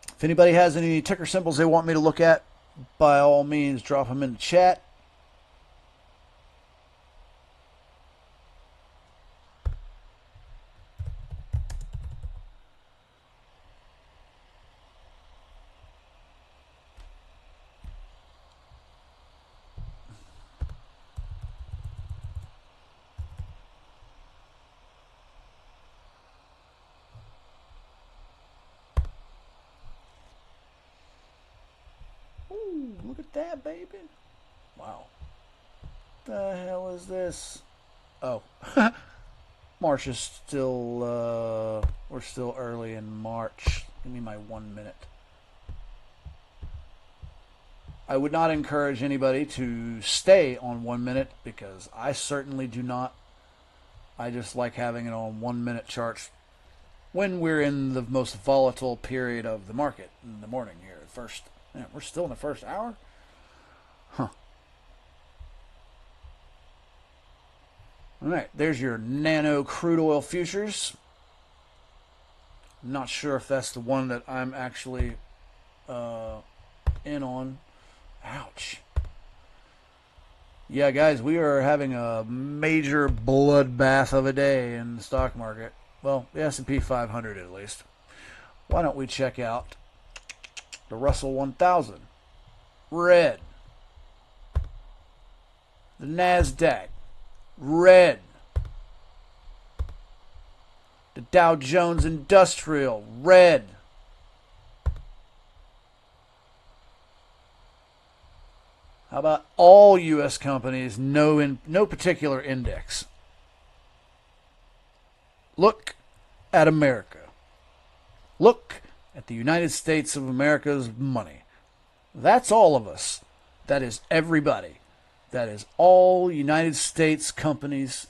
If anybody has any ticker symbols they want me to look at, by all means, drop them in the chat. Ooh, look at that, baby. Wow. What the hell is this? Oh. March is still, we're still early in March. Give me my 1 minute. I would not encourage anybody to stay on 1 minute because I certainly do not. I just like having it on 1 minute charts when we're in the most volatile period of the market in the morning here at first. Yeah, we're still in the first hour? Huh. All right, there's your nano crude oil futures. I'm not sure if that's the one that I'm actually in on. Ouch. Yeah, guys, we are having a major bloodbath of a day in the stock market. Well, the S&P 500 at least. Why don't we check out the Russell 1000? Red. The NASDAQ. Red. The Dow Jones Industrial. Red. How about all U.S. companies? No particular index. Look at America. Look at the United States of America's money. That's all of us. That is everybody. That is all United States companies.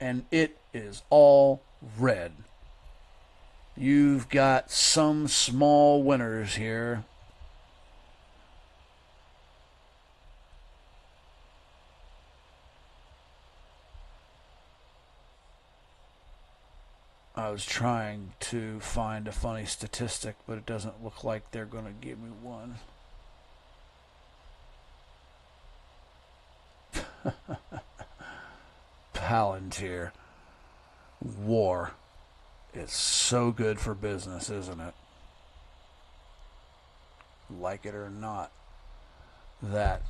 And it is all red. You've got some small winners here. I was trying to find a funny statistic, but it doesn't look like they're going to give me one. Palantir. War. It's so good for business, isn't it? Like it or not, that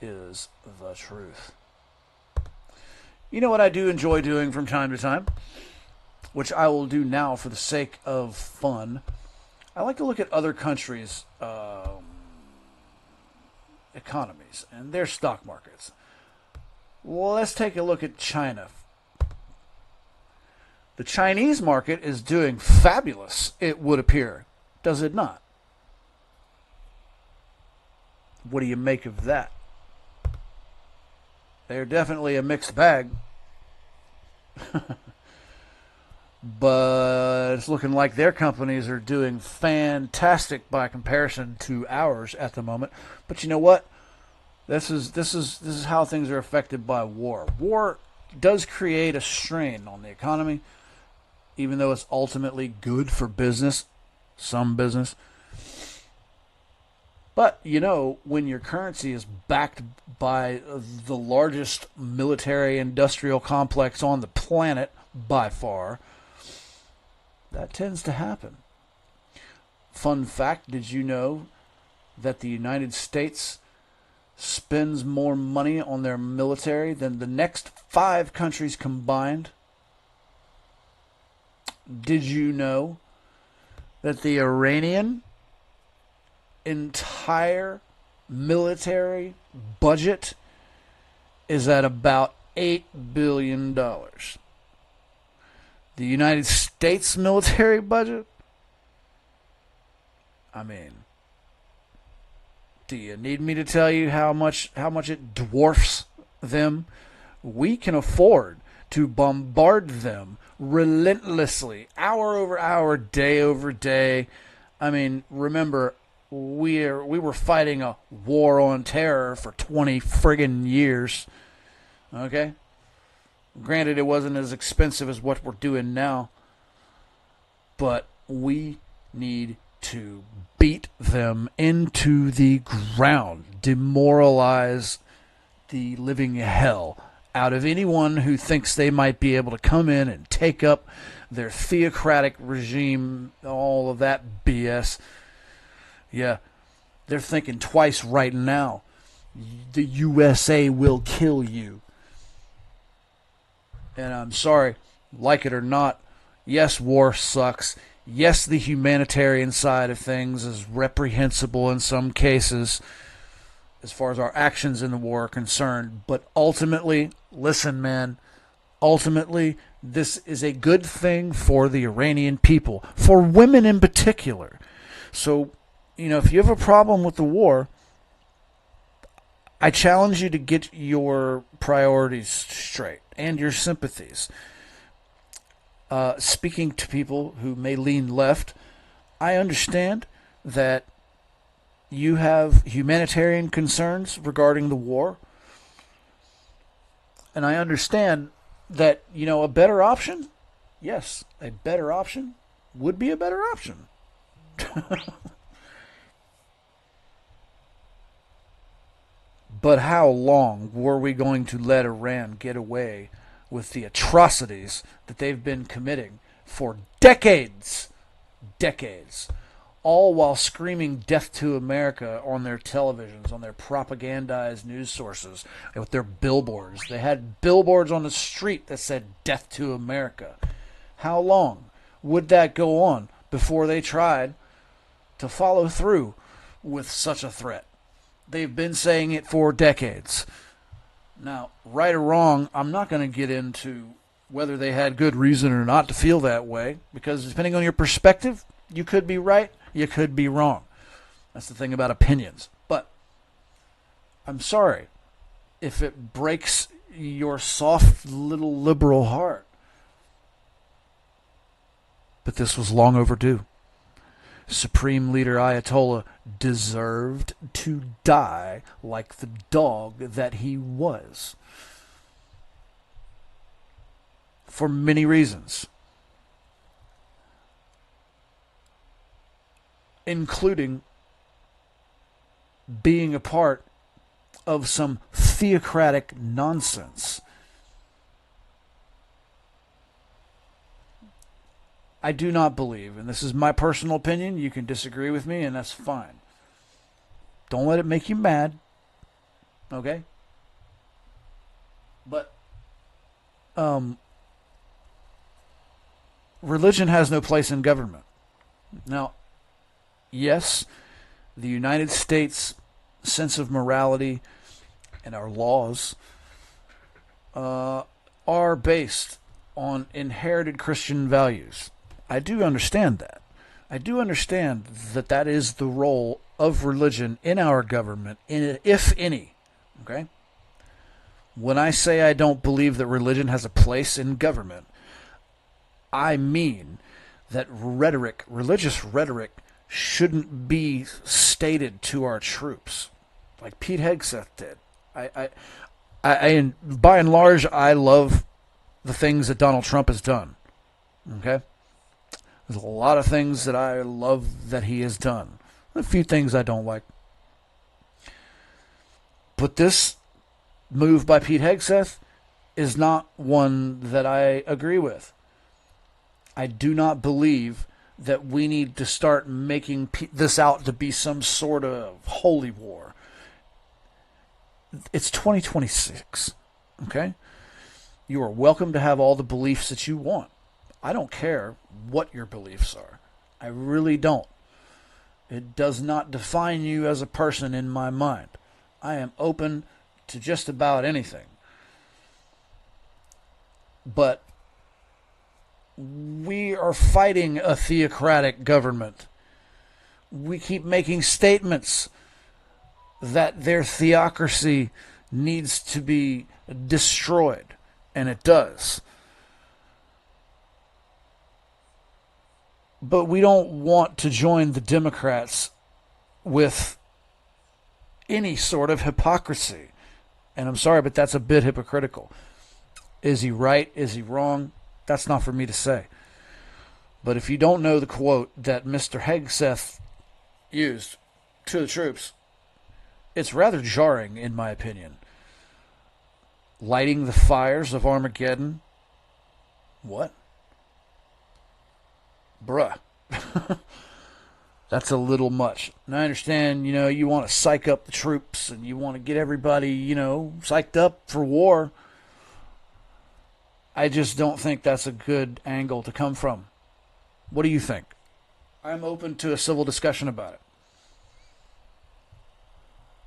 is the truth. You know what I do enjoy doing from time to time, which I will do now for the sake of fun. I like to look at other countries' economies and their stock markets. Well, let's take a look at China. The Chinese market is doing fabulous, it would appear. Does it not? What do you make of that? They're definitely a mixed bag. But it's looking like their companies are doing fantastic by comparison to ours at the moment. But you know what? This is how things are affected by war. War does create a strain on the economy, even though it's ultimately good for business, some business. But, you know, when your currency is backed by the largest military-industrial complex on the planet, by far, that tends to happen. Fun fact, did you know that the United States spends more money on their military than the next 5 countries combined? Did you know that the Iranian entire military budget is at about $8 billion? The United States military budget? I mean, do you need me to tell you how much it dwarfs them? We can afford to bombard them relentlessly, hour over hour, day over day. I mean, remember, we were fighting a war on terror for 20 friggin' years. Okay? Granted, it wasn't as expensive as what we're doing now, but we need to beat them into the ground, demoralize the living hell out of anyone who thinks they might be able to come in and take up their theocratic regime, all of that BS. Yeah, they're thinking twice right now. The USA will kill you. And I'm sorry, like it or not, yes, war sucks. Yes, the humanitarian side of things is reprehensible in some cases as far as our actions in the war are concerned. But ultimately, listen, man, ultimately, this is a good thing for the Iranian people, for women in particular. So, you know, if you have a problem with the war, I challenge you to get your priorities straight and your sympathies. Speaking to people who may lean left, I understand that you have humanitarian concerns regarding the war. And I understand that, you know, a better option, yes, a better option would be a better option. But how long were we going to let Iran get away with the atrocities that they've been committing for decades, all while screaming death to America on their televisions, on their propagandized news sources, and with their billboards? They had billboards on the street that said death to America. How long would that go on before they tried to follow through with such a threat? They've been saying it for decades. Now, right or wrong, I'm not going to get into whether they had good reason or not to feel that way, because depending on your perspective, you could be right, you could be wrong. That's the thing about opinions. But I'm sorry if it breaks your soft little liberal heart. But this was long overdue. Supreme Leader Ayatollah deserved to die like the dog that he was. For many reasons. Including being a part of some theocratic nonsense. I do not believe, and this is my personal opinion, you can disagree with me, and that's fine. Don't let it make you mad, okay? But religion has no place in government. Now, yes, the United States sense of morality and our laws are based on inherited Christian values. I do understand that. I do understand that that is the role of religion in our government, if any. Okay? When I say I don't believe that religion has a place in government, I mean that religious rhetoric, shouldn't be stated to our troops, like Pete Hegseth did. I by and large, I love the things that Donald Trump has done. Okay? There's a lot of things that I love that he has done. A few things I don't like. But this move by Pete Hegseth is not one that I agree with. I do not believe that we need to start making this out to be some sort of holy war. It's 2026, okay? You are welcome to have all the beliefs that you want. I don't care what your beliefs are. I really don't. It does not define you as a person in my mind. I am open to just about anything. But we are fighting a theocratic government. We keep making statements that their theocracy needs to be destroyed, and it does. But we don't want to join the Democrats with any sort of hypocrisy. And I'm sorry, but that's a bit hypocritical. Is he right? Is he wrong? That's not for me to say. But if you don't know the quote that Mr. Hegseth used to the troops, it's rather jarring, in my opinion. Lighting the fires of Armageddon? What? Bruh. That's a little much. And I understand, you want to psych up the troops and you want to get everybody, psyched up for war. I just don't think that's a good angle to come from. What do you think? I'm open to a civil discussion about it.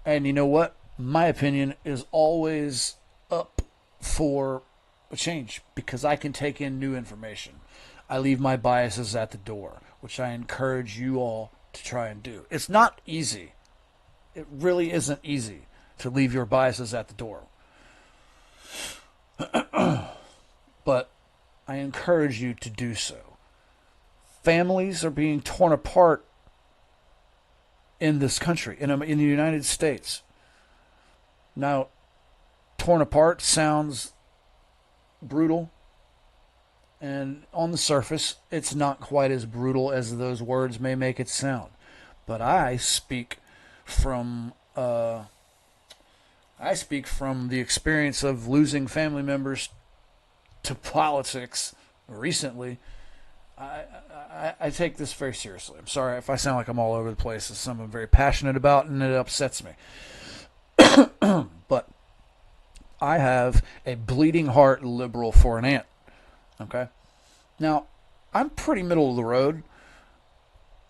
And you know what? My opinion is always up for a change because I can take in new information. I leave my biases at the door, which I encourage you all to try and do. It's not easy. It really isn't easy to leave your biases at the door. But I encourage you to do so. Families are being torn apart in this country, in the United States. Now, torn apart sounds brutal. And on the surface, it's not quite as brutal as those words may make it sound. But I speak from the experience of losing family members to politics recently. I take this very seriously. I'm sorry if I sound like I'm all over the place. It's something I'm very passionate about, and it upsets me. But I have a bleeding heart liberal for an aunt. Okay? Now, I'm pretty middle of the road.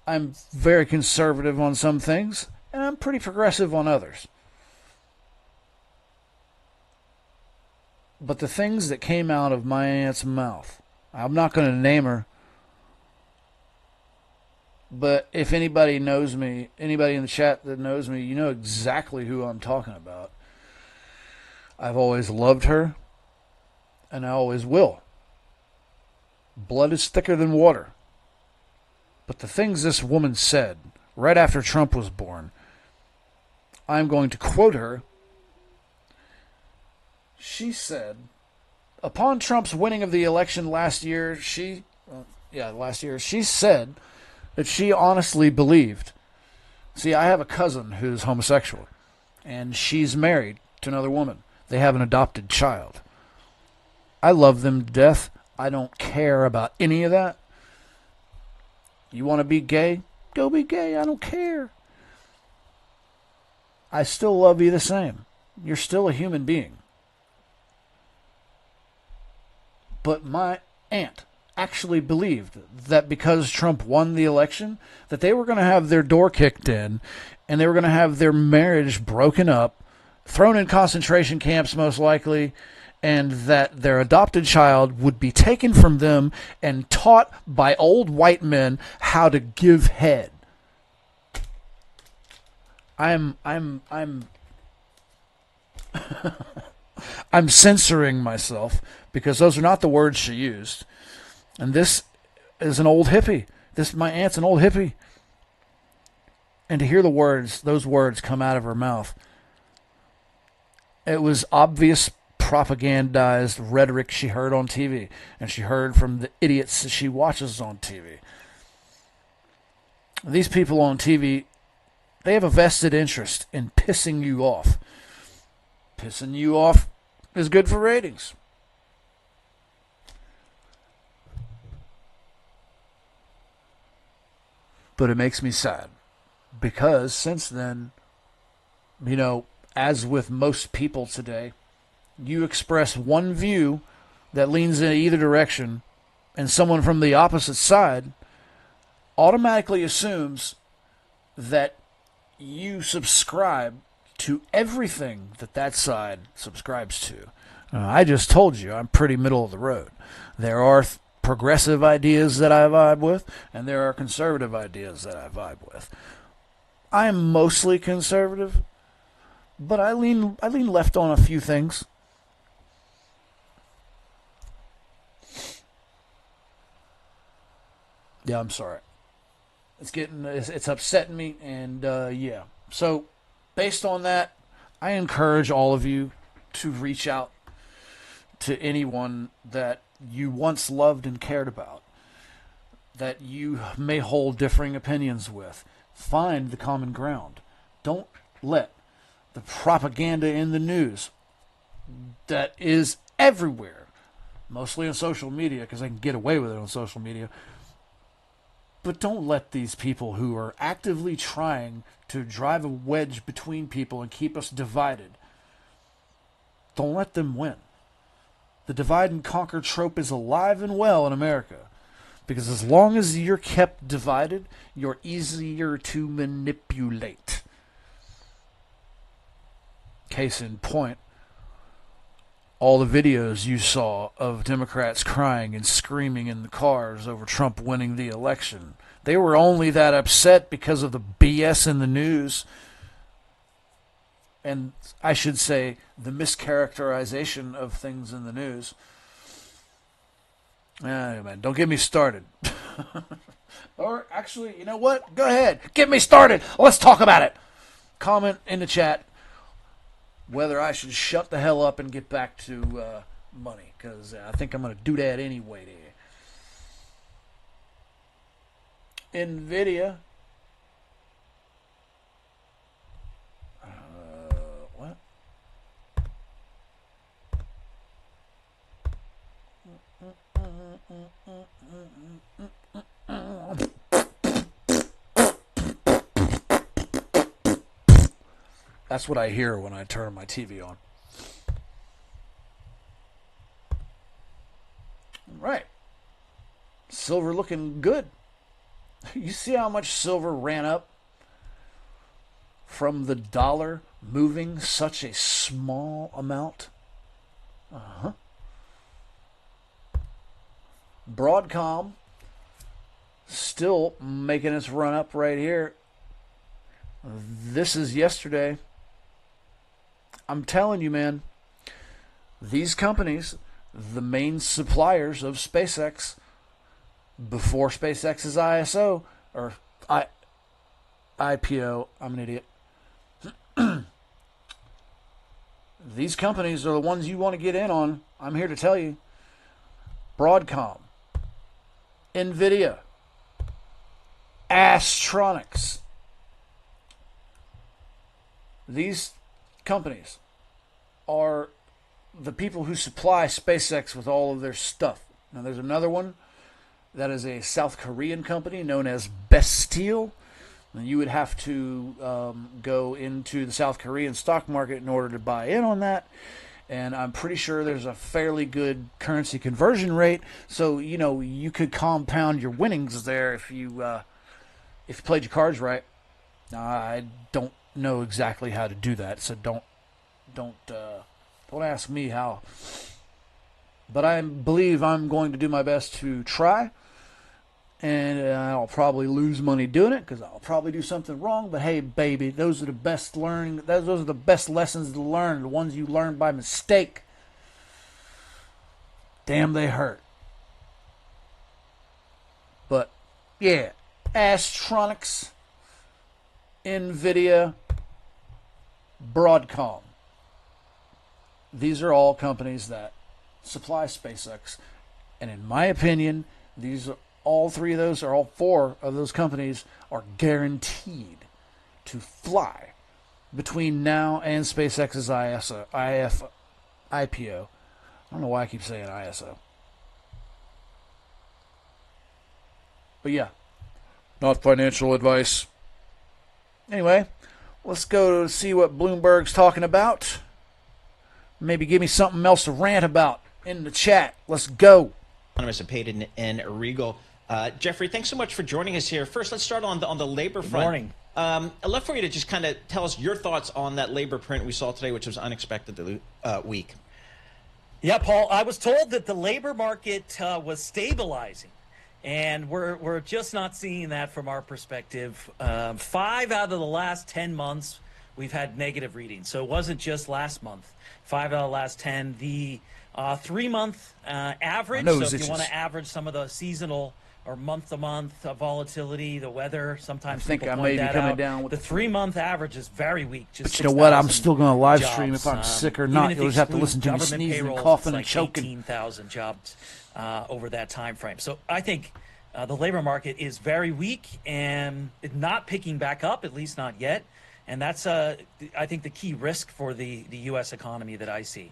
I'm very conservative on some things, and I'm pretty progressive on others. But the things that came out of my aunt's mouth, I'm not going to name her, but if anybody knows me, anybody in the chat that knows me, you know exactly who I'm talking about. I've always loved her, and I always will. Blood is thicker than water. But the things this woman said right after Trump was born, I'm going to quote her. She said, upon Trump's winning of the election last year, she said that she honestly believed. See, I have a cousin who's homosexual, and she's married to another woman. They have an adopted child. I love them to death. I don't care about any of that. You want to be gay? Go be gay. I don't care. I still love you the same. You're still a human being. But my aunt actually believed that because Trump won the election, that they were going to have their door kicked in and they were going to have their marriage broken up, thrown in concentration camps most likely, and that their adopted child would be taken from them and taught by old white men how to give head. I'm I'm censoring myself because those are not the words she used. And this is an old hippie. My aunt's an old hippie. And to hear those words come out of her mouth, it was obvious propagandized rhetoric she heard on TV, and she heard from the idiots that she watches on TV. These people on TV, they have a vested interest in pissing you off. Pissing you off is good for ratings. But it makes me sad because since then, as with most people today, you express one view that leans in either direction, and someone from the opposite side automatically assumes that you subscribe to everything that side subscribes to. I just told you I'm pretty middle of the road. There are progressive ideas that I vibe with, and there are conservative ideas that I vibe with. I am mostly conservative, but I lean left on a few things. Yeah, I'm sorry. It's upsetting me, and yeah. So, based on that, I encourage all of you to reach out to anyone that you once loved and cared about, that you may hold differing opinions with. Find the common ground. Don't let the propaganda in the news that is everywhere, mostly on social media, because I can get away with it on social media. But don't let these people who are actively trying to drive a wedge between people and keep us divided, don't let them win. The divide and conquer trope is alive and well in America. Because as long as you're kept divided, you're easier to manipulate. Case in point, all the videos you saw of Democrats crying and screaming in the cars over Trump winning the election. They were only that upset because of the BS in the news. And I should say, the mischaracterization of things in the news. Man, don't get me started. Or actually, you know what? Go ahead. Get me started. Let's talk about it. Comment in the chat whether I should shut the hell up and get back to money, because I think I'm going to do that anyway. NVIDIA. What? That's what I hear when I turn my TV on. Right. Silver looking good. You see how much silver ran up from the dollar moving such a small amount? Uh-huh. Broadcom still making its run up right here. This is yesterday. I'm telling you, man, these companies, the main suppliers of SpaceX, before SpaceX's ISO, or IPO, I'm an idiot. These companies are the ones you want to get in on. I'm here to tell you. Broadcom, NVIDIA, Astronics. These companies are the people who supply SpaceX with all of their stuff. Now, there's another one that is a South Korean company known as Bastille. And you would have to go into the South Korean stock market in order to buy in on that. And I'm pretty sure there's a fairly good currency conversion rate. So, you know, you could compound your winnings there if you played your cards right. I don't know exactly how to do that, so don't ask me how. But I believe I'm going to do my best to try. And I'll probably lose money doing it because I'll probably do something wrong. But hey, baby, those are the best learning. Those are the best lessons to learn. The ones you learn by mistake. Damn, they hurt. But yeah, Astronics, Nvidia, Broadcom. These are all companies that supply SpaceX, and in my opinion, all four of those companies are guaranteed to fly between now and SpaceX's IPO. I don't know why I keep saying ISO. But yeah, not financial advice. Anyway, let's go see what Bloomberg's talking about. Maybe give me something else to rant about in the chat. Let's go. Anonymous, Payton, and Regal. Jeffrey, thanks so much for joining us here. First, let's start on the labor front. Morning. I'd love for you to just kind of tell us your thoughts on that labor print we saw today, which was unexpectedly weak. Yeah, Paul, I was told that the labor market was stabilizing, and we're just not seeing that from our perspective. 5 out of the last 10 months, we've had negative readings. So it wasn't just last month. 5 out of the last 10. The 3-month average, so if you want to average some of the seasonal or month-to-month volatility, the weather, sometimes people point that out. The 3-month average is very weak. But you know what? I'm still going to live stream if I'm sick or not. You'll just have to listen to me sneezing and coughing and choking. 18,000 jobs over that time frame. So I think the labor market is very weak and not picking back up, at least not yet. And that's, I think, the key risk for the U.S. economy that I see.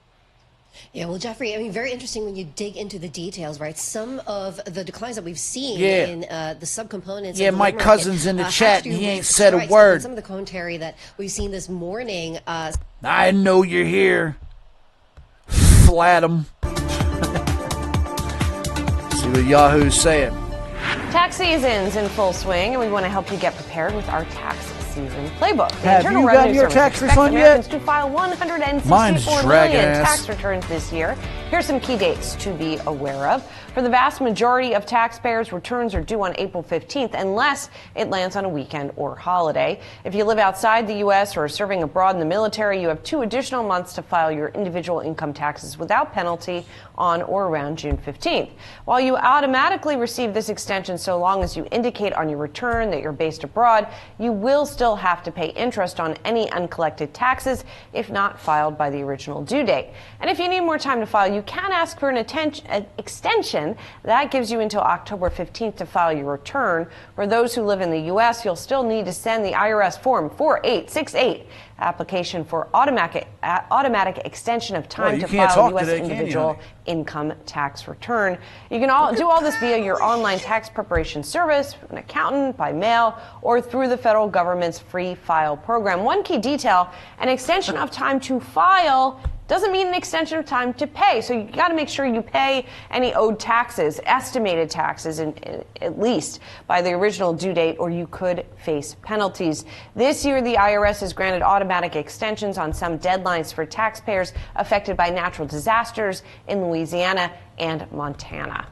Yeah, well, Jeffrey, I mean, very interesting when you dig into the details, right? Some of the declines that we've seen in the subcomponents. Yeah, my cousin's in the chat and he ain't said a word. Some of the commentary that we've seen this morning. I know you're here. Flat 'em. See what Yahoo's saying. Tax season's in full swing, and we want to help you get prepared with our tax season playbook. The Have you gotten your tax refund yet? To file 164 million tax returns this year. Here's some key dates to be aware of. For the vast majority of taxpayers, returns are due on April 15th unless it lands on a weekend or holiday. If you live outside the U.S. or are serving abroad in the military, you have 2 additional months to file your individual income taxes without penalty on or around June 15th. While you automatically receive this extension so long as you indicate on your return that you're based abroad, you will still have to pay interest on any uncollected taxes if not filed by the original due date. And if you need more time to file, you can ask for an extension. That gives you until October 15th to file your return. For those who live in the U.S., you'll still need to send the IRS Form 4868, application for automatic extension of time to file a U.S. individual income tax return. You can do all this via your online tax preparation service, an accountant, by mail, or through the federal government's free file program. One key detail, an extension of time to file doesn't mean an extension of time to pay. So you got to make sure you pay any owed taxes, estimated taxes, at least by the original due date, or you could face penalties. This year, the IRS has granted automatic extensions on some deadlines for taxpayers affected by natural disasters in Louisiana and Montana.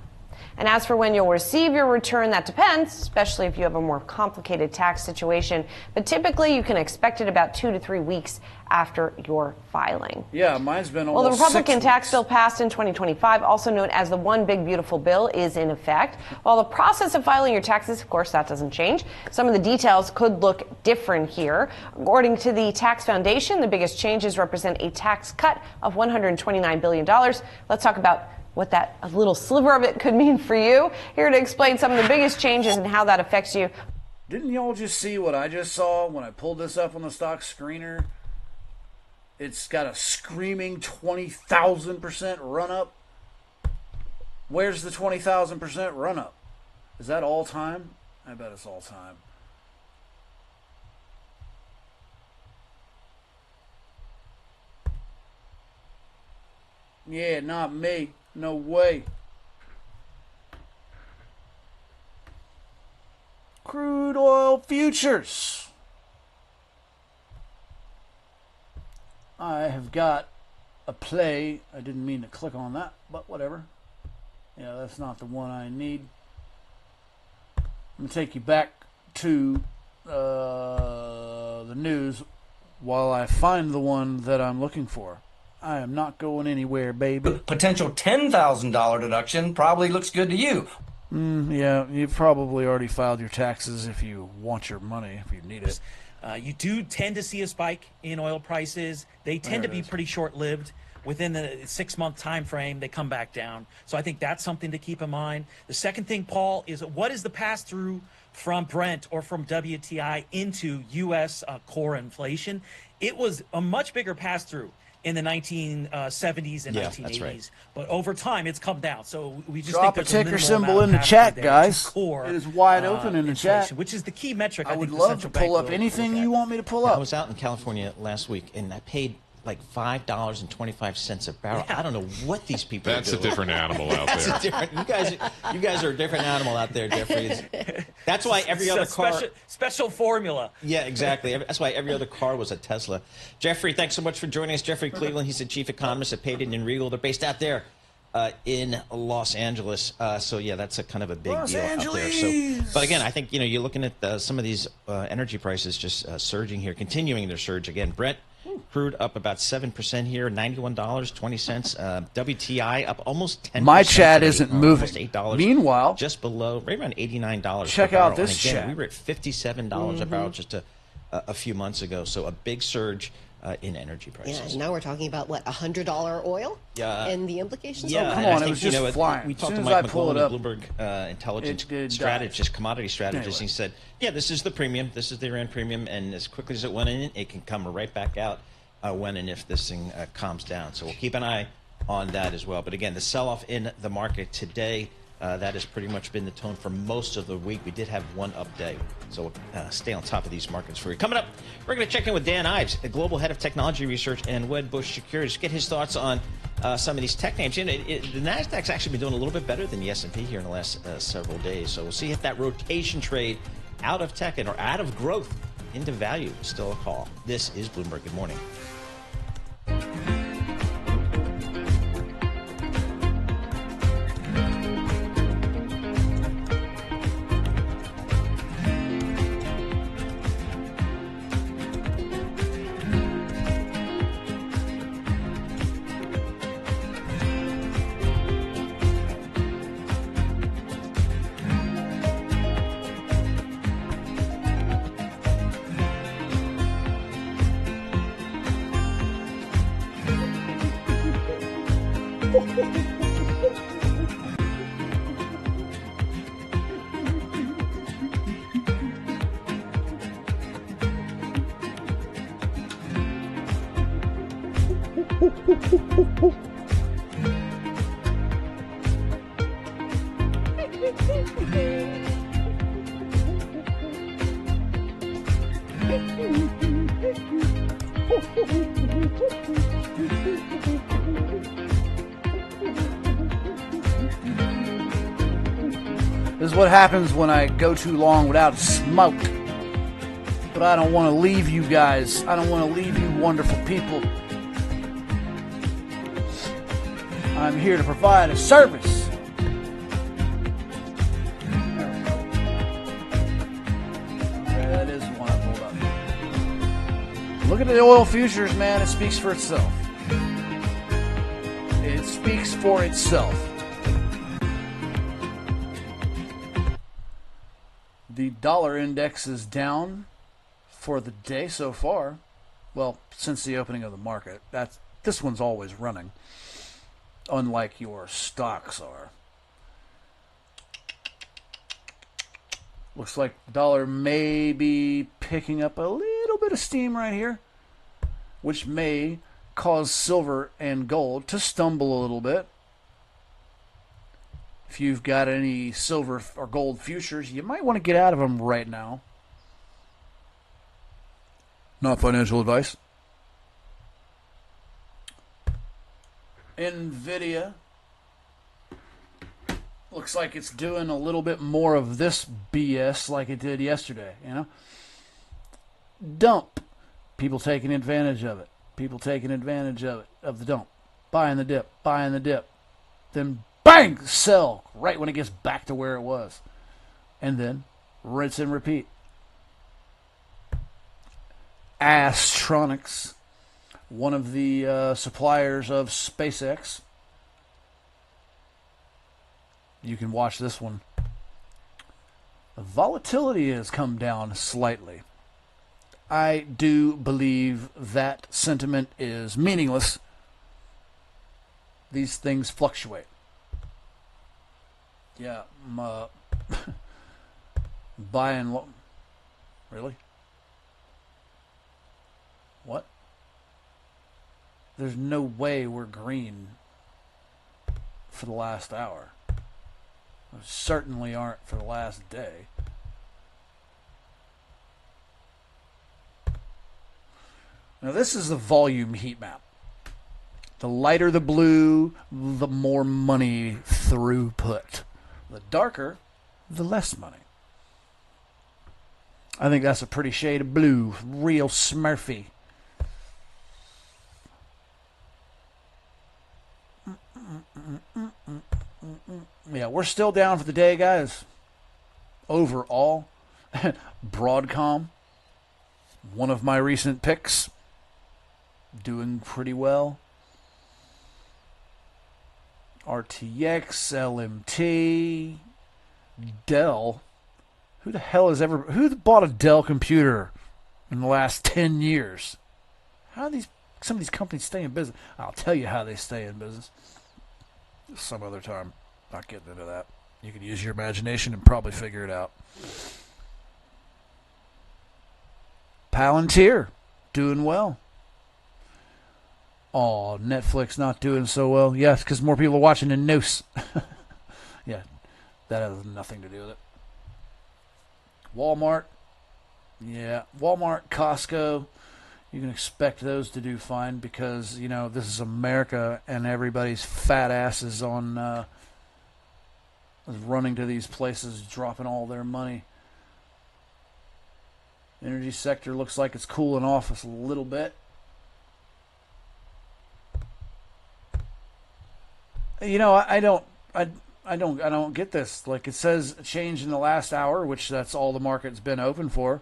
And as for when you'll receive your return, that depends, especially if you have a more complicated tax situation. But typically, you can expect it about 2 to 3 weeks after your filing. Yeah, mine's been almost Well, the Republican tax bill passed in 2025, also known as the One Big Beautiful Bill, is in effect. While the process of filing your taxes, of course, that doesn't change. Some of the details could look different here. According to the Tax Foundation, the biggest changes represent a tax cut of $129 billion. Let's talk about what that a little sliver of it could mean for you. Here to explain some of the biggest changes and how that affects you. Didn't y'all just see what I just saw when I pulled this up on the stock screener? it's got a screaming 20,000% run up. Where's the 20,000% run up? Is that all time? I bet it's all time. Yeah, not me. No way. Crude oil futures. I have got a play. I didn't mean to click on that, but whatever. Yeah, that's not the one I need. I'm going to take you back to the news while I find the one that I'm looking for. I am not going anywhere, baby. Potential $10,000 deduction probably looks good to you. Yeah, you've probably already filed your taxes if you want your money, if you need it. You do tend to see a spike in oil prices. They tend to be pretty short-lived. Within the 6-month time frame, they come back down. So I think that's something to keep in mind. The second thing, Paul, is what is the pass-through from Brent or from WTI into U.S. Core inflation? It was a much bigger pass-through in the 1970s and 1980s. That's right. But over time, it's come down. So we just drop think a ticker symbol in the chat, guys. It is wide open in the chat, which is the key metric. I would love to pull up anything you want me to pull up. I was out in California last week, and I paid like $5.25 a barrel. I don't know what these people That's are doing. a different animal out there. You guys are a different animal out there, Jeffrey. That's why every other car... Special formula. Yeah, exactly. That's why every other car was a Tesla. Jeffrey, thanks so much for joining us. Jeffrey Cleveland, he's the chief economist at Payton & Regal. They're based out there in Los Angeles. So, yeah, that's a kind of a big deal out there. So, but again, I think, you're looking at some of these energy prices just surging here, continuing their surge again. Brent, crude up about 7% here, $91.20. WTI up almost 10%. My chat isn't moving. Almost $8. Meanwhile, just below, right around $89. Check per out barrel. this And again, chat. We were at $57 a barrel just a few months ago. So a big surge in energy prices. Yeah, and now we're talking about what, $100 oil? Yeah. And the implications. Yeah, come on, it was just flying. We talked to as Mike I pull McClellan, it up, Bloomberg intelligence strategist, commodity strategist. And he said, "Yeah, this is the premium. This is the Iran premium, and as quickly as it went in, it can come right back out when and if this thing calms down." So we'll keep an eye on that as well. But again, the sell-off in the market today. That has pretty much been the tone for most of the week. We did have one up day, so we'll stay on top of these markets for you. Coming up, we're going to check in with Dan Ives, the global head of technology research and Wedbush Securities, get his thoughts on some of these tech names. The Nasdaq's actually been doing a little bit better than the S&P here in the last several days, so we'll see if that rotation trade out of tech or out of growth into value is still a call. This is Bloomberg. Good morning. This is what happens when I go too long without smoke. But I don't want to leave you guys. I don't want to leave you wonderful people. I'm here to provide a service. Okay, that is the one I pulled up. Look at the oil futures, man. It speaks for itself. It speaks for itself. The dollar index is down for the day so far. Well, since the opening of the market. This one's always running, unlike your stocks are. Looks like the dollar may be picking up a little bit of steam right here, which may cause silver and gold to stumble a little bit. If you've got any silver or gold futures, you might want to get out of them right now. Not financial advice. NVIDIA looks like it's doing a little bit more of this BS like it did yesterday, you know? Dump. People taking advantage of it. People taking advantage of it, of the dump. Buying the dip, buying the dip. Then bang, sell right when it gets back to where it was. And then rinse and repeat. Astronics, one of the suppliers of SpaceX. You can watch this one. The volatility has come down slightly. I do believe that sentiment is meaningless. These things fluctuate. Yeah, buying. Really? What? There's no way we're green for the last hour. We certainly aren't for the last day. Now this is the volume heat map. The lighter the blue, the more money throughput. The darker, the less money. I think that's a pretty shade of blue. Real smurfy. Yeah, we're still down for the day, guys. Overall, Broadcom, one of my recent picks, doing pretty well. RTX, LMT, Dell. Who the hell has ever... Who bought a Dell computer in the last 10 years? How do some of these companies stay in business? I'll tell you how they stay in business some other time. Not getting into that. You can use your imagination and probably figure it out. Palantir, doing well. Oh, Netflix not doing so well. Yes, because more people are watching the news. Yeah, that has nothing to do with it. Walmart. Yeah, Walmart, Costco. You can expect those to do fine because, you know, this is America and everybody's fat asses on running to these places, dropping all their money. Energy sector looks like it's cooling off a little bit. You know, I don't get this. Like, it says change in the last hour, which that's all the market's been open for.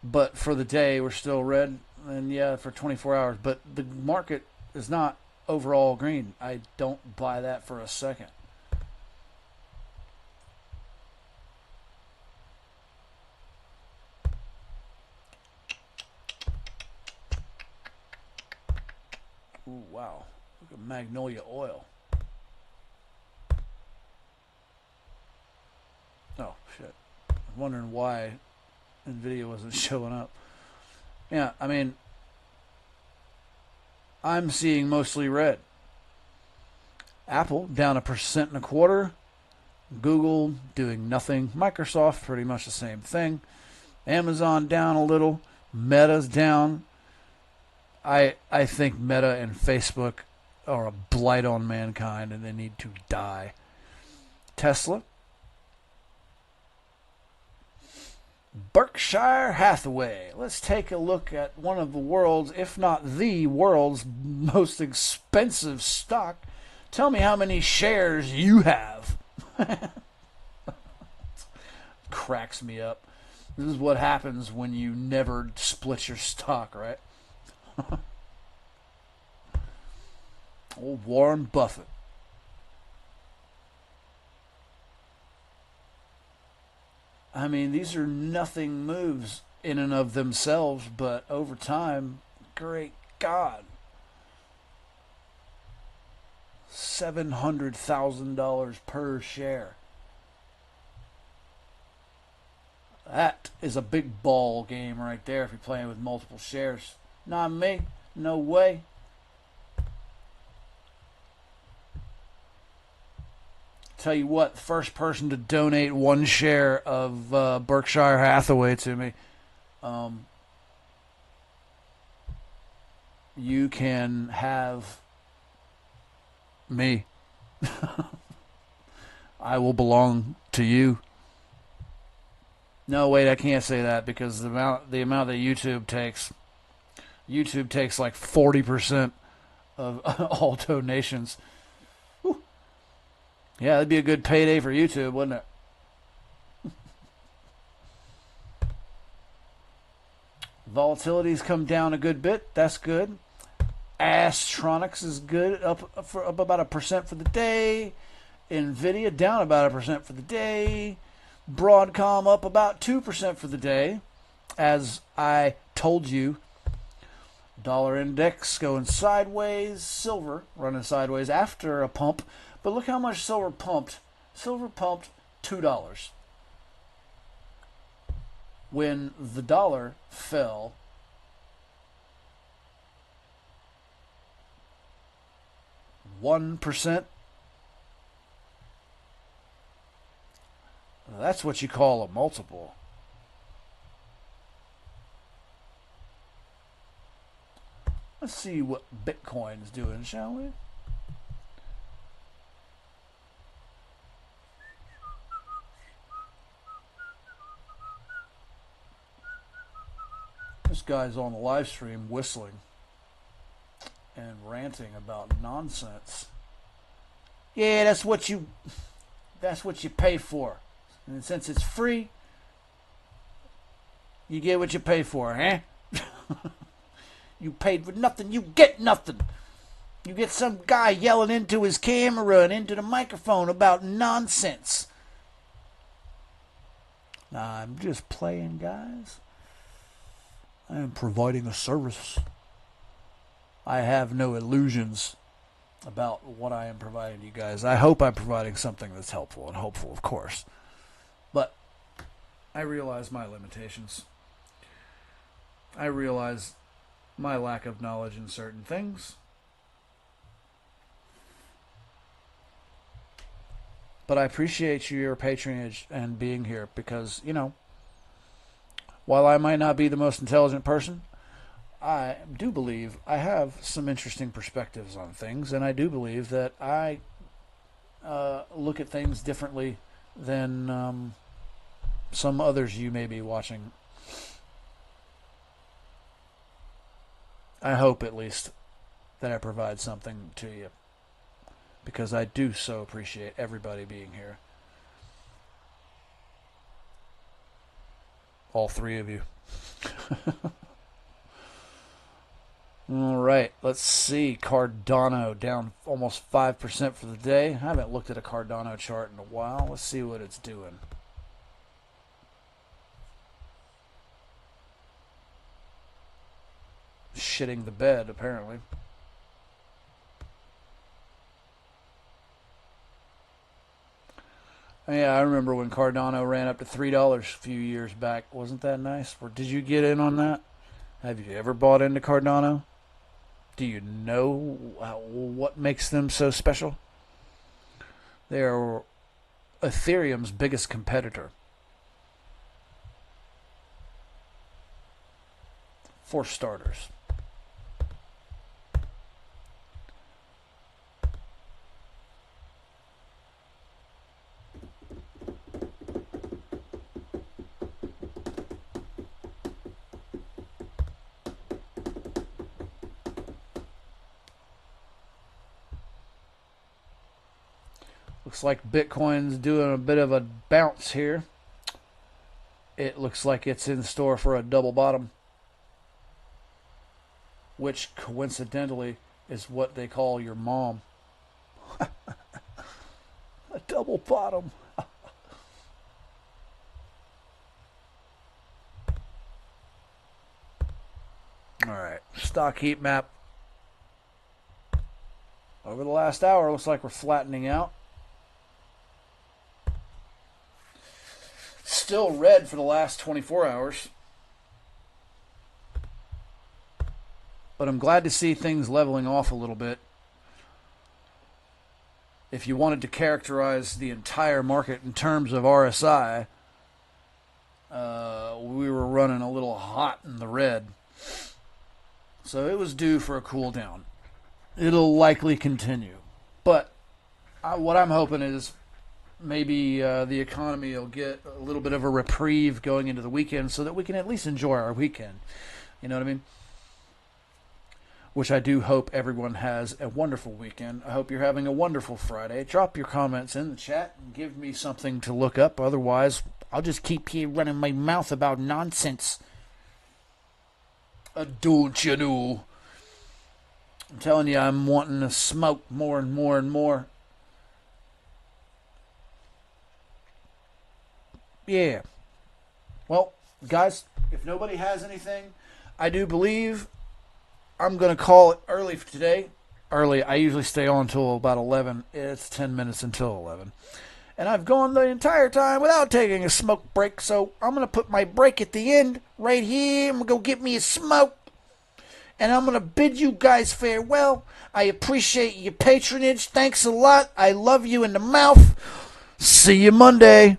But for the day, we're still red. And yeah, for 24 hours. But the market is not overall green. I don't buy that for a second. Ooh, wow. Look at Magnolia Oil. Oh, shit. I'm wondering why NVIDIA wasn't showing up. Yeah, I mean, I'm seeing mostly red. Apple down 1.25%. Google doing nothing. Microsoft pretty much the same thing. Amazon down a little. Meta's down. I think Meta and Facebook are a blight on mankind and they need to die. Tesla. Berkshire Hathaway. Let's take a look at one of the world's, if not the world's, most expensive stock. Tell me how many shares you have. Cracks me up. This is what happens when you never split your stock, right? Old Warren Buffett. I mean, these are nothing moves in and of themselves, but over time, great God. $700,000 per share. That is a big ball game right there if you're playing with multiple shares. Not me. No way. Tell you what, the first person to donate 1 share of Berkshire Hathaway to me, you can have me. I will belong to you. No, wait, I can't say that because the amount that YouTube takes like 40% of all donations. Whew. Yeah, that'd be a good payday for YouTube, wouldn't it? Volatility's come down a good bit. That's good. Astronics is good, up about 1% for the day. Nvidia down about 1% for the day. Broadcom up about 2% for the day, as I told you. Dollar index going sideways. Silver running sideways after a pump. But look how much silver pumped. Silver pumped $2. When the dollar fell 1%. That's what you call a multiple. Let's see what Bitcoin's doing, shall we? This guy's on the live stream whistling and ranting about nonsense. Yeah, that's what you pay for. And since it's free, you get what you pay for, huh? You paid for nothing, you get nothing. You get some guy yelling into his camera and into the microphone about nonsense. I'm just playing, guys. I am providing a service. I have no illusions about what I am providing to you guys. I hope I'm providing something that's helpful and hopeful, of course. But I realize my limitations. I realize my lack of knowledge in certain things. But I appreciate your patronage and being here because, you know, while I might not be the most intelligent person, I do believe I have some interesting perspectives on things, and I do believe that I look at things differently than some others you may be watching. I hope, at least, that I provide something to you, because I do so appreciate everybody being here. All three of you. All right, let's see. Cardano down almost 5% for the day. I haven't looked at a Cardano chart in a while. Let's see what it's doing. Shitting the bed, apparently. Yeah, I remember when Cardano ran up to $3 a few years back. Wasn't that nice? Or did you get in on that? Have you ever bought into Cardano? Do you know what makes them so special? They are Ethereum's biggest competitor. For starters. Looks like Bitcoin's doing a bit of a bounce here. It looks like it's in store for a double bottom, which coincidentally is what they call your mom. A double bottom. All right, stock heat map. Over the last hour, looks like we're flattening out. Still red for the last 24 hours. but I'm glad to see things leveling off a little bit. If you wanted to characterize the entire market in terms of RSI, we were running a little hot in the red. So it was due for a cool down. It'll likely continue. But what I'm hoping is maybe the economy will get a little bit of a reprieve going into the weekend so that we can at least enjoy our weekend. You know what I mean? Which I do hope everyone has a wonderful weekend. I hope you're having a wonderful Friday. Drop your comments in the chat and give me something to look up. Otherwise, I'll just keep here running my mouth about nonsense. Don't you know? I'm telling you, I'm wanting to smoke more and more and more. Yeah. Well, guys, if nobody has anything, I do believe I'm going to call it early for today. Early. I usually stay on until about 11. It's 10 minutes until 11. And I've gone the entire time without taking a smoke break, so I'm going to put my break at the end right here. I'm going to go get me a smoke. And I'm going to bid you guys farewell. I appreciate your patronage. Thanks a lot. I love you in the mouth. See you Monday.